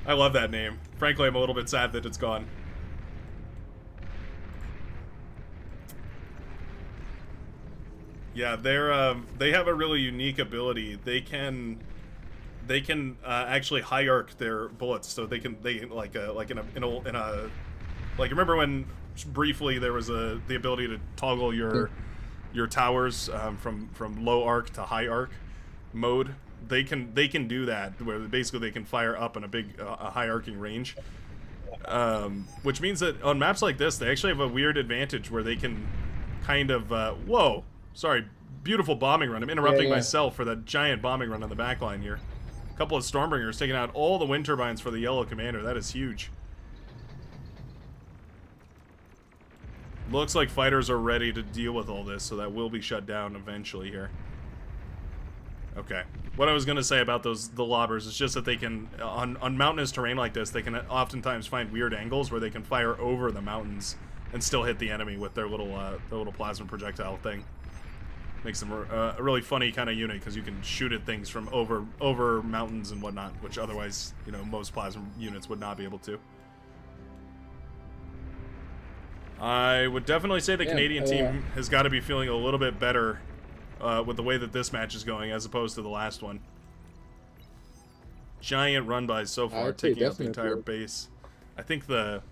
I love that name. Frankly, I'm a little bit sad that it's gone. Yeah, they have a really unique ability. They can actually hierarch their bullets, so they like like, remember when briefly there was the ability to toggle your towers from low arc to high arc mode. They can do that, where basically they can fire up in a high arcing range, which means that on maps like this they actually have a weird advantage where they can kind of whoa, sorry, beautiful bombing run. I'm interrupting myself for that giant bombing run on the back line here. A couple of Stormbringers taking out all the wind turbines for the yellow commander. That is huge. Looks like fighters are ready to deal with all this, so that will be shut down eventually here. Okay. What I was going to say about the lobbers is just that they can, on mountainous terrain like this, they can oftentimes find weird angles where they can fire over the mountains and still hit the enemy with their little plasma projectile thing. Makes them a really funny kind of unit, because you can shoot at things from over mountains and whatnot, which otherwise, you know, most plasma units would not be able to. I would definitely say the Canadian team has got to be feeling a little bit better with the way that this match is going, as opposed to the last one. Giant run by so far, taking out the entire base. I think the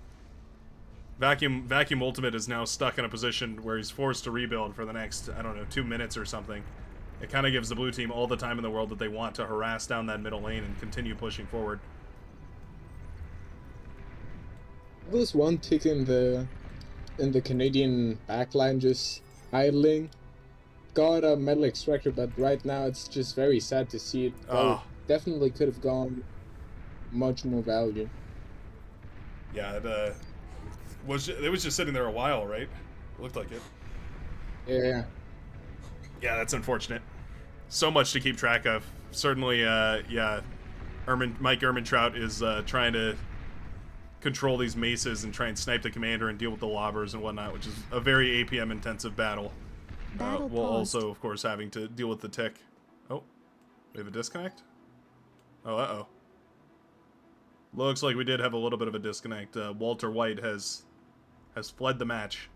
Vacuum Ultimate is now stuck in a position where he's forced to rebuild for the next, I don't know, 2 minutes or something. It kind of gives the blue team all the time in the world that they want to harass down that middle lane and continue pushing forward. There was one tick in the Canadian backline just idling. Got a metal extractor, but right now it's just very sad to see it. Definitely could have gone much more value. Yeah, it was just sitting there a while, right? Looked like it. Yeah. Yeah, that's unfortunate. So much to keep track of. Certainly, yeah, Mike Ehrmantraut is trying to control these maces and try and snipe the commander and deal with the lobbers and whatnot, which is a very APM-intensive battle. While also, of course, having to deal with the tick. Oh, we have a disconnect? Oh, uh-oh. Looks like we did have a little bit of a disconnect. Walter White has fled the match.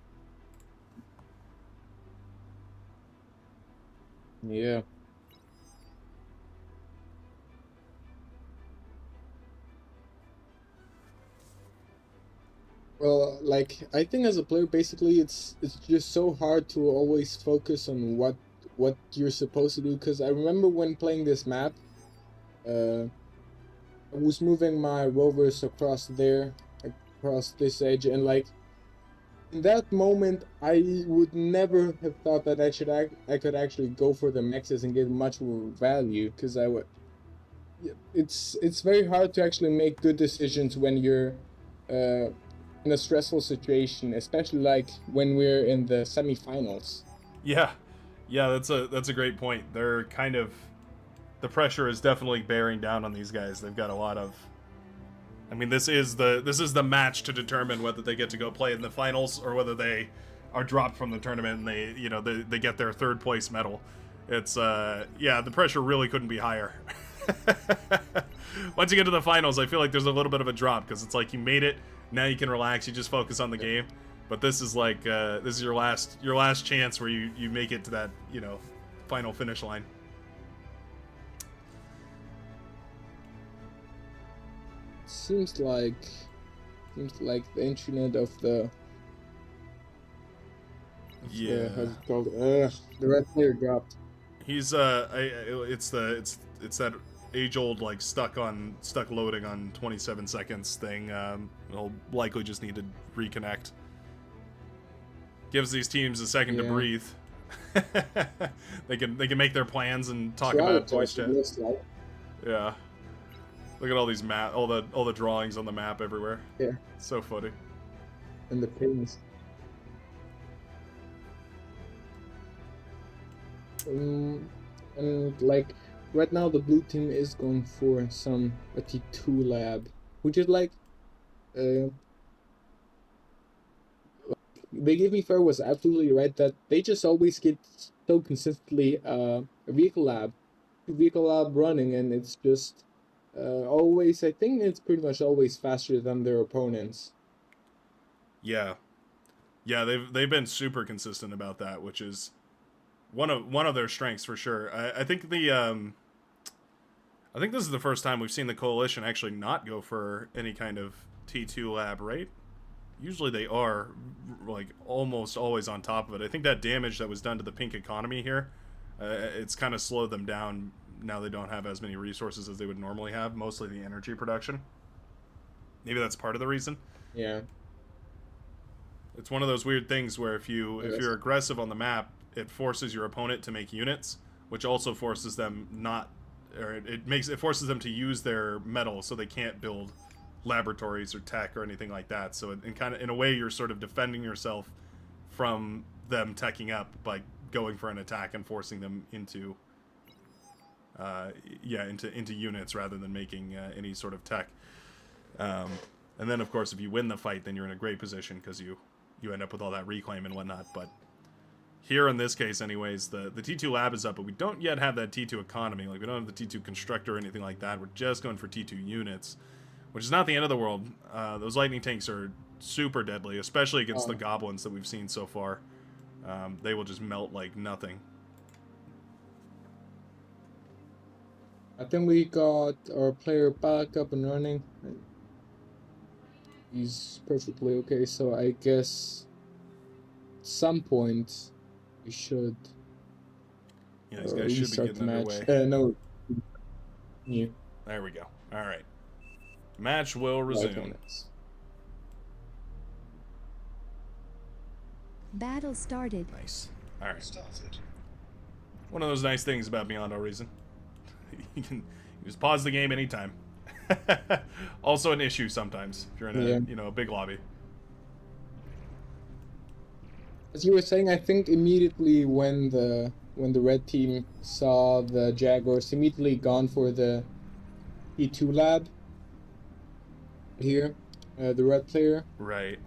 Yeah. Well, like, I think as a player, basically, it's just so hard to always focus on what you're supposed to do. Because I remember when playing this map, I was moving my rovers across this edge, and like, in that moment, I would never have thought that I could actually go for the mexes and get much more value. Because it's very hard to actually make good decisions when you're in a stressful situation, especially like when we're in the semifinals. Yeah, that's a great point. They're kind of, the pressure is definitely bearing down on these guys. They've got a lot of, I mean, this is the match to determine whether they get to go play in the finals or whether they are dropped from the tournament and they get their third place medal. It's yeah, the pressure really couldn't be higher. Once you get to the finals, I feel like there's a little bit of a drop, because it's like you made it. Now you can relax. You just focus on the game. But this is like this is your last chance where you make it to that final finish line. Seems like the internet of the how's it called? The red player dropped. He's it's that age-old like stuck loading on 27 seconds thing. He'll likely just need to reconnect. Gives these teams a second to breathe. they can make their plans and talk about voice chat. Like. Yeah. Look at all these all the drawings on the map everywhere. Yeah. So funny. And the pins. And like right now the blue team is going for a T2 lab, which is like they give me fair was absolutely right that they just always get so consistently a vehicle lab running, and it's just always, I think it's pretty much always faster than their opponents. Yeah. Yeah, they've been super consistent about that, which is one of their strengths for sure. I think I think this is the first time we've seen the Coalition actually not go for any kind of T2 lab, right? Usually they are, like, almost always on top of it. I think that damage that was done to the pink economy here, it's kind of slowed them down. Now they don't have as many resources as they would normally have, mostly the energy production. Maybe that's part of the reason. Yeah. It's one of those weird things where if you're aggressive on the map, it forces your opponent to make units, which also forces them it forces them to use their metal, so they can't build laboratories or tech or anything like that. So in a way, you're sort of defending yourself from them teching up by going for an attack and forcing them into into units rather than making any sort of tech. And then of course, if you win the fight, then you're in a great position because you end up with all that reclaim and whatnot. But here in this case anyways, the T2 lab is up, but we don't yet have that T2 economy. Like, we don't have the T2 constructor or anything like that. We're just going for T2 units, which is not the end of the world. Those lightning tanks are super deadly, especially against the goblins that we've seen so far. They will just melt like nothing. I think we got our player back up and running. He's perfectly okay, so I guess at some point we should. Yeah, these guys should be getting underway. No. Yeah. There we go. All right. Match will resume. Battle started. Nice. All right. One of those nice things about Beyond All Reason. You can just pause the game anytime. Also an issue sometimes if you're in a big lobby. As you were saying, I think immediately when the red team saw the Jaguars, immediately gone for the E2 lab here, the red player. Right.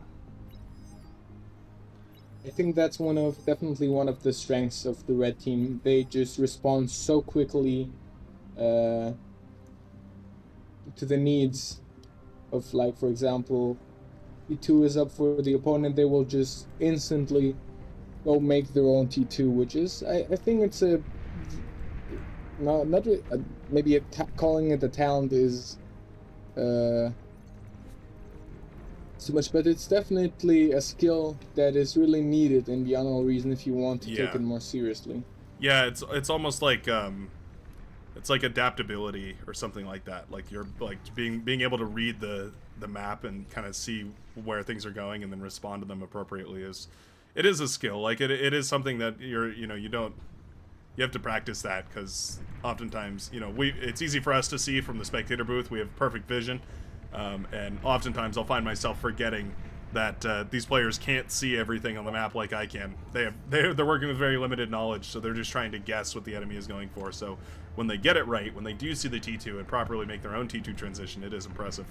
I think that's definitely one of the strengths of the red team. They just respond so quickly to the needs of, like, for example, T2 is up for the opponent, they will just instantly go make their own T2, which is, I think it's maybe calling it a talent is too much, but it's definitely a skill that is really needed in Beyond All Reason if you want to take it more seriously. Yeah, it's almost like it's like adaptability or something like that. Like, you're like being able to read the map and kind of see where things are going and then respond to them appropriately is a skill. Like, it is something that you have to practice that, because oftentimes it's easy for us to see from the spectator booth. We have perfect vision, and oftentimes I'll find myself forgetting that these players can't see everything on the map like I can. They're working with very limited knowledge, so they're just trying to guess what the enemy is going for. So when they get it right, when they do see the T2 and properly make their own T2 transition, it is impressive.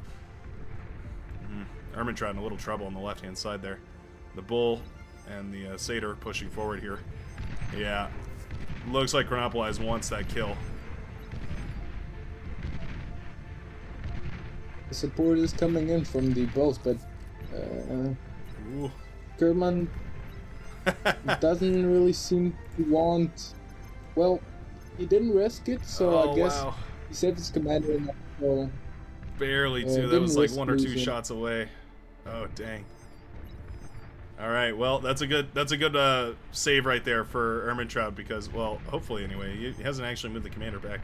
Ermintrout in a little trouble on the left-hand side there. The Bull and the Satyr pushing forward here. Yeah, looks like Chronopolis wants that kill. The support is coming in from the both, but German doesn't really seem to want. Well, he didn't risk it, so I guess he saved his commander enough. So, barely too. That was like one or two shots away. Oh dang! All right, well that's a good save right there for Ermintrout, because, well, hopefully anyway, he hasn't actually moved the commander back.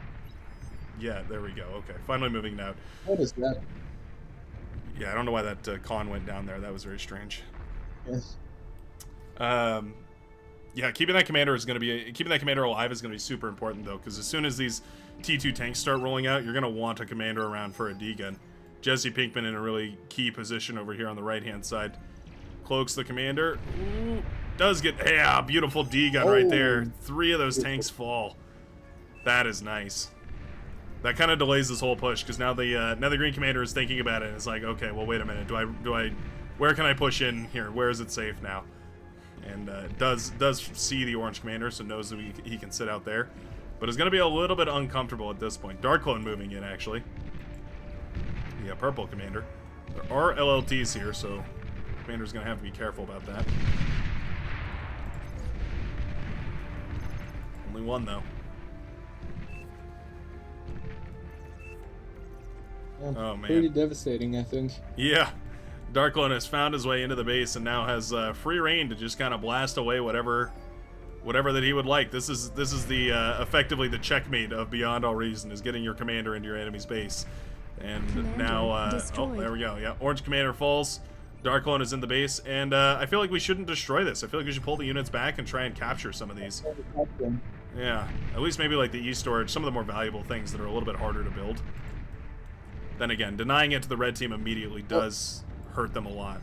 Yeah, there we go. Okay, finally moving it out. What is that? Yeah, I don't know why that con went down there. That was very strange. Yes. Yeah, keeping that commander alive is gonna be super important though, because as soon as these T2 tanks start rolling out, you're gonna want a commander around for a D-gun. Jesse Pinkman in a really key position over here on the right-hand side. Cloaks the commander. Ooh, does get beautiful D-gun right there. 3 of those tanks fall. That is nice. That kind of delays this whole push, because now the green commander is thinking about it and it's like, okay, well, wait a minute, where can I push in here? Where is it safe now? And does see the orange commander, so knows that he can sit out there, but is going to be a little bit uncomfortable at this point. Dark Clone moving in, actually. Yeah, purple commander. There are LLTs here, so commander's gonna have to be careful about that. Only one though. Yeah, Oh, man. Pretty devastating, I think. Yeah, Darklone has found his way into the base and now has free reign to just kind of blast away whatever that he would like. This is the effectively the checkmate of Beyond All Reason, is getting your commander into your enemy's base. And Commander now, oh, destroyed. there we go. Yeah, orange commander falls. Darklone is in the base, and I feel like we shouldn't destroy this. I feel like we should pull the units back and try and capture some of these. Yeah, at least maybe like the E-storage, some of the more valuable things that are a little bit harder to build. Then again, denying it to the red team immediately does hurt them a lot.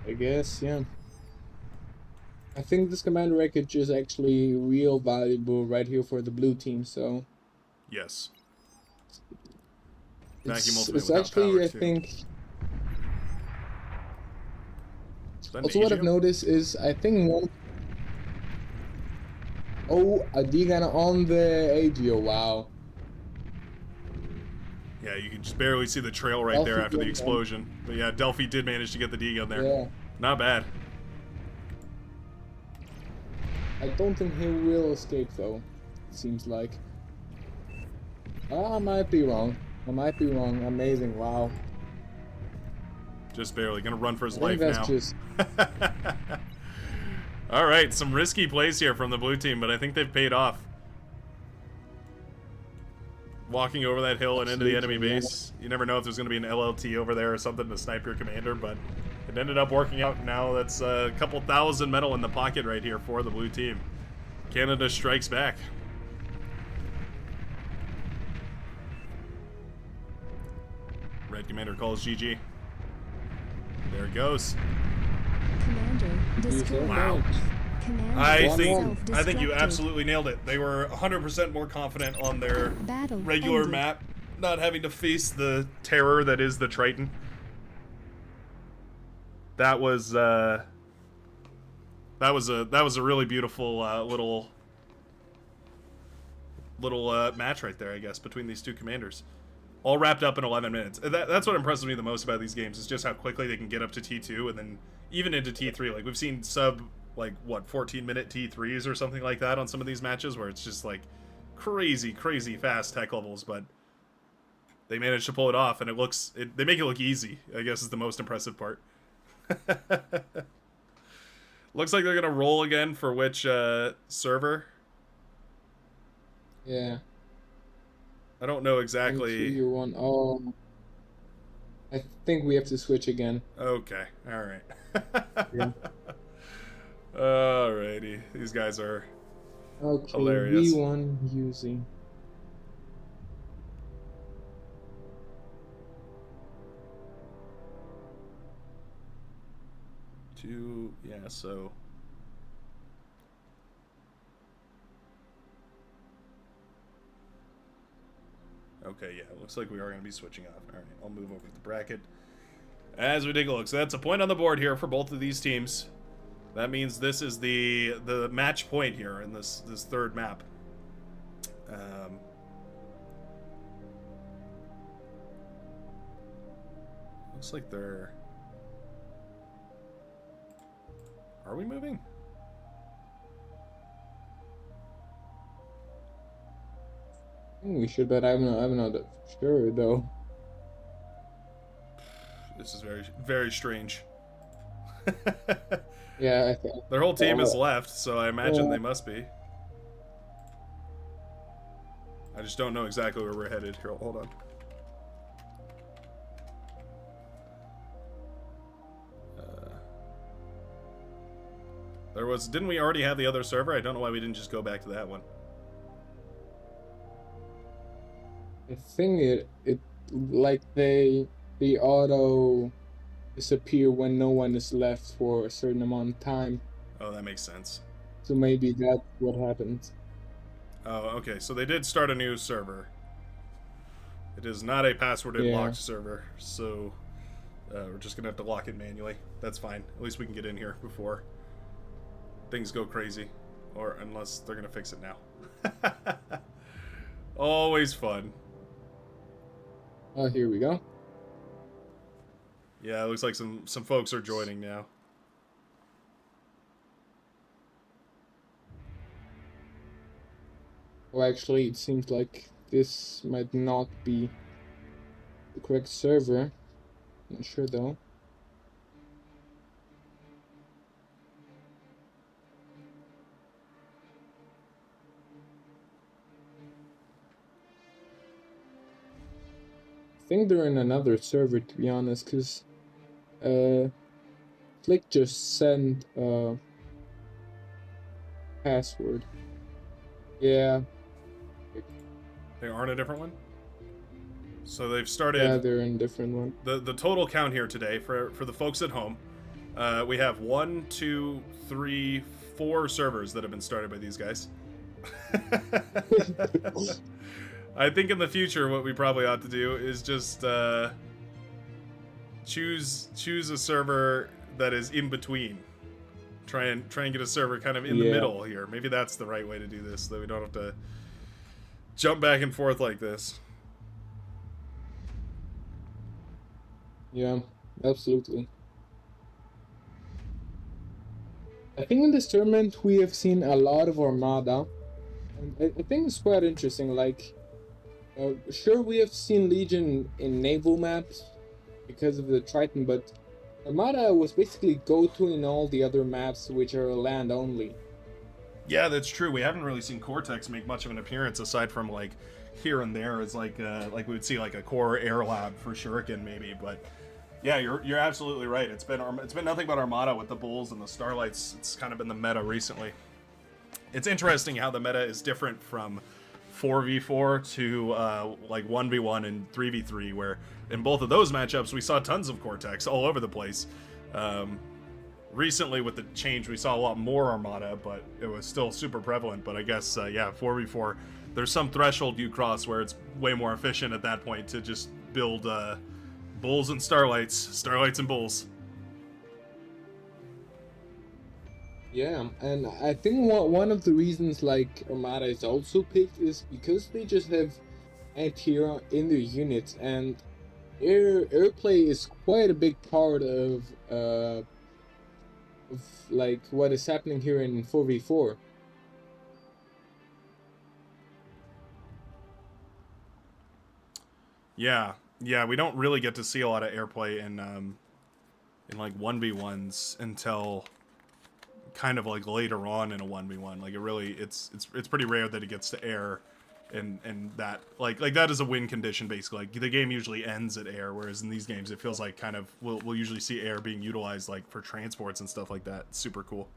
I guess, yeah. I think this commander wreckage is actually real valuable right here for the blue team, so Yes. it's actually, I think. Also, what I've noticed is, I think one. Oh, a D-Gunner on the AGO, wow. Yeah, you can just barely see the trail right there after the explosion. But yeah, Delphi did manage to get the D-gun there. Yeah. Not bad. I don't think he will escape, though, it seems like. I might be wrong. Amazing, wow. Just barely. Gonna run for his I life think now. that's just... Alright, some risky plays here from the blue team, but I think they've paid off. Walking over that hill and into the enemy base. You never know if there's going to be an LLT over there or something to snipe your commander, but it ended up working out. Now that's a couple thousand metal in the pocket right here for the blue team. Canada strikes back. Red commander calls GG. There it goes. Commander destroyed. Wow. Commander I think you self-destructed. absolutely nailed it. They were 100% more confident on their Battle regular ended. map, not having to face the terror that is the Triton. That was a really beautiful little match right there, I guess, between these two commanders. All wrapped up in 11 minutes. That's what impresses me the most about these games, is just how quickly they can get up to T2 and then even into T3. Like, we've seen sub, like, what, 14-minute T3s or something like that on some of these matches, where it's just, like, crazy fast tech levels, but they managed to pull it off, and they make it look easy, I guess, is the most impressive part. Looks like they're gonna roll again for which server? Yeah. I don't know exactly. 3, 2, 1. Oh, I think we have to switch again. Okay, all right. Yeah. Alrighty, these guys are Okay, hilarious. V1 using. Yeah, so okay, yeah, it looks like we are going to be switching off. All right, I'll move over to the bracket as we take a look. So that's a point on the board here for both of these teams. That means this is the match point here in this third map. Looks like they're... Are we moving? I think we should, but I'm not sure though. This is very strange. Yeah, Their whole team is left, so I imagine they must be. I just don't know exactly where we're headed. Here, hold on. Didn't we already have the other server? I don't know why we didn't just go back to that one. I think it like the auto disappear when no one is left for a certain amount of time. Oh, that makes sense. So maybe that's what happened. Oh, okay. So they did start a new server. It is not a passworded locked server, so we're just gonna have to lock it manually. That's fine. At least we can get in here before things go crazy. Or unless they're gonna fix it now. Always fun. Oh, here we go. Yeah, it looks like some folks are joining now. Oh, actually, it seems like this might not be the correct server. Not sure though. I think they're in another server, to be honest, because Flick just sent a password. Yeah, They aren't a different one? So they've started... yeah, they're in a different one. The total count here today, for the folks at home, we have 1, 2, 3, 4 servers that have been started by these guys. I think in the future what we probably ought to do is just choose a server that is in between. Try and get a server kind of in the middle here. Maybe that's the right way to do this, so that we don't have to jump back and forth like this. Yeah, absolutely. I think in this tournament we have seen a lot of Armada. And I think it's quite interesting. Like, sure, we have seen Legion in naval maps because of the Triton, but Armada was basically go-to in all the other maps which are land only. Yeah, that's true. We haven't really seen Cortex make much of an appearance aside from like here and there. It's like we would see like a core air lab for Shuriken maybe, but yeah, you're absolutely right. It's been nothing but Armada with the Bulls and the Starlights. It's kind of been the meta recently. It's interesting how the meta is different from 4v4 to like 1v1 and 3v3, where in both of those matchups we saw tons of Cortex all over the place. Recently with the change we saw a lot more Armada, but it was still super prevalent. But I guess yeah, 4v4, there's some threshold you cross where it's way more efficient at that point to just build Bulls and Starlights and Bulls. Yeah, and I think one of the reasons like Armada is also picked is because they just have anti-hero in their units, and airplay is quite a big part of like what is happening here in 4v4. Yeah, we don't really get to see a lot of airplay in like 1v1s until kind of like later on in a 1v1. Like it's pretty rare that it gets to air, and that like that is a win condition basically. Like the game usually ends at air, whereas in these games it feels like kind of we'll usually see air being utilized like for transports and stuff like that. It's super cool.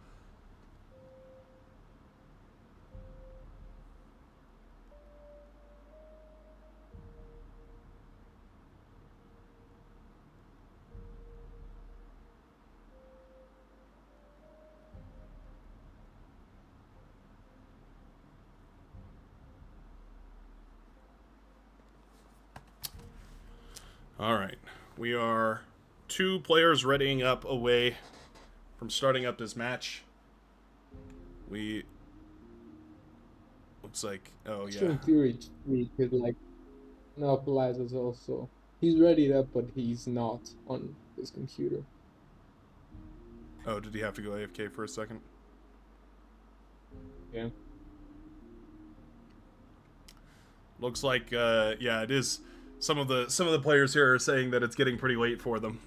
All right, we are 2 players readying up away from starting up this match. We looks like In theory, we could like monopolize us also. He's readied up, but he's not on his computer. Oh, did he have to go AFK for a second? Yeah. Looks like yeah, it is. Some of the players here are saying that it's getting pretty late for them,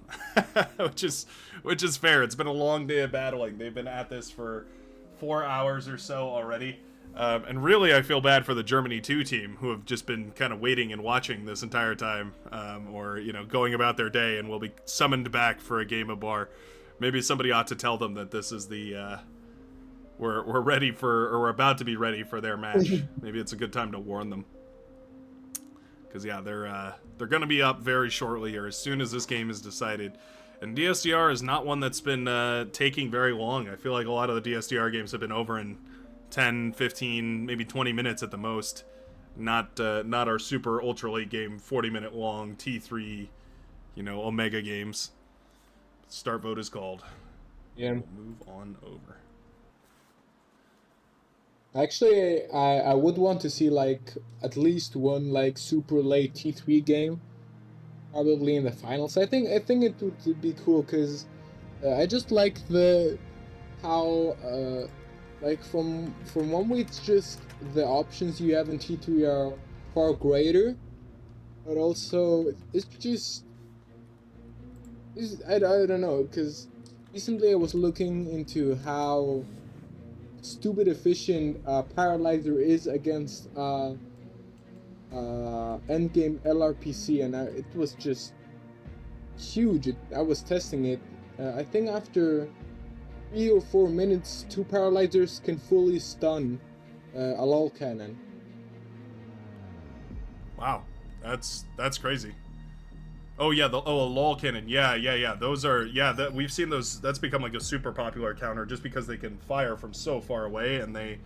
which is fair. It's been a long day of battling. They've been at this for 4 hours or so already, and really I feel bad for the Germany 2 team who have just been kind of waiting and watching this entire time, or going about their day and will be summoned back for a game of bar. Maybe somebody ought to tell them that this is the we're ready for, or we're about to be ready for their match. Maybe it's a good time to warn them. Because yeah, they're going to be up very shortly here, as soon as this game is decided. And DSDR is not one that's been taking very long. I feel like a lot of the DSDR games have been over in 10, 15, maybe 20 minutes at the most. Not our super ultra late game, 40-minute long T3, Omega games. Start vote is called. Yeah. We'll move on over. Actually, I would want to see like at least one like super late T3 game, probably in the finals. I think it would be cool because I just like the how like from one way it's just the options you have in T3 are far greater, but also I don't know because recently I was looking into how stupid efficient Paralyzer is against endgame LRPC, and it was just huge. I was testing it. I think after 3 or 4 minutes, 2 Paralyzers can fully stun a LOL cannon. Wow, that's crazy. Oh yeah, a lol cannon. Yeah. Those are that we've seen those. That's become like a super popular counter just because they can fire from so far away, and I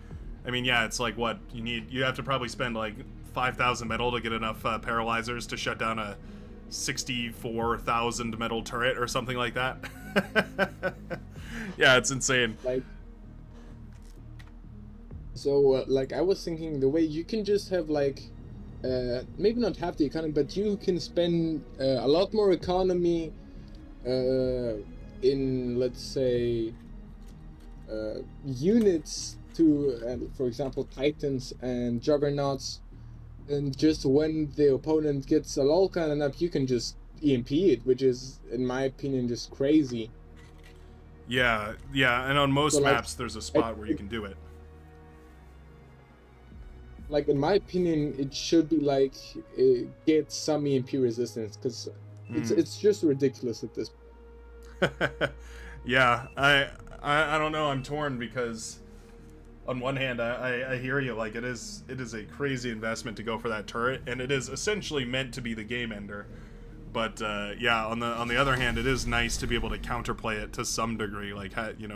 mean, yeah, it's like what you have to probably spend like 5,000 metal to get enough paralyzers to shut down a 64,000 metal turret or something like that. Yeah, it's insane. Like, so like I was thinking the way you can just have like maybe not half the economy, but you can spend a lot more economy in, let's say, units to, for example, Titans and Juggernauts, and just when the opponent gets a LOL cannon up, you can just EMP it, which is, in my opinion, just crazy. Yeah, and on most So, like, maps, there's a spot where you can do it. Like, in my opinion, it should be like get some EMP resistance, because it's just ridiculous at this point. Yeah, I don't know. I'm torn because on one hand, I hear you. Like, it is a crazy investment to go for that turret, and it is essentially meant to be the game ender. But yeah, on the other hand, it is nice to be able to counterplay it to some degree, like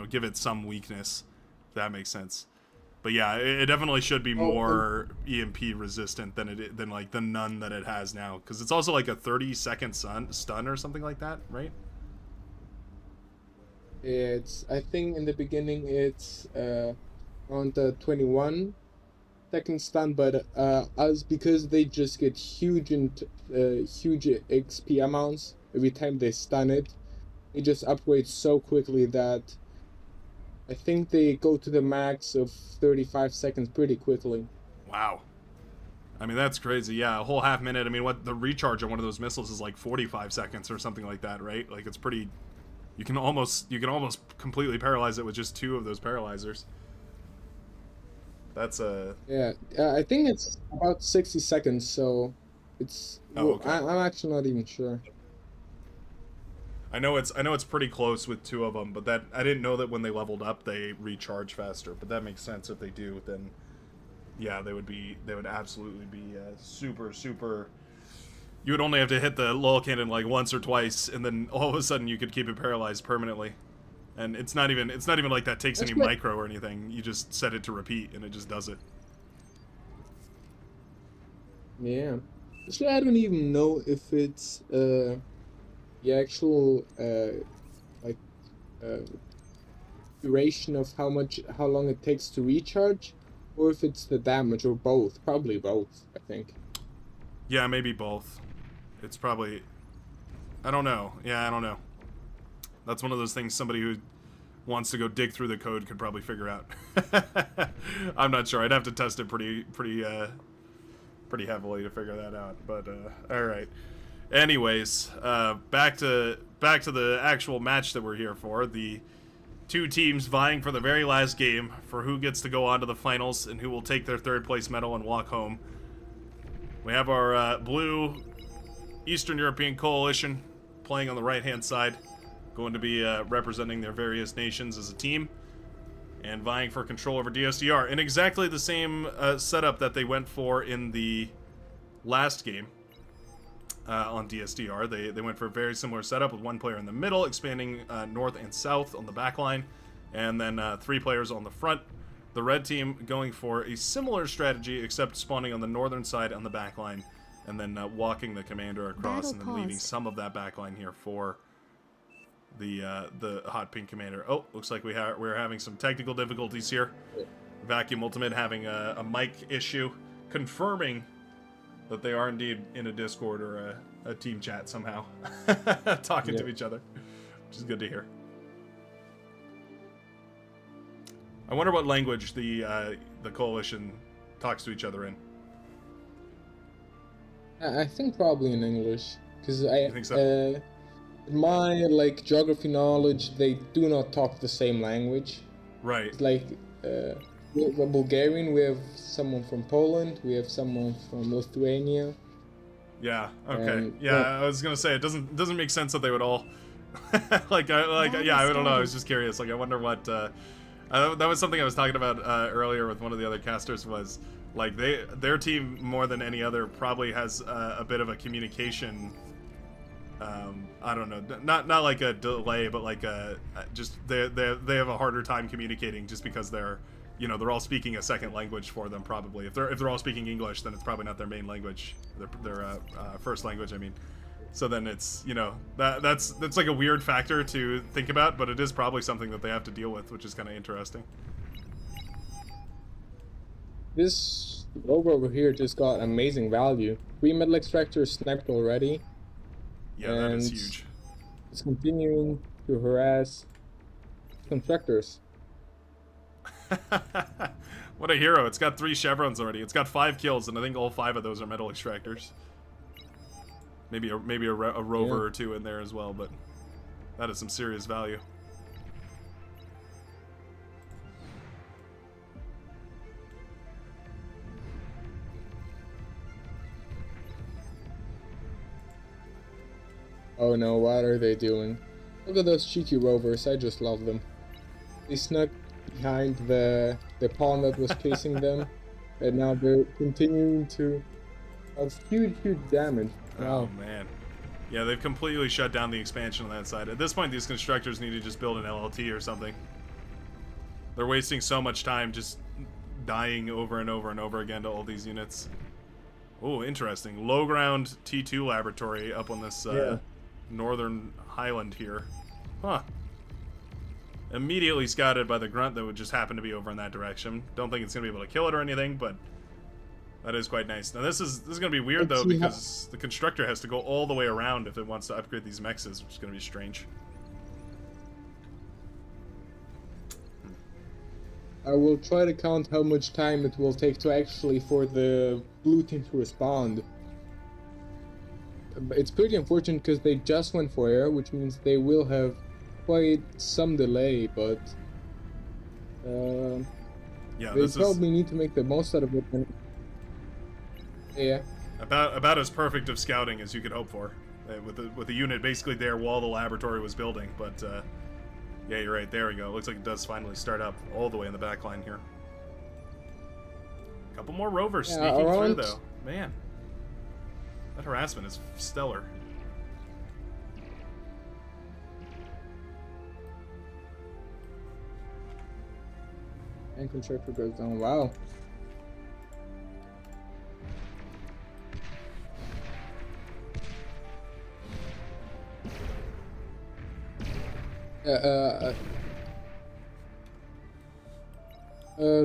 give it some weakness, if that makes sense. But yeah, it definitely should be more EMP resistant than like the none that it has now, because it's also like a 30-second stun or something like that, right? I think in the beginning it's on the 21-second stun, but as because they just get huge XP amounts every time they stun it, it just upgrades so quickly that I think they go to the max of 35 seconds pretty quickly. Wow. I mean, that's crazy. Yeah, a whole half minute. I mean, what the recharge on one of those missiles is like 45 seconds or something like that, right? Like, it's pretty. You can almost completely paralyze it with just 2 of those paralyzers. That's a. Yeah, I think it's about 60 seconds, so it's. Oh, okay. I'm actually not even sure. I know it's pretty close with 2 of them, but that I didn't know that when they leveled up they recharge faster. But that makes sense. If they do, then yeah, they would absolutely be super. You would only have to hit the LOL cannon like once or twice, and then all of a sudden you could keep it paralyzed permanently. And it's not even like that takes any micro or anything. You just set it to repeat, and it just does it. Yeah, actually, I don't even know if it's the actual duration of how long it takes to recharge, or if it's the damage, or both. Probably both, I think. Yeah, maybe both. It's probably. I don't know. Yeah, I don't know. That's one of those things somebody who wants to go dig through the code could probably figure out. I'm not sure. I'd have to test it pretty heavily to figure that out. But all right. Anyways, back to the actual match that we're here for. The 2 teams vying for the very last game for who gets to go on to the finals and who will take their 3rd place medal and walk home. We have our blue Eastern European Coalition playing on the right-hand side, going to be representing their various nations as a team and vying for control over DSDR in exactly the same setup that they went for in the last game. On DSDR, they went for a very similar setup with 1 player in the middle, expanding north and south on the back line, and then 3 players on the front. The red team going for a similar strategy, except spawning on the northern side on the back line, and then walking the commander across, and then leaving some of that back line here for the hot pink commander. Oh, looks like we're having some technical difficulties here. Vacuum Ultimate having a mic issue, confirming that they are indeed in a Discord or a team chat somehow, talking to each other, which is good to hear. I wonder what language the coalition talks to each other in. I think probably in English, because You think so? my like geography knowledge, they do not talk the same language. Right. It's like we're Bulgarian, we have someone from Poland, we have someone from Lithuania. Yeah. Okay. And, I was gonna say it doesn't make sense that they would all I don't know. I was just curious. Like, I wonder what. That was something I was talking about earlier with one of the other casters. Was like their team more than any other probably has a bit of a communication. I don't know, not like a delay, but like just they have a harder time communicating just because they're all speaking a second language for them probably. If they're all speaking English, then it's probably not their main language, their first language. I mean. So then it's, that's like a weird factor to think about, but it is probably something that they have to deal with, which is kind of interesting. This rover over here just got amazing value. 3 metal extractors sniped already. Yeah, that is huge. It's continuing to harass constructors. What a hero. It's got 3 chevrons already. It's got 5 kills, and I think all 5 of those are metal extractors. Maybe a rover or 2 in there as well, but that is some serious value. Oh no, what are they doing? Look at those cheeky rovers, I just love them. They snuck behind the pawn that was chasing them, and now they're continuing to have huge damage. Oh man. Yeah, they've completely shut down the expansion on that side. At this point, these constructors need to just build an LLT or something. They're wasting so much time just dying over and over and over again to all these units. Oh, interesting. Low ground T2 laboratory up on this northern highland here. Huh. Immediately scouted by the grunt that would just happen to be over in that direction. Don't think it's going to be able to kill it or anything, but that is quite nice. Now this is going to be weird though, because the constructor has to go all the way around if it wants to upgrade these mexes, which is going to be strange. I will try to count how much time it will take to actually for the blue team to respond. It's pretty unfortunate because they just went for air, which means they will have quite some delay, but they probably need to make the most out of it. Yeah. About as perfect of scouting as you could hope for, with the unit basically there while the laboratory was building. But yeah, you're right. There we go. Looks like it does finally start up all the way in the back line here. A couple more rovers sneaking through though. Man, that harassment is stellar. And constructor goes down. Wow.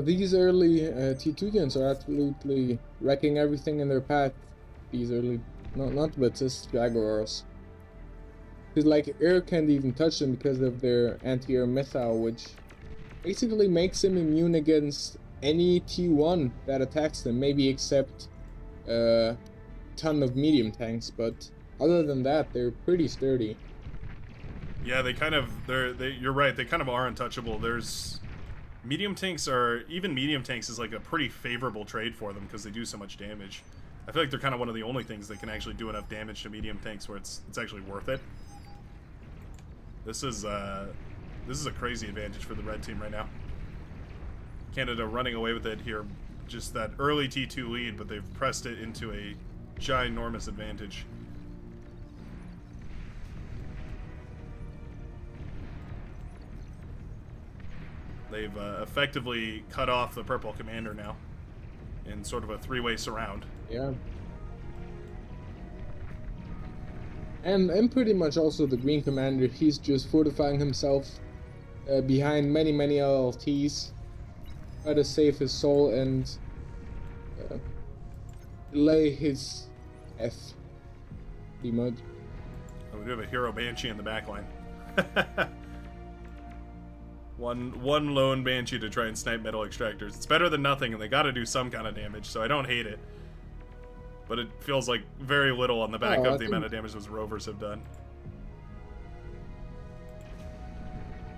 These early T2 units are absolutely wrecking everything in their path. These early, not blitzes, Jaguars. Because like air can't even touch them because of their anti-air missile, which basically makes them immune against any T1 that attacks them, maybe except a ton of medium tanks. But other than that, they're pretty sturdy. Yeah, you're right, they kind of are untouchable. Medium tanks is like a pretty favorable trade for them because they do so much damage. I feel like they're kind of one of the only things that can actually do enough damage to medium tanks where it's actually worth it. This is a crazy advantage for the red team right now. Canada running away with it here, just that early T2 lead, but they've pressed it into a ginormous advantage. They've effectively cut off the purple commander now in sort of a 3-way surround. Yeah. And pretty much also the green commander, he's just fortifying himself behind many LLTs. try to save his soul and delay his death. Pretty much. Oh, we do have a hero Banshee in the back line. One lone Banshee to try and snipe metal extractors. It's better than nothing, and they gotta do some kind of damage, so I don't hate it. But it feels like very little on the back of the amount of damage those rovers have done.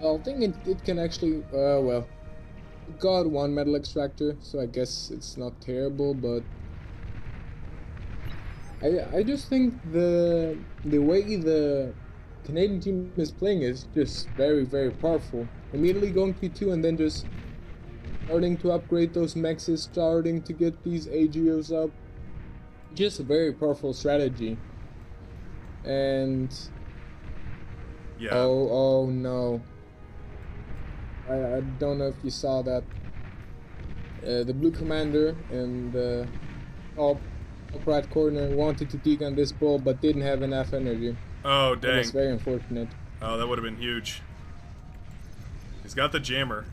I think it can actually, well, it got one metal extractor, so I guess it's not terrible, but I just think the way the Canadian team is playing is just very, very powerful. Immediately going P2 and then just starting to upgrade those mexes, starting to get these AGOs up. Just a very powerful strategy. And yeah. Oh no. I don't know if you saw that. The blue commander in the top right corner wanted to degun this bull but didn't have enough energy. Oh, dang. That's very unfortunate. Oh, that would have been huge. He's got the jammer.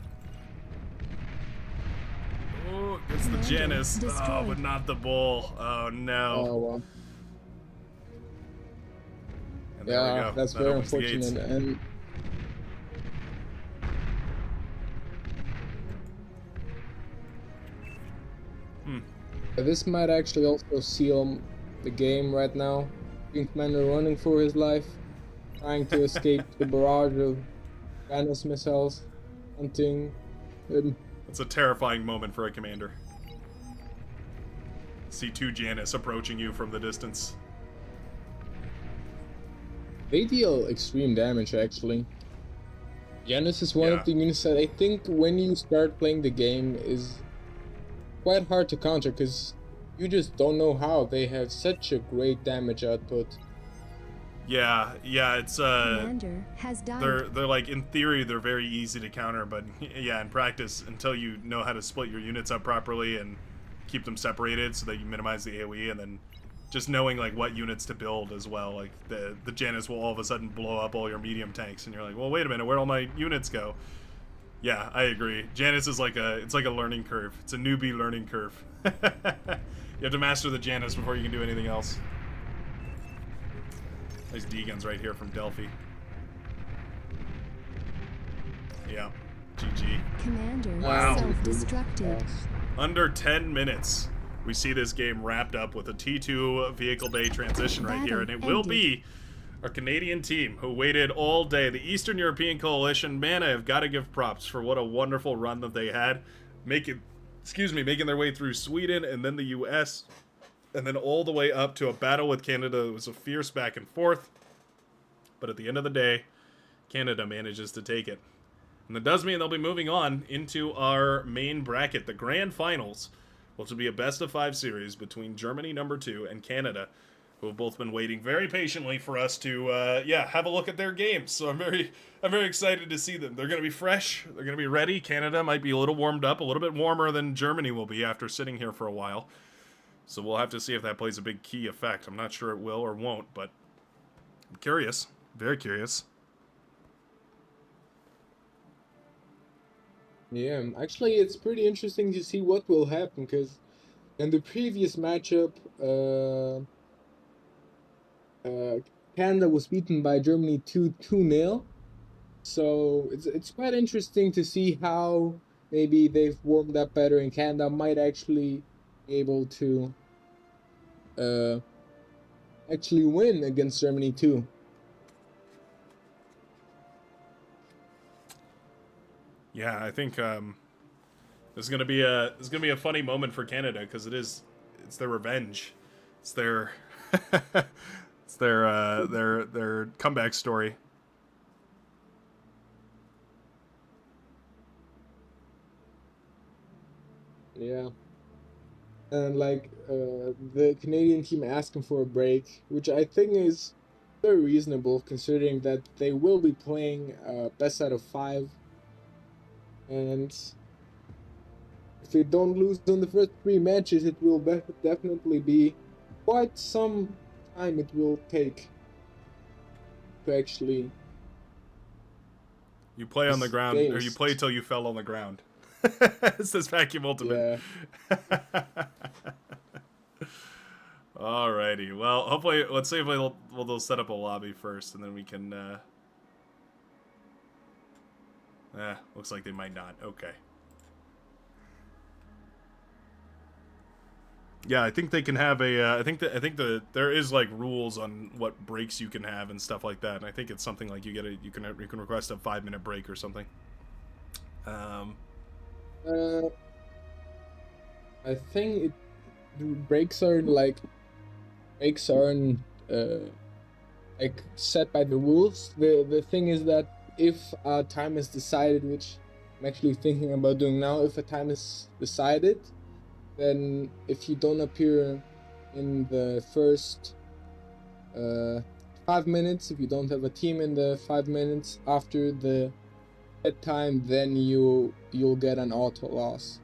Oh, it's the Janus. Oh, but not the bull. Oh, no. Oh, well. And there we go. That's that very opens the gates. unfortunate. And this might actually also seal the game right now. Green Commander running for his life, trying to escape the barrage of Janus missiles, hunting. It's a terrifying moment for a commander. See two Janus approaching you from the distance. They deal extreme damage, actually. Janus is one of the units that I think when you start playing the game is quite hard to counter, because you just don't know how. They have such a great damage output. Yeah, it's Commander has died. they're like, in theory they're very easy to counter, but yeah, in practice, until you know how to split your units up properly and keep them separated so that you minimize the AoE, and then just knowing like what units to build as well. Like the Janus will all of a sudden blow up all your medium tanks, and you're like, well, wait a minute, where'd all my units go? Yeah, I agree. Janus is like it's like a learning curve. It's a newbie learning curve. You have to master the Janus before you can do anything else. Nice D-guns right here from Delphi. Yeah, GG. Commander Wow. self-destructed. Under 10 minutes, we see this game wrapped up with a T2 vehicle bay transition right here, and it will be our Canadian team who waited all day. The Eastern European Coalition, man, I have got to give props for what a wonderful run that they had, making their way through Sweden and then the US, and then all the way up to a battle with Canada. It was a fierce back and forth, but at the end of the day, Canada manages to take it. And that does mean they'll be moving on into our main bracket, the grand finals, which will be a best-of-5 series between Germany #2 and Canada, who have both been waiting very patiently for us to, have a look at their games. So I'm very excited to see them. They're going to be fresh. They're going to be ready. Canada might be a little warmed up, a little bit warmer than Germany will be after sitting here for a while. So we'll have to see if that plays a big key effect. I'm not sure it will or won't, but I'm curious. Very curious. Yeah, actually, it's pretty interesting to see what will happen, because in the previous matchup, Canada was beaten by Germany 2-0. So it's quite interesting to see how maybe they've warmed up better, and Canada might actually be able to actually win against Germany too. Yeah, I think this is gonna be a funny moment for Canada, because it's their revenge, it's their it's their comeback story. Yeah, and like the Canadian team asking for a break, which I think is very reasonable considering that they will be playing best out of 5. And if they don't lose on the first 3 matches, it will definitely be quite some time it will take to actually... You play on the ground, or you Games. play till you fell on the ground. It's this vacuum ultimate. Yeah. Alrighty. Well, hopefully, let's see if they'll set up a lobby first, and then we can. Looks like they might not. Okay. Yeah, I think they can have a. I think there is like rules on what breaks you can have and stuff like that. And I think it's something like you can request a 5-minute break or something. I think breaks aren't like set by the rules. The thing is that if a time is decided, which I'm actually thinking about doing now, if a time is decided, then if you don't appear in the first 5 minutes, if you don't have a team in the 5 minutes after the set time, then you'll get an auto loss.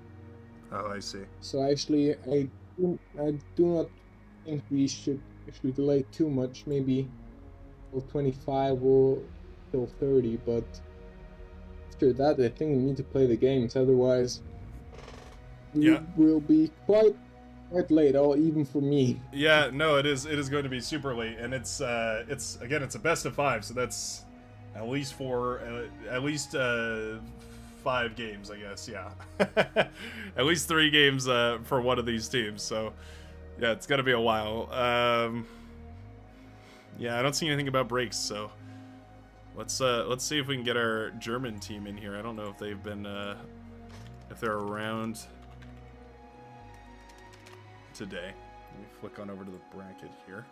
Oh, I see. So actually, I do not think we should actually delay too much. Maybe till 25 or till 30, but after that, I think we need to play the games. Otherwise, we'll be quite late, even for me. Yeah, no, it is going to be super late, and it's a best of 5, so that's at least 5 games, I guess. Yeah, at least 3 games for one of these teams. So yeah, it's gonna be a while. Yeah, I don't see anything about breaks, so let's see if we can get our German team in here. I don't know if they've been if they're around today. Let me flick on over to the bracket here.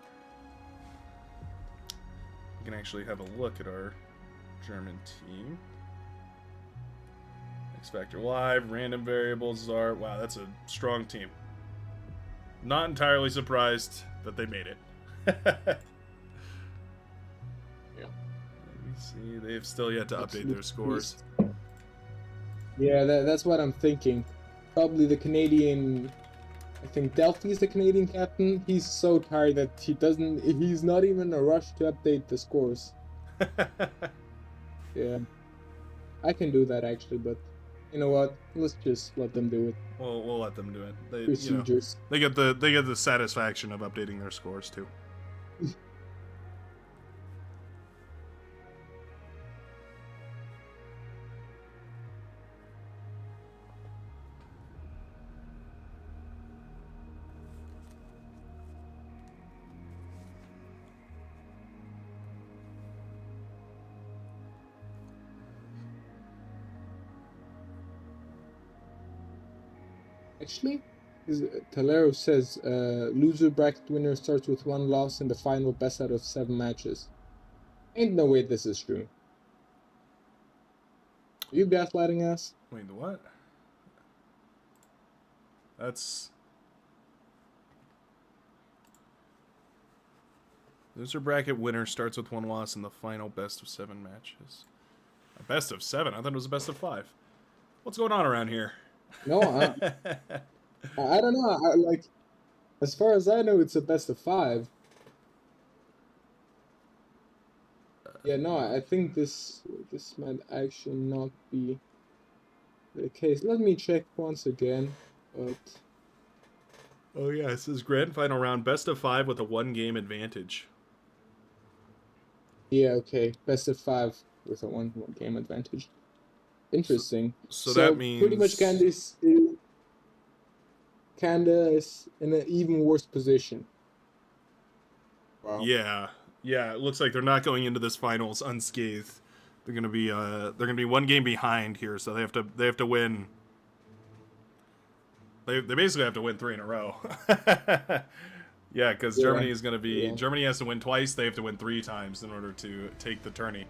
We can actually have a look at our German team. X Factor Live, random variables are... Wow, that's a strong team. Not entirely surprised that they made it. Yeah. Let me see. They've still yet to update their scores. Yeah, that's what I'm thinking. Probably the Canadian... I think Delphi is the Canadian captain. He's so tired that he's not even in a rush to update the scores. Yeah. I can do that actually, but you know what? Let's just let them do it. We'll let them do it. Procedures. They get the satisfaction of updating their scores too. Actually, Talero says loser bracket winner starts with 1 loss in the final best out of 7 matches. Ain't no way this is true. Are you gaslighting us? Wait, the what? That's... Loser bracket winner starts with 1 loss in the final best of 7 matches. A best of 7? I thought it was a best of 5. What's going on around here? No, I don't know. As far as I know, it's a best of 5. Yeah, no, I think this might actually not be the case. Let me check once again. But oh yeah, it says grand final round best of 5 with a 1-game advantage. yeah, okay, best of 5 with a 1-game advantage. Interesting. So that means pretty much Canada is in an even worse position. Wow. Yeah, it looks like they're not going into this finals unscathed. They're gonna be 1 game behind here, so they have to win. They basically have to win 3 in a row. Yeah, because Germany is gonna be Germany has to win twice. They have to win 3 times in order to take the tourney.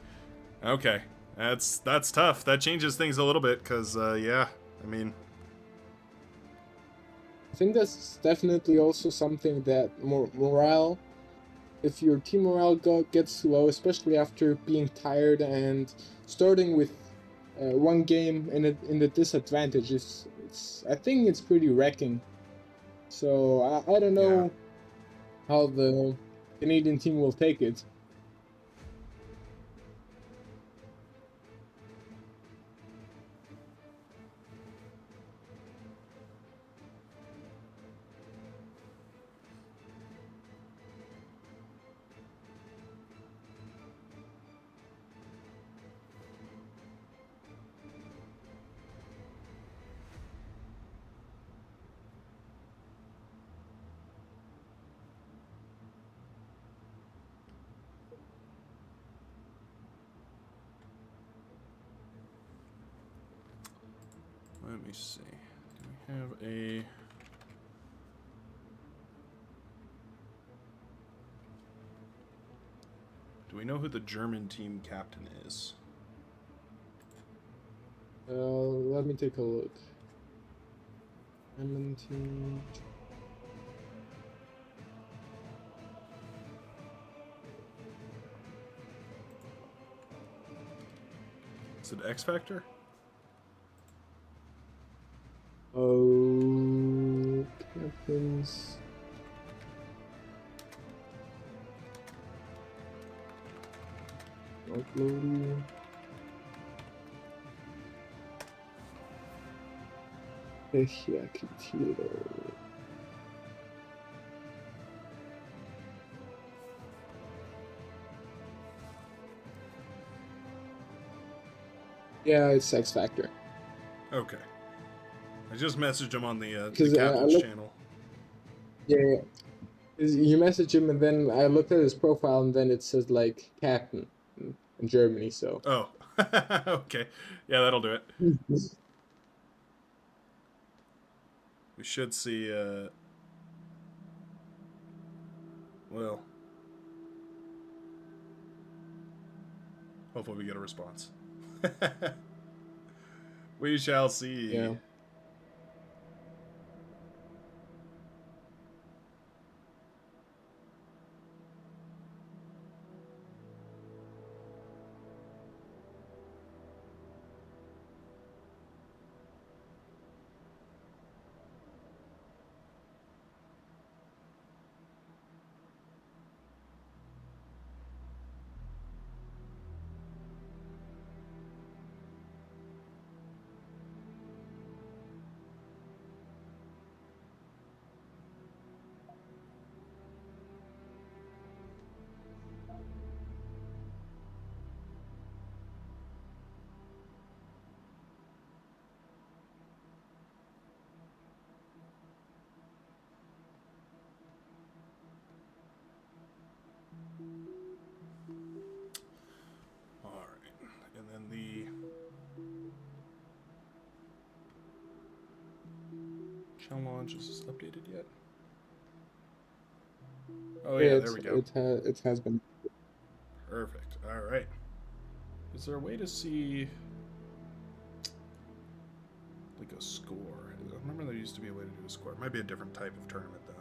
Okay. That's tough. That changes things a little bit, because, yeah, I mean... I think that's definitely also something that morale, if your team morale gets low, especially after being tired and starting with 1 game in the disadvantage, I think it's pretty wrecking. So I don't know how the Canadian team will take it. Let me see. Do we have a... Do we know who the German team captain is? Let me take a look. German team. Is it X Factor? Oh, captains. Uploading. Echia Kitilo. Yeah, it's X Factor. Okay. I just messaged him on the 'Cause, captain's look- channel. Yeah. You message him, and then I looked at his profile, and then it says like captain in Germany. So. Oh. Okay. Yeah, that'll do it. We should see, well, hopefully we get a response. We shall see. Yeah. Alright. And then the challenge, is this updated yet? Oh yeah, there we go. It has been. Perfect. Alright. Is there a way to see like a score? I remember there used to be a way to do a score. It might be a different type of tournament though.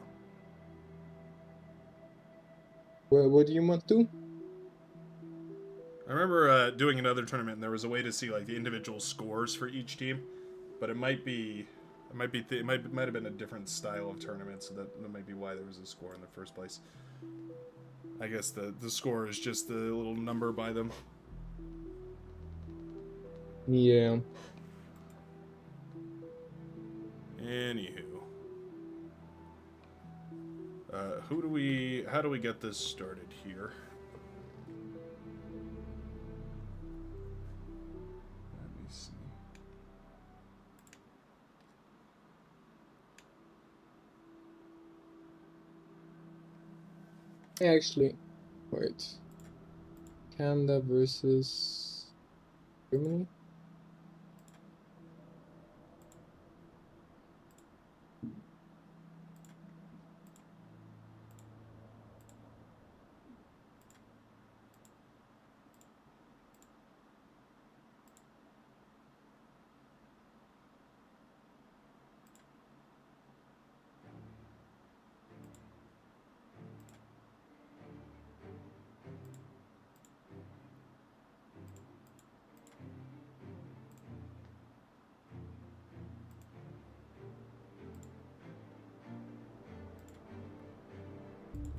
Well, what do you want to do? I remember doing another tournament and there was a way to see like the individual scores for each team, but it might have been a different style of tournament, so that might be why there was a score in the first place. I guess the score is just the little number by them. Yeah. Anywho, how do we get this started here? Let me see. Actually, wait. Canada versus Germany?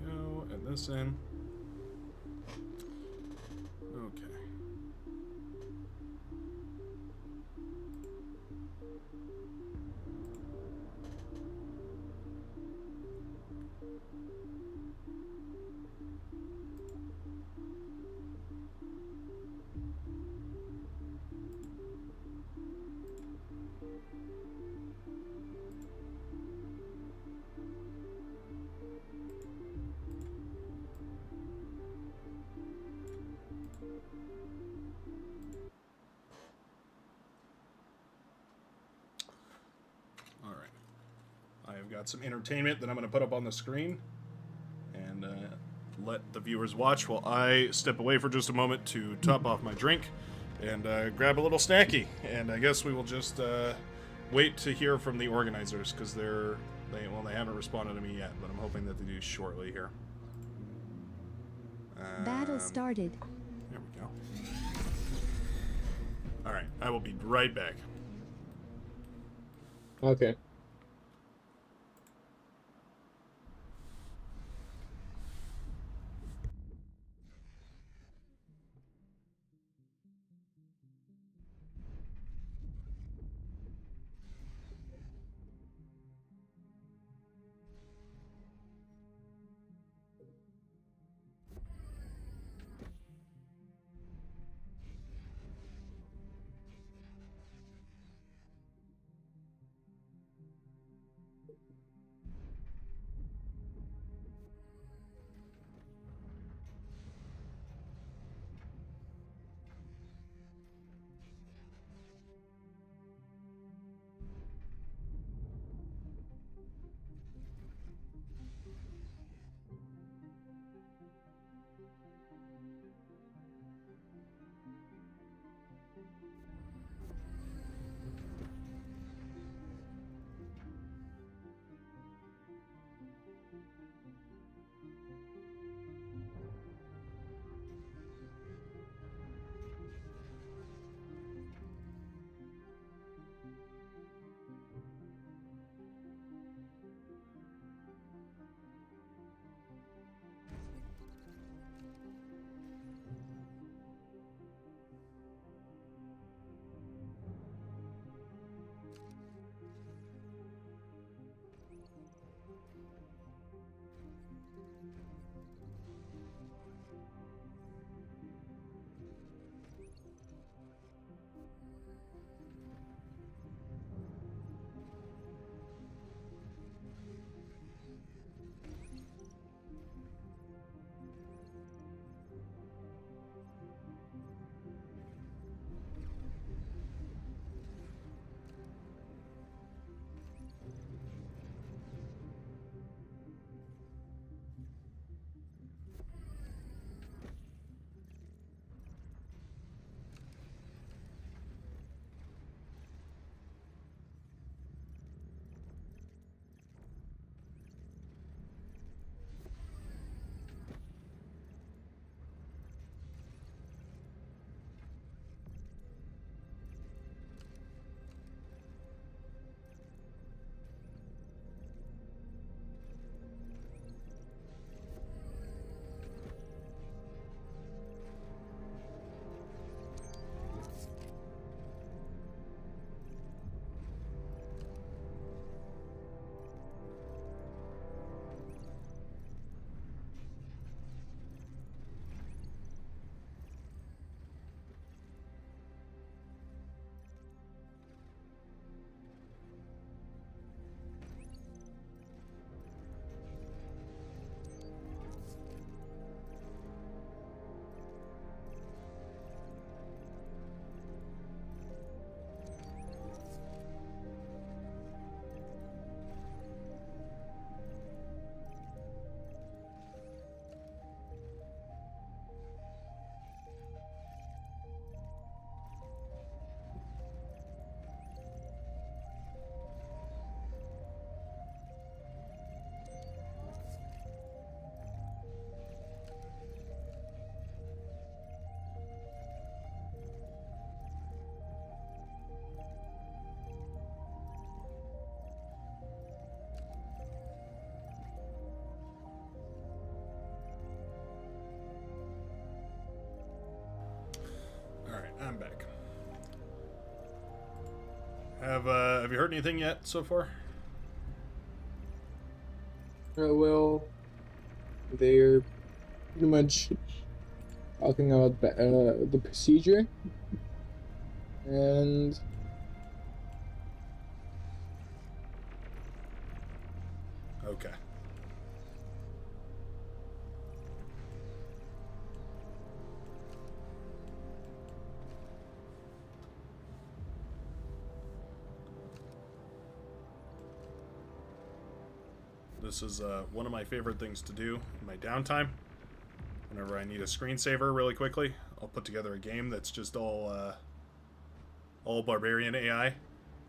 Go add this in. Okay. got some entertainment that I'm going to put up on the screen and let the viewers watch while I step away for just a moment to top off my drink and grab a little snacky. And I guess we will just wait to hear from the organizers because they haven't responded to me yet, but I'm hoping that they do shortly here. Battle started. There we go. All right, I will be right back. Okay. I'm back. Have you heard anything yet so far? Well, they're pretty much talking about the procedure, and Okay. This is one of my favorite things to do in my downtime. Whenever I need a screensaver really quickly, I'll put together a game that's just all barbarian AI,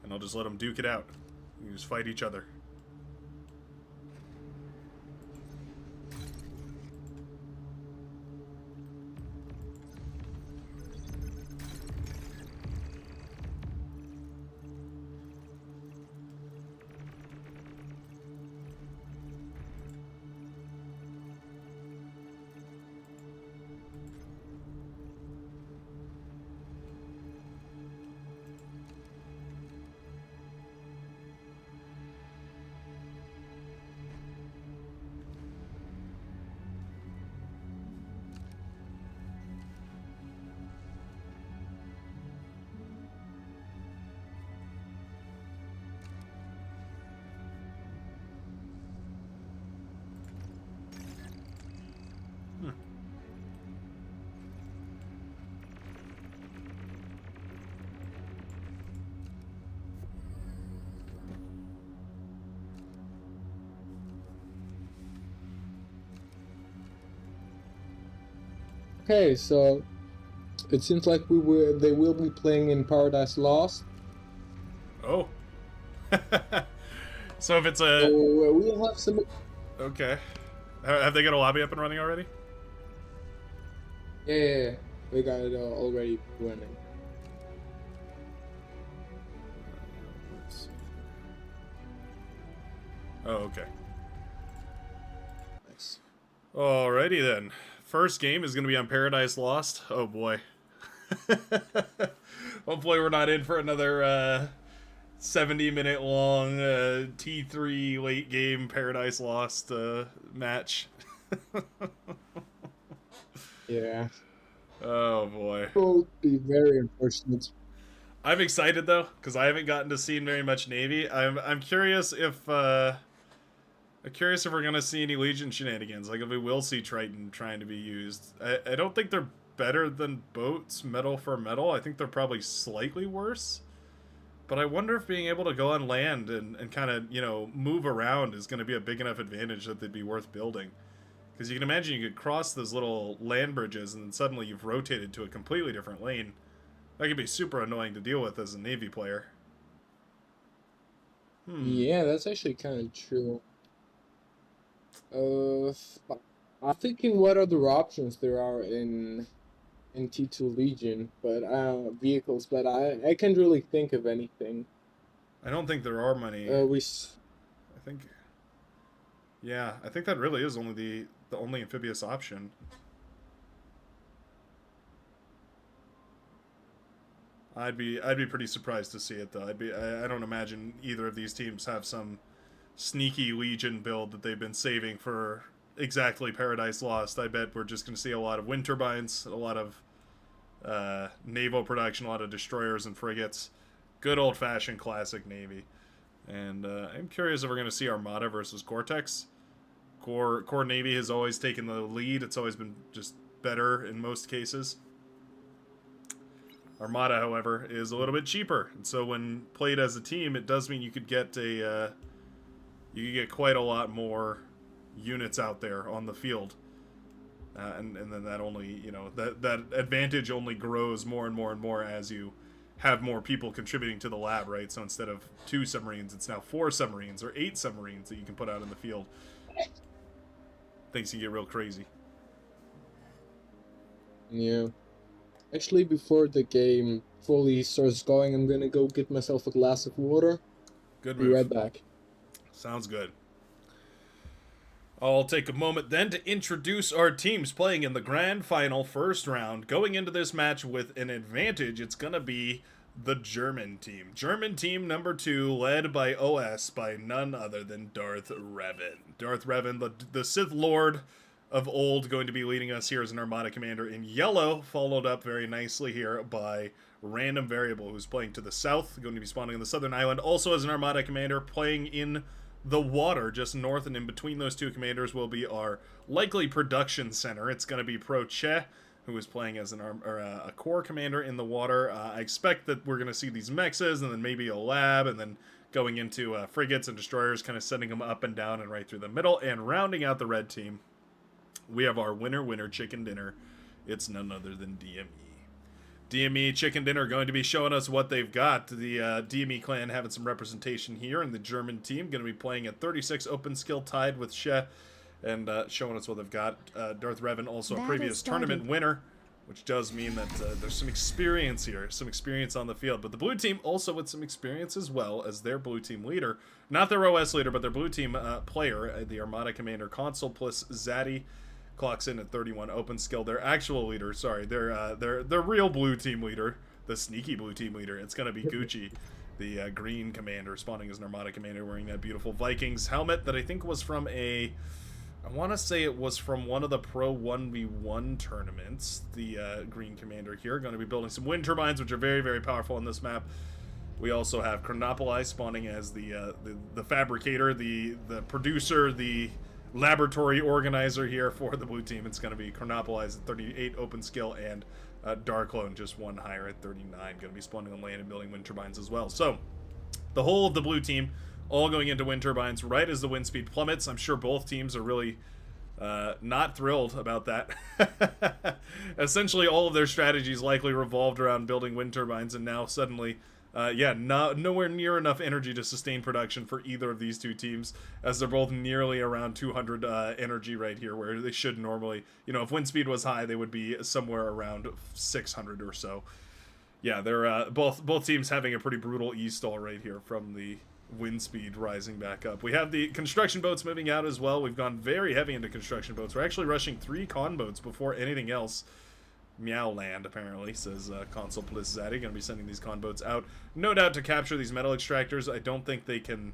and I'll just let them duke it out. You just fight each other. Okay, so it seems like they will be playing in Paradise Lost. Oh. So if it's a... So we'll have some... Okay. Have they got a lobby up and running already? Yeah, we got it already running. Let's see. Oh, okay. Nice. Alrighty then. First game is going to be on Paradise Lost. Oh boy. Hopefully we're not in for another 70-minute long T3 late game Paradise Lost match. Yeah. Oh boy. It will be very unfortunate. I'm excited though, because I haven't gotten to see very much Navy. I'm curious if we're gonna see any Legion shenanigans. Like if we will see Triton trying to be used. I don't think they're better than boats, metal for metal. I think they're probably slightly worse. But I wonder if being able to go on land and kind of, move around is going to be a big enough advantage that they'd be worth building. Because you can imagine you could cross those little land bridges and then suddenly you've rotated to a completely different lane. That could be super annoying to deal with as a Navy player. Yeah, that's actually kind of true. I'm thinking what other options there are in T2 Legion, but vehicles, but I can't really think of anything. I don't think there are many. I think, yeah, I think that really is only the only amphibious option. I'd be pretty surprised to see it though. I don't imagine either of these teams have some sneaky Legion build that they've been saving for exactly Paradise Lost. I bet we're just going to see a lot of wind turbines, a lot of naval production, a lot of destroyers and frigates. Good old-fashioned classic Navy. And I'm curious if we're going to see Armada versus Cortex. Core Navy has always taken the lead. It's always been just better in most cases. Armada, however, is a little bit cheaper. And so when played as a team, it does mean you could get quite a lot more units out there on the field. And then that only, that advantage only grows more and more and more as you have more people contributing to the lab, right? So instead of 2 submarines, it's now 4 submarines or 8 submarines that you can put out in the field. Things can get real crazy. Yeah. Actually, before the game fully starts going, I'm gonna go get myself a glass of water. Good move. Be right back. Sounds good. I'll take a moment then to introduce our teams playing in the grand final first round. Going into this match with an advantage, it's going to be the German team. German team number 2, led by OS, by none other than Darth Revan. Darth Revan, the Sith Lord of old, going to be leading us here as an Armada commander in yellow, followed up very nicely here by Random Variable, who's playing to the south, going to be spawning on the southern island, also as an Armada commander, playing in the water just north, and in between those two commanders will be our likely production center. It's going to be Pro Che, who is playing as a core commander in the water. I expect that we're going to see these mexes, and then maybe a lab, and then going into frigates and destroyers, kind of sending them up and down and right through the middle. And rounding out the red team, we have our winner chicken dinner. It's none other than DME. DME Chicken Dinner going to be showing us what they've got. The DME clan having some representation here, and the German team going to be playing at 36 open skill, tied with She, and showing us what they've got. Darth Revan, also a previous tournament winner, which does mean that there's some experience here, some experience on the field. But the blue team also with some experience as well as their blue team leader. Not their OS leader, but their blue team player, the Armada Commander Consul plus Zaddy, clocks in at 31 open skill. Their actual leader, sorry, their real blue team leader, the sneaky blue team leader, it's going to be Gucci, the green commander, spawning as an Armada Commander, wearing that beautiful Vikings helmet that I think was from I want to say it was from one of the Pro 1v1 tournaments. The green commander here, going to be building some wind turbines, which are very, very powerful on this map. We also have Chronopoli spawning as the fabricator, the producer, the laboratory organizer here for the blue team. It's going to be Chronopoli at 38 open skill, and Darklone just one higher at 39. Going to be spawning on land and building wind turbines as well. So the whole of the blue team all going into wind turbines right as the wind speed plummets. I'm sure both teams are really not thrilled about that. Essentially, all of their strategies likely revolved around building wind turbines, and now suddenly, nowhere near enough energy to sustain production for either of these two teams, as they're both nearly around 200 energy right here, where they should normally, if wind speed was high, they would be somewhere around 600 or so. Yeah, they're both teams having a pretty brutal e-stall right here from the wind speed rising back up. We have the construction boats moving out as well. We've gone very heavy into construction boats. We're actually rushing 3 con boats before anything else. Meow land, apparently, says Consul plus Zaddy. Going to be sending these con boats out, no doubt, to capture these metal extractors. I don't think they can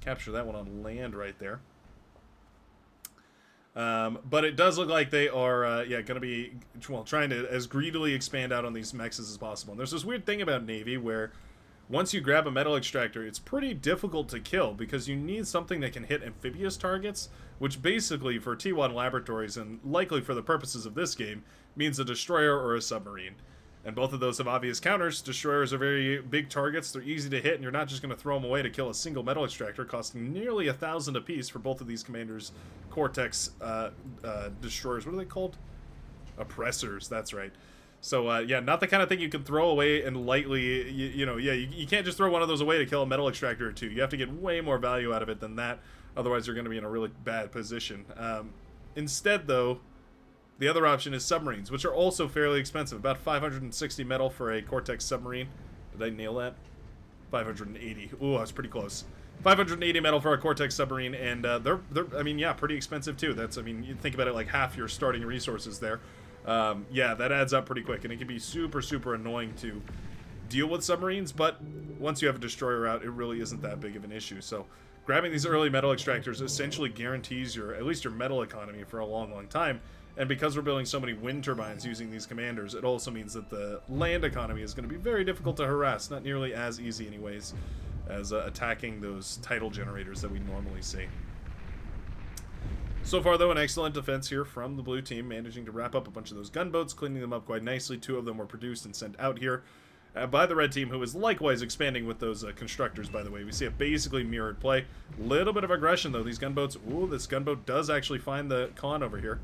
capture that one on land right there. But it does look like they are, going to be, trying to as greedily expand out on these mechs as possible. And there's this weird thing about Navy where once you grab a metal extractor, it's pretty difficult to kill because you need something that can hit amphibious targets, which basically for T1 laboratories, and likely for the purposes of this game, means a destroyer or a submarine. And both of those have obvious counters. Destroyers are very big targets, they're easy to hit, and you're not just going to throw them away to kill a single metal extractor, costing nearly 1,000 apiece for both of these commanders' Cortex destroyers. What are they called? Oppressors, that's right. So, not the kind of thing you can throw away and lightly, you can't just throw one of those away to kill a metal extractor or two. You have to get way more value out of it than that, otherwise you're going to be in a really bad position. Instead, though, the other option is submarines, which are also fairly expensive. About 560 metal for a Cortex submarine. Did I nail that? 580. Ooh, I was pretty close. 580 metal for a Cortex submarine, and they're pretty expensive too. You think about it, like half your starting resources there. That adds up pretty quick, and it can be super, super annoying to deal with submarines, but once you have a destroyer out, it really isn't that big of an issue. So grabbing these early metal extractors essentially guarantees at least your metal economy for a long, long time. And because we're building so many wind turbines using these commanders, it also means that the land economy is going to be very difficult to harass, not nearly as easy anyways as attacking those tidal generators that we normally see. So far, though, an excellent defense here from the blue team, managing to wrap up a bunch of those gunboats, cleaning them up quite nicely. 2 of them were produced and sent out here by the red team, who is likewise expanding with those constructors, by the way. We see a basically mirrored play. Little bit of aggression, though. These gunboats... Ooh, this gunboat does actually find the con over here.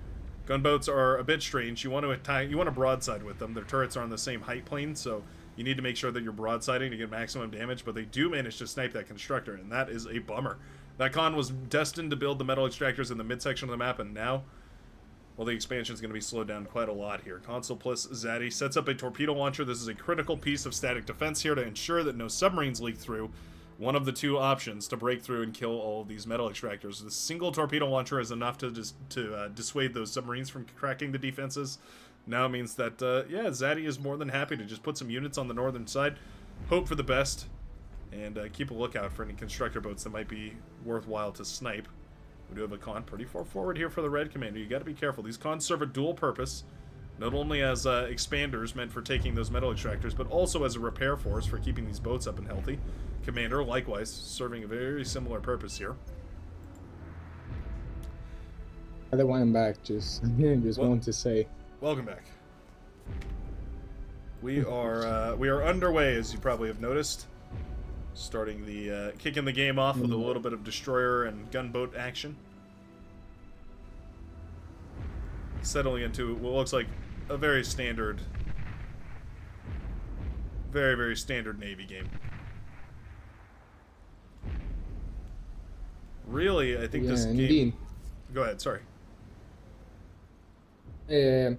Gunboats are a bit strange. You want to attack... You want to broadside with them. Their turrets are on the same height plane, so you need to make sure that you're broadsiding to get maximum damage, but they do manage to snipe that constructor, and that is a bummer. That con was destined to build the metal extractors in the midsection of the map, and now, well, the expansion is going to be slowed down quite a lot here. Consul plus Zaddy sets up a torpedo launcher. This is a critical piece of static defense here to ensure that no submarines leak through. One of the 2 options to break through and kill all of these metal extractors. The single torpedo launcher is enough to dissuade those submarines from cracking the defenses. Now it means that, Zaddy is more than happy to just put some units on the northern side, hope for the best, and keep a lookout for any constructor boats that might be worthwhile to snipe. We do have a con pretty far forward here for the red commander. You got to be careful. These cons serve a dual purpose, not only as expanders meant for taking those metal extractors, but also as a repair force for keeping these boats up and healthy. Commander, likewise, serving a very similar purpose here. By the way, I'm back. Just want to say, welcome back. We are underway, as you probably have noticed. Starting the kicking the game off with a little bit of destroyer and gunboat action. Settling into what looks like a very standard, very standard Navy game. Really, I think this game... Indeed. Go ahead, sorry. I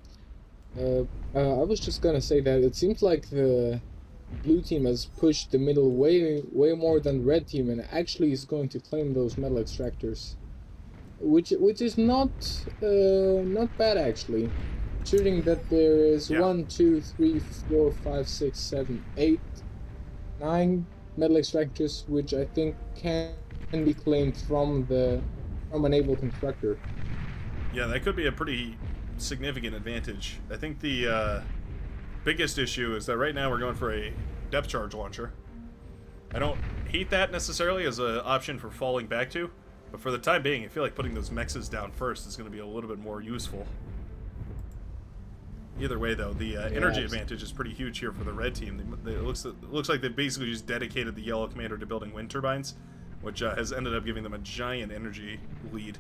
was just gonna say that it seems like the blue team has pushed the middle way more than the red team, and actually is going to claim those metal extractors, which is not bad actually, considering that there is 1, 2, 3, 4, 5, 6, 7, 8, 9 metal extractors, which I think can be claimed from a naval constructor. Yeah, that could be a pretty significant advantage. I think the biggest issue is that right now we're going for a depth charge launcher. I don't hate that necessarily as an option for falling back to, but for the time being, I feel like putting those mexes down first is going to be a little bit more useful. Either way, though, the energy advantage is pretty huge here for the red team. It looks like they basically just dedicated the yellow commander to building wind turbines, which has ended up giving them a giant energy lead.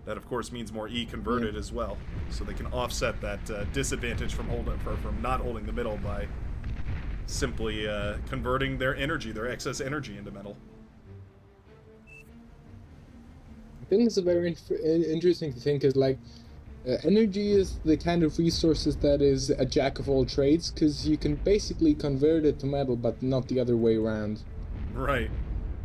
That, of course, means more E converted as well, so they can offset that disadvantage from not holding the middle by simply converting their energy, their excess energy, into metal. I think it's a very interesting thing, because like energy is the kind of resources that is a jack of all trades, because you can basically convert it to metal, but not the other way around.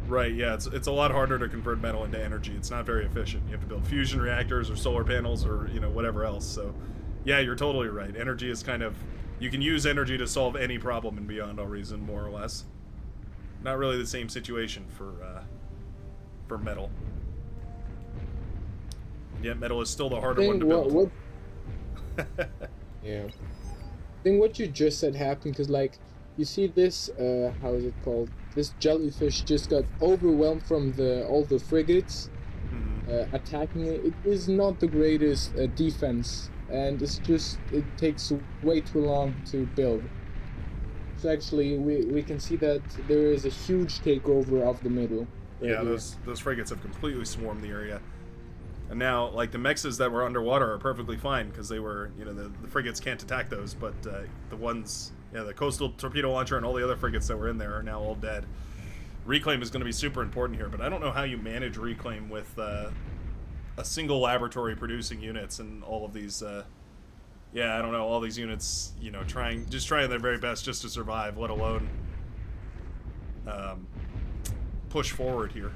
Right, yeah, it's a lot harder to convert metal into energy. It's not very efficient. You have to build fusion reactors or solar panels or, whatever else. So, yeah, you're totally right. Energy is kind of... You can use energy to solve any problem in Beyond All Reason, more or less. Not really the same situation for metal. Yet metal is still the harder one to build. Yeah. I think what you just said happened because, like, you see this, how is it called? This jellyfish just got overwhelmed from all the frigates attacking it. It is not the greatest defense, and it takes way too long to build. So actually, we can see that there is a huge takeover of the middle. Yeah, those frigates have completely swarmed the area. And now, like, the mexes that were underwater are perfectly fine, because they were, the frigates can't attack those, but the ones... Yeah, the coastal torpedo launcher and all the other frigates that were in there are now all dead. Reclaim is going to be super important here, but I don't know how you manage reclaim with a single laboratory producing units and all of these. I don't know, all these units, trying their very best just to survive, let alone push forward here.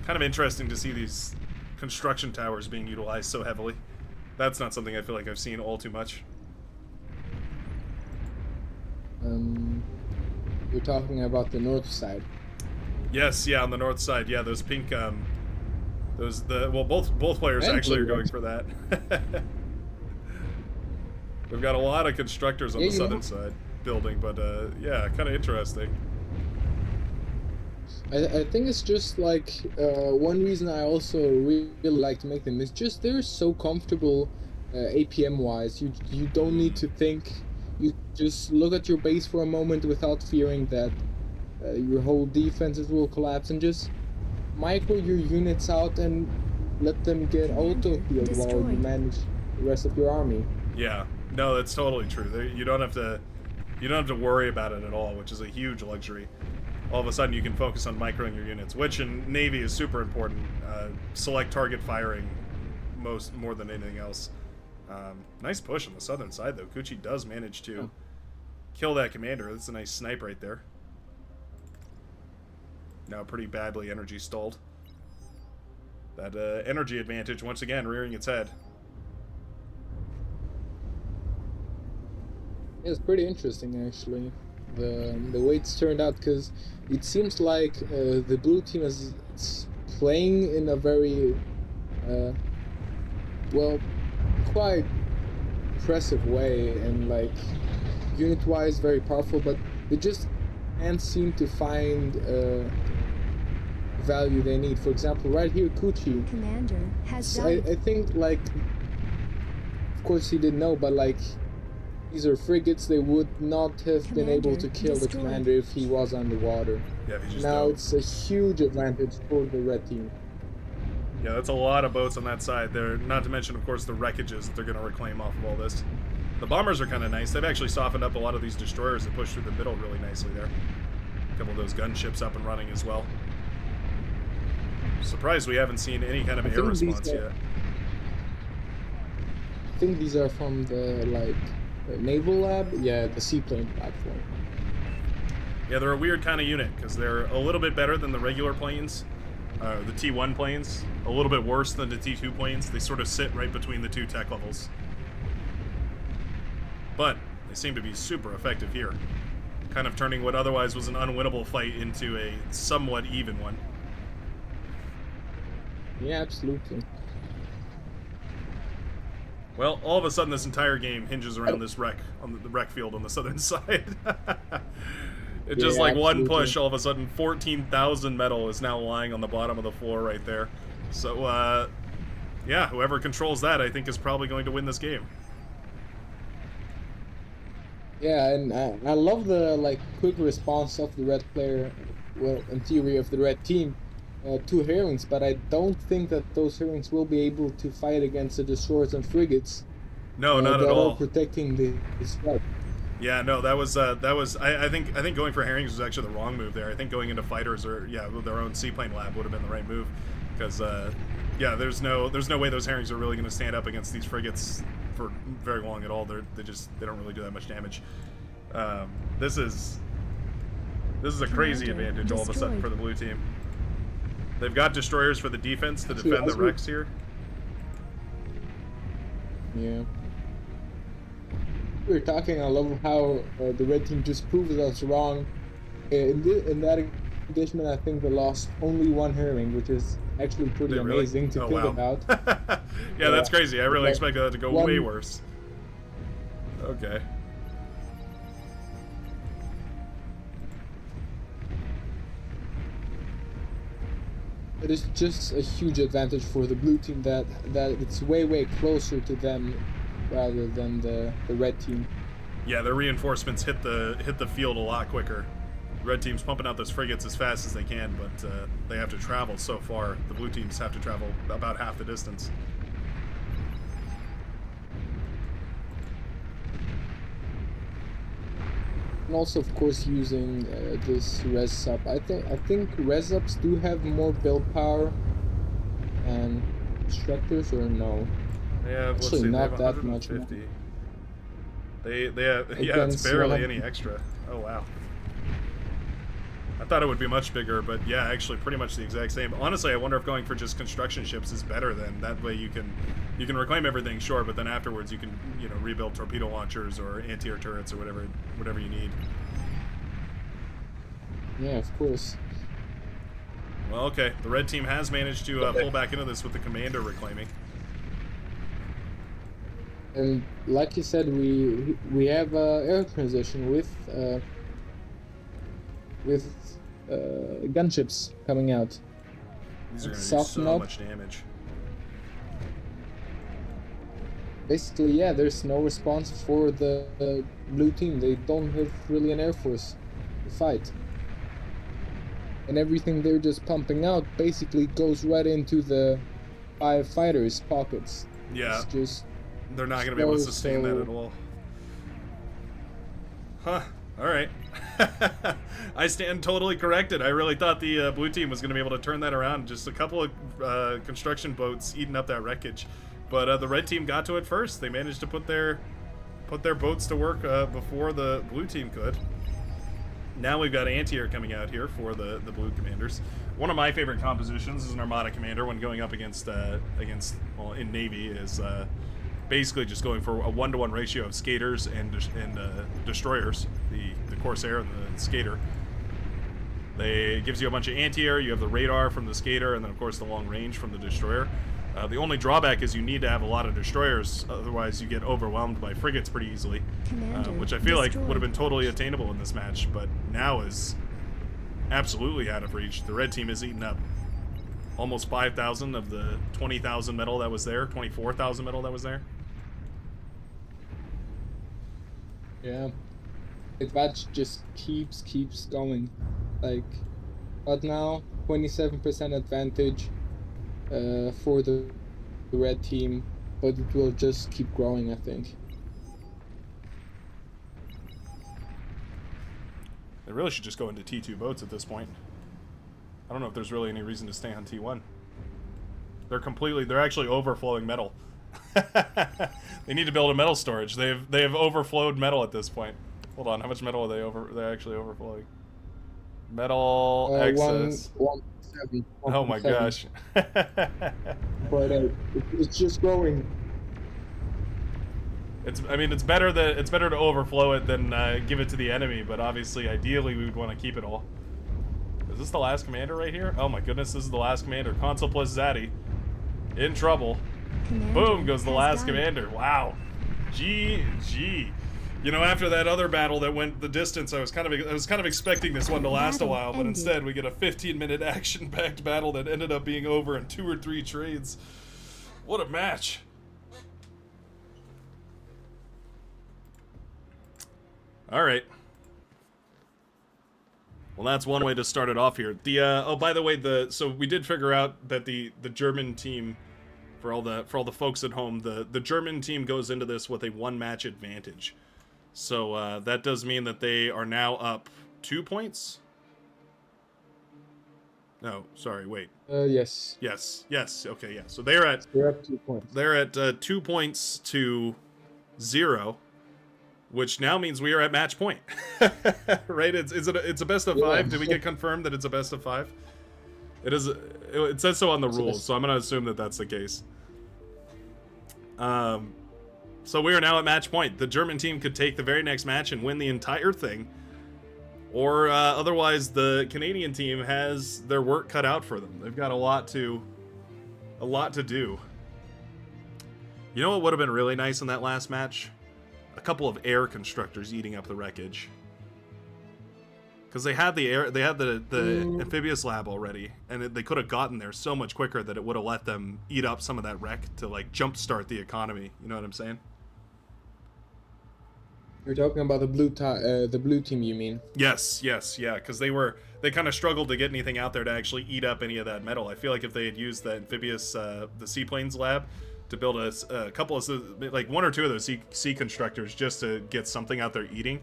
Kind of interesting to see these construction towers being utilized so heavily. That's not something I feel like I've seen all too much. You're talking about the north side. Yes, yeah, on the north side. Yeah, those pink, both players And actually are blue going for that. We've got a lot of constructors on the southern side building, but yeah, kind of interesting. I think it's just like one reason I also really like to make them is just they're so comfortable APM wise. You don't need to think. You just look at your base for a moment without fearing that your whole defenses will collapse, and just micro your units out and let them get auto healed while you manage the rest of your army. Yeah, no, that's totally true. You don't have to worry about it at all, which is a huge luxury. All of a sudden, you can focus on microing your units, which in Navy is super important. Select target firing more than anything else. Nice push on the southern side, though. Kuchi does manage to kill that commander. That's a nice snipe right there. Now pretty badly energy stalled. That energy advantage, once again, rearing its head. Yeah, it's pretty interesting, actually, the way it's turned out, because it seems like the blue team is playing in a very, quite impressive way, and like unit-wise very powerful, but they just can't seem to find value they need. For example, right here, Kuchi. Commander has died. I think, like, of course he didn't know, but like these are frigates, they would not have been able to Commander kill the destroyed. commander if he was underwater. Yeah, if you just Now don't. it's a huge advantage for the red team. Yeah, that's a lot of boats on that side there. Not to mention, of course, the wreckages that they're going to reclaim off of all this. The bombers are kind of nice. They've actually softened up a lot of these destroyers that push through the middle really nicely there. A couple of those gunships up and running as well. Surprised we haven't seen any kind of I air think these response are- yet. I think these are from the naval lab. Yeah, the seaplane platform. Yeah, they're a weird kind of unit because they're a little bit better than the regular planes, the T1 planes, a little bit worse than the T2 planes. They sort of sit right between the two tech levels. But they seem to be super effective here, kind of turning what otherwise was an unwinnable fight into a somewhat even one. Yeah, absolutely. Well, all of a sudden, this entire game hinges around this wreck on the wreck field on the southern side. It just Yeah, like one absolutely. push, all of a sudden, 14,000 metal is now lying on the bottom of the floor right there. So, yeah, whoever controls that, I think, is probably going to win this game. Yeah, and I love the quick response of the red player. Well, in theory, of the red team. 2 herrings, but I don't think that those herrings will be able to fight against the destroyers and frigates. No, not that at all. are protecting this flight. Yeah, no, that was I think going for herrings was actually the wrong move there. I think going into fighters or with their own seaplane lab would have been the right move, because yeah, there's no way those herrings are really going to stand up against these frigates for very long at all. They don't really do that much damage. This is a crazy Commander advantage all of a sudden destroyed. for the blue team. They've got destroyers for the defense to Actually, defend the as we- wrecks here. Yeah. We were talking, I love how the red team just proves us wrong. In that engagement, I think they lost only 1 herring, which is actually pretty They really? amazing to Oh, think wow. about. Yeah, that's crazy. I really Like, expected that to go one- way worse. Okay. It is just a huge advantage for the blue team that it's way closer to them rather than the red team. Yeah, their reinforcements hit the field a lot quicker. Red team's pumping out those frigates as fast as they can, but they have to travel so far. The blue teams have to travel about half the distance. And also, of course, using this res sub. I think res subs do have more build power and instructors, or no? They have, let's Actually, see, not they have that much 150. They have, yeah, it's Against barely 100. any extra. Oh wow. I thought it would be much bigger, but yeah, actually pretty much the exact same. Honestly, I wonder if going for just construction ships is better then. That way you can reclaim everything, sure, but then afterwards you can, rebuild torpedo launchers or anti-air turrets or whatever you need. Yeah, of course. Well, okay, the red team has managed to pull back into this with the commander reclaiming. And like you said, we have air transition with gunships coming out. These are going to do Soften so up. much damage. Basically, yeah, there's no response for the blue team. They don't have really an air force to fight. And everything they're just pumping out basically goes right into the 5 fighters' pockets. Yeah, It's just they're not going to be able to so- sustain that so- at all. Huh. Alright. I stand totally corrected. I really thought the blue team was going to be able to turn that around. Just a couple of construction boats eating up that wreckage. But the red team got to it first. They managed to put their boats to work before the blue team could. Now we've got anti-air coming out here for the blue commanders. One of my favorite compositions as an Armada commander when going up against well, in Navy is basically just going for a 1-to-1 ratio of skaters and destroyers, the Corsair and the skater. It gives you a bunch of anti-air, you have the radar from the skater, and then of course the long range from the destroyer. The only drawback is you need to have a lot of destroyers, otherwise you get overwhelmed by frigates pretty easily, Commander which I feel like would have been destroyed. totally attainable in this match, but now is absolutely out of reach. The red team has eaten up almost 5,000 of the 20,000 metal that was there, 24,000 metal that was there. Yeah. That just keeps going. Like, but now 27% advantage for the red team, but it will just keep growing, I think. They really should just go into T2 boats at this point. I don't know if there's really any reason to stay on T1. They're actually overflowing metal. They need to build a metal storage. They have overflowed metal at this point. Hold on, how much metal are they're actually overflowing? Metal excess. 1.7. Oh my gosh. But it's just growing. It's better to overflow it than give it to the enemy, but obviously ideally we would want to keep it all. Is this the last commander right here? Oh my goodness, this is the last commander. Consul plus Zaddy. In trouble. Commander Boom goes the has last died. commander. Wow. GG. You know, after that other battle that went the distance, I was kind of expecting this one to last a while, but Ended. instead we get a 15-minute action-packed battle that ended up being over in 2 or 3 trades. What a match. All right. Well, that's one way to start it off here. The oh, by the way, so we did figure out that the German team, for all the folks at home, the German team goes into this with a 1-match advantage. So that does mean that they are now up 2 points. No, sorry, wait. Yes. Yes. Okay, yeah. So they're at We're up 2 points. They're at 2 points to 0, which now means we are at match point. Right? It's a best of 5. Did we get confirmed that it's a best of 5? It is. It says so on the rules, so I'm gonna assume that that's the case. So we are now at match point. The German team could take the very next match and win the entire thing, or otherwise the Canadian team has their work cut out for them. They've got a lot to do. You know what would have been really nice in that last match? A couple of air constructors eating up the wreckage. Because they had the amphibious lab already, and they could have gotten there so much quicker that it would have let them eat up some of that wreck to like jumpstart the economy. You know what I'm saying? You're talking about the blue team, you mean? Yes, yeah. Because they kind of struggled to get anything out there to actually eat up any of that metal. I feel like if they had used the amphibious, the seaplanes lab to build a couple of, like 1 or 2 of those sea constructors just to get something out there eating,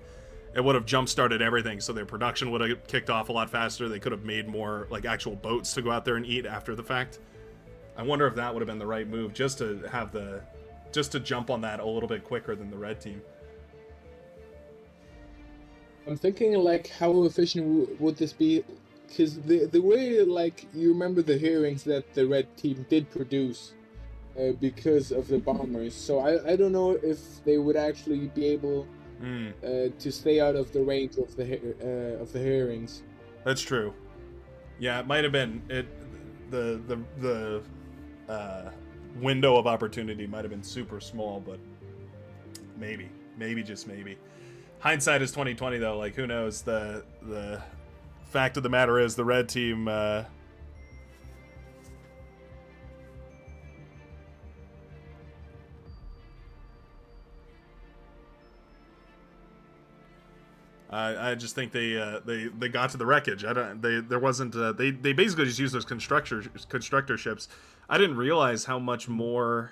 it would have jump-started everything, so their production would have kicked off a lot faster. They could have made more like actual boats to go out there and eat after the fact. I wonder if that would have been the right move, just to jump on that a little bit quicker than the red team. I'm thinking like how efficient would this be? Because the way like you remember the hearings that the red team did produce because of the bombers. So I don't know if they would actually be able to stay out of the range of the hearings. That's true. Yeah, it might have been the window of opportunity might have been super small, but maybe just maybe. Hindsight is 20/20 though. Like, who knows? The fact of the matter is the red team. I just think they got to the wreckage. There wasn't they basically just used those constructor ships. I didn't realize how much more.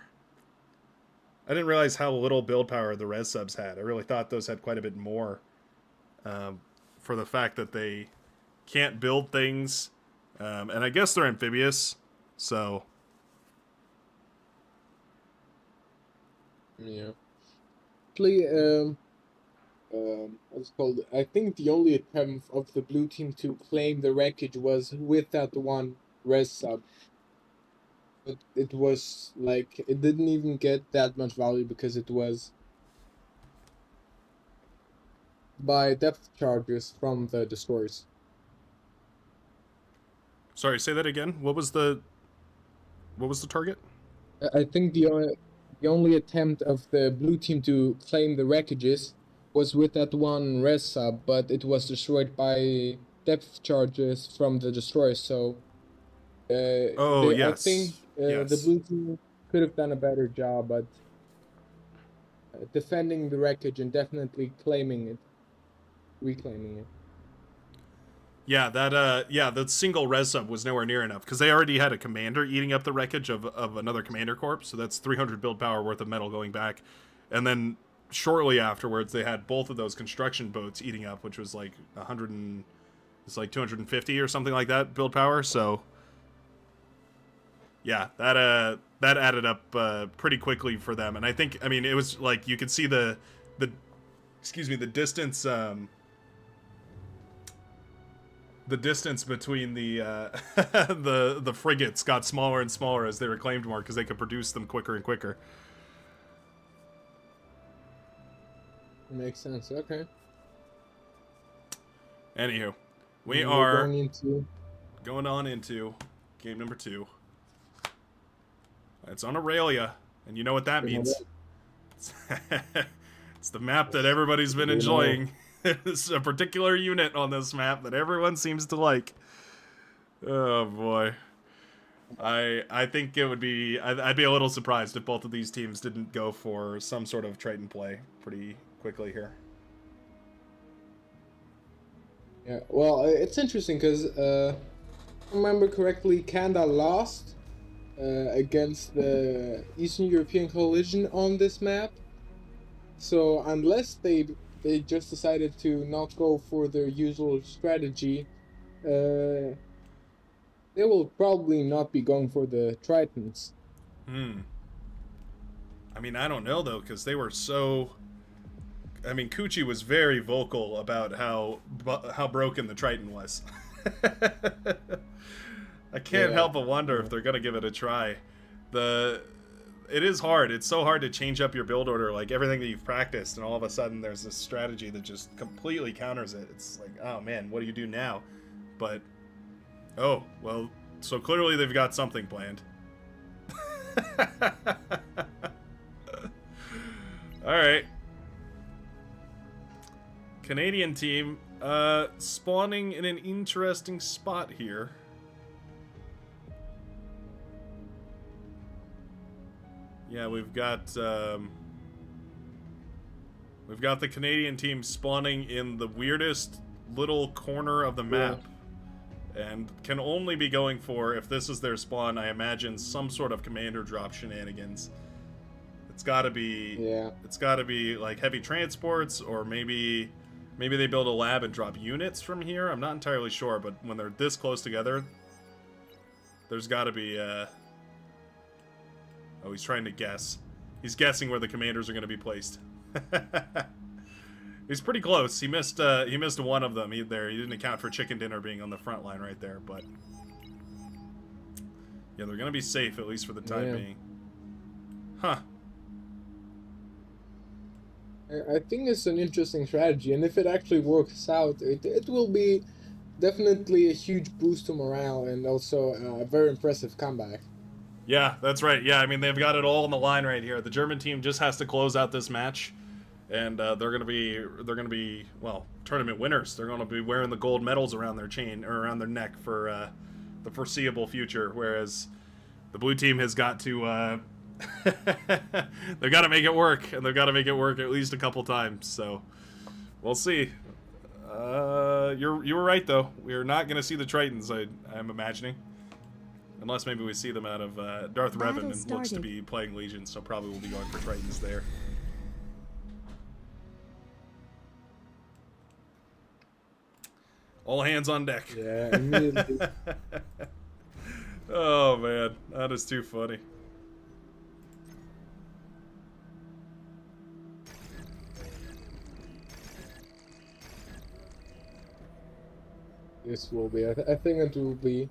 I didn't realize how little build power the res subs had. I really thought those had quite a bit more, for the fact that they can't build things, and I guess they're amphibious, so. Yeah. Actually, what's it called? I think the only attempt of the blue team to claim the wreckage was with that one res sub. But it was like it didn't even get that much value because it was by depth charges from the destroyers. Sorry, say that again. What was the target? I think the only attempt of the blue team to claim the wreckages was with that one res sub, but it was destroyed by depth charges from the destroyers. So, Yes. I think the blue team could have done a better job, but defending the wreckage and definitely reclaiming it. Yeah, that single res sub was nowhere near enough because they already had a commander eating up the wreckage of another commander corps, so that's 300 build power worth of metal going back, and then shortly afterwards they had both of those construction boats eating up, which was like 250 or something like that build power. So yeah, that added up pretty quickly for them, and I mean it was like you could see the distance. The distance between the the frigates got smaller and smaller as they reclaimed more because they could produce them quicker and quicker. Makes sense. Okay. Anywho, we are going on into game number 2. It's on Aurelia, and you know what that means. It's the map that everybody's been enjoying. There's a particular unit on this map that everyone seems to like. Oh boy. I think it would be... I'd be a little surprised if both of these teams didn't go for some sort of Triton play pretty quickly here. Yeah, well, it's interesting because, if I remember correctly, Canada lost against the Eastern European Coalition on this map. So unless they just decided to not go for their usual strategy, they will probably not be going for the Tritons. I mean, I don't know, though, because they were so... I mean, Kuchi was very vocal about how broken the Triton was. I can't help but wonder if they're going to give it a try. It is hard. It's so hard to change up your build order, like everything that you've practiced, and all of a sudden there's this strategy that just completely counters it. It's like, oh man, what do you do now? But, oh, well, so clearly they've got something planned. Alright. Canadian team, spawning in an interesting spot here. Yeah, we've got the Canadian team spawning in the weirdest little corner of the map, and can only be going for, if this is their spawn, I imagine some sort of commander drop shenanigans. It's got to be It's got to be like heavy transports, or maybe they build a lab and drop units from here. I'm not entirely sure, but when they're this close together, there's got to be oh, he's trying to guess. He's guessing where the commanders are going to be placed. He's pretty close. He missed one of them. He didn't account for chicken dinner being on the front line right there, but yeah, they're going to be safe, at least for the time being. Huh. I think it's an interesting strategy, and if it actually works out, it will be definitely a huge boost to morale, and also a very impressive comeback. Yeah, that's right. Yeah, I mean, they've got it all on the line right here. The German team just has to close out this match, and they're gonna be well, tournament winners. They're gonna be wearing the gold medals around their chain or around their neck for the foreseeable future. Whereas the blue team has got to they've got to make it work, and they've got to make it work at least a couple times. So we'll see. You were right though. We're not gonna see the Tritons. I'm imagining. Unless maybe we see them out of Darth Revan and looks to be playing Legion, so probably we'll be going for Tritons there. All hands on deck. Yeah, immediately. Oh man, that is too funny. This will be. I think it will be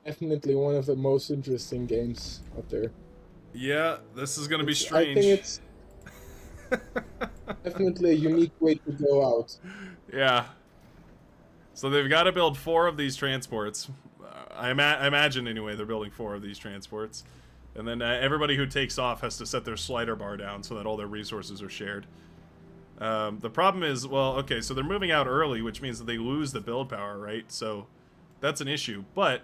definitely one of the most interesting games out there. Yeah, this is going to be strange. I think it's definitely a unique way to go out. Yeah. So they've got to build 4 of these transports. I imagine, anyway, they're building 4 of these transports. And then everybody who takes off has to set their slider bar down so that all their resources are shared. The problem is, well, okay, so they're moving out early, which means that they lose the build power, right? So that's an issue. But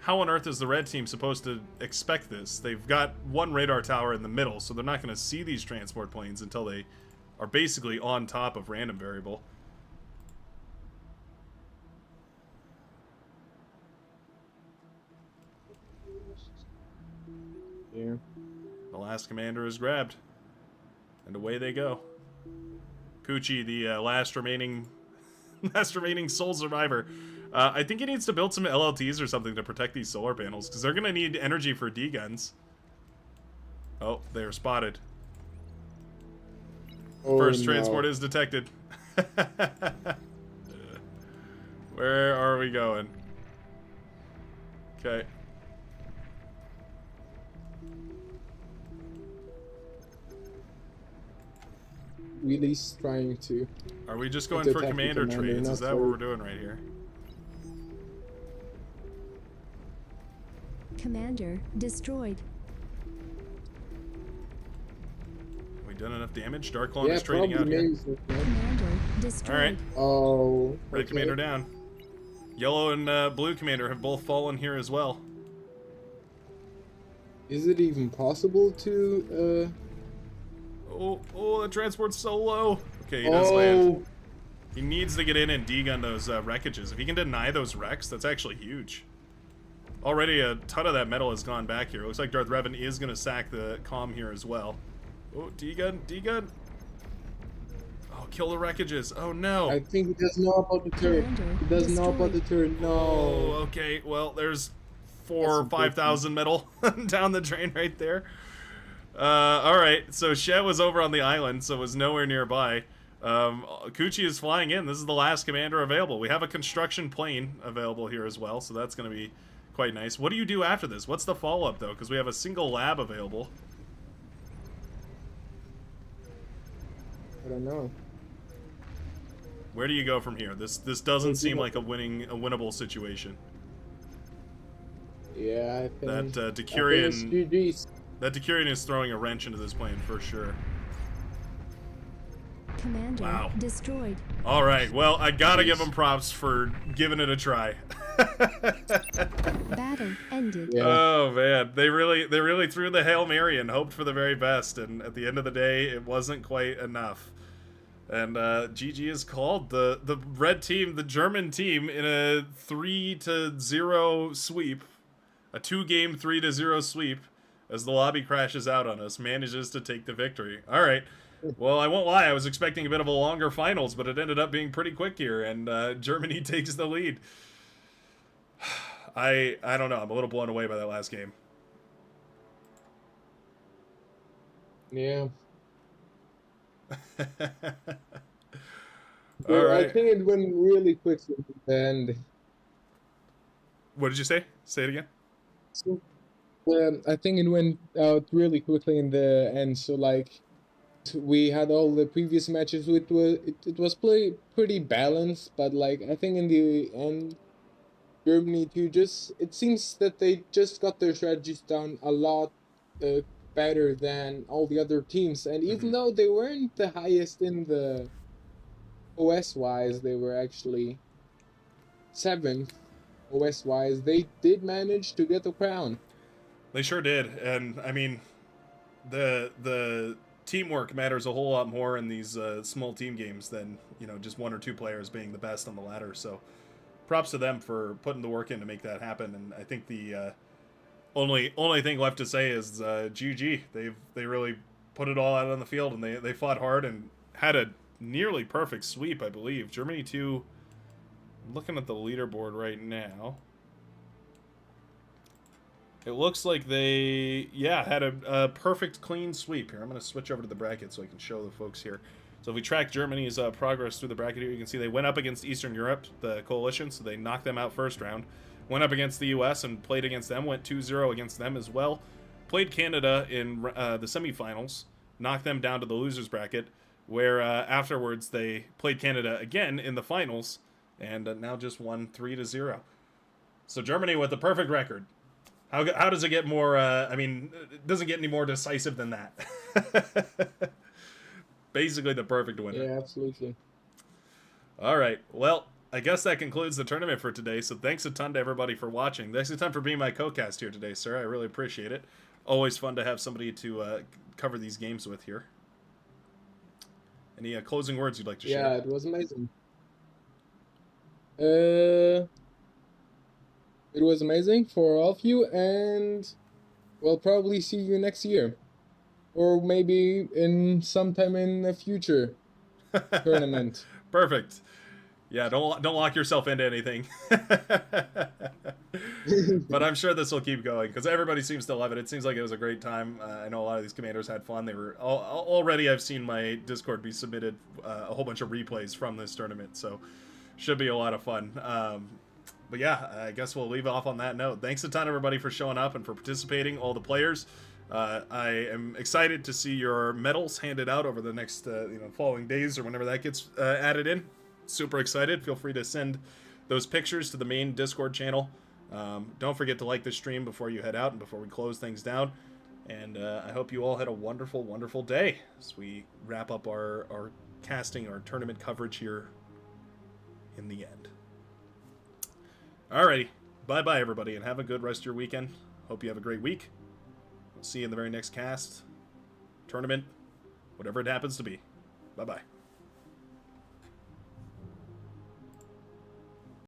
how on earth is the red team supposed to expect this? They've got one radar tower in the middle, so they're not going to see these transport planes until they are basically on top of random variable. Yeah. The last commander is grabbed. And away they go. Kuchi, the last remaining sole survivor. I think he needs to build some LLTs or something to protect these solar panels, because they're going to need energy for D-guns. Oh, they're spotted. Oh, First no. transport is detected. Where are we going? Okay. Wheelie's trying to. Are we just going To for attack the commander commander, trades? not Is that so- what we're doing right here? Commander destroyed. We done enough damage? Dark Clone Yeah, is trading out probably here. maybe. Commander destroyed. Alright. Oh. Red okay. commander down. Yellow and blue commander have both fallen here as well. Is it even possible to? Oh, the transport's so low. Okay, he does land. Oh. He needs to get in and degun those wreckages. If he can deny those wrecks, that's actually huge. Already a ton of that metal has gone back here. Looks like Darth Revan is going to sack the comm here as well. Oh, degun, degun. Oh, kill the wreckages. Oh, no. I think he doesn't know about the turret. Commander He doesn't know about the destroyed. turret. No. Oh, okay. Well, there's 4,000 or That's 5,000 metal down the drain right there. All right. So Shet was over on the island, so was nowhere nearby. Kuchi is flying in. This is the last commander available. We have a construction plane available here as well, so that's going to be quite nice. What do you do after this? What's the follow-up, though? Because we have a single lab available. I don't know. Where do you go from here? This doesn't seem like a winnable situation. Yeah, I think. That I think it's Decurion, GG's. that Decurion is throwing a wrench into this plane for sure. Commander Wow. destroyed. All right. Well, I gotta give him props for giving it a try. Battle ended. Yeah. Oh man, they really threw the Hail Mary and hoped for the very best, and at the end of the day, it wasn't quite enough. And GG is called. The red team, the German team, in a 3-0 sweep, a 2-game 3-0 sweep, as the lobby crashes out on us, manages to take the victory. All right. Well, I won't lie. I was expecting a bit of a longer finals, but it ended up being pretty quick here, and Germany takes the lead. I don't know. I'm a little blown away by that last game. Yeah. All Well, I right. think it went really quickly at the end. What did you say? Say it again. So, I think it went out really quickly in the end. So like, we had all the previous matches. It was pretty balanced, but like I think in the end, Germany too. It seems that they just got their strategies down a lot better than all the other teams. And even though they weren't the highest in the OS wise, they were actually 7th OS wise. They did manage to get the crown. They sure did, and I mean, the teamwork matters a whole lot more in these small team games than just 1 or 2 players being the best on the ladder. So, props to them for putting the work in to make that happen. And I think the only thing left to say is GG. They really put it all out on the field, and they fought hard and had a nearly perfect sweep, I believe. Germany 2. I'm looking at the leaderboard right now. It looks like they, had a perfect clean sweep here. I'm going to switch over to the bracket so I can show the folks here. So if we track Germany's progress through the bracket here, you can see they went up against Eastern Europe, the coalition, so they knocked them out first round. Went up against the U.S. and played against them, went 2-0 against them as well. Played Canada in the semifinals, knocked them down to the losers bracket, where afterwards they played Canada again in the finals, and now just won 3-0. So Germany with the perfect record. How does it get more, it doesn't get any more decisive than that. Basically the perfect winner. Yeah, absolutely. All right. Well, I guess that concludes the tournament for today. So thanks a ton to everybody for watching. Thanks a ton for being my co-cast here today, sir. I really appreciate it. Always fun to have somebody to cover these games with here. Any closing words you'd like to share? Yeah, it was amazing. It was amazing for all of you, and we'll probably see you next year. Or maybe in sometime in the future tournament. Perfect. Yeah, don't lock yourself into anything. But I'm sure this will keep going because everybody seems to love it. It seems like it was a great time. I know a lot of these commanders had fun. They were already. I've seen my Discord be submitted a whole bunch of replays from this tournament, so should be a lot of fun. But yeah, I guess we'll leave off on that note. Thanks a ton, everybody, for showing up and for participating. All the players. I am excited to see your medals handed out over the next following days or whenever that gets added in. Super excited. Feel free to send those pictures to the main Discord channel. Don't forget to like the stream before you head out and before we close things down. And I hope you all had a wonderful, wonderful day as we wrap up our casting, our tournament coverage here in the end. Alrighty. Bye-bye, everybody, and have a good rest of your weekend. Hope you have a great week. We'll see you in the very next cast, tournament, whatever it happens to be. Bye-bye.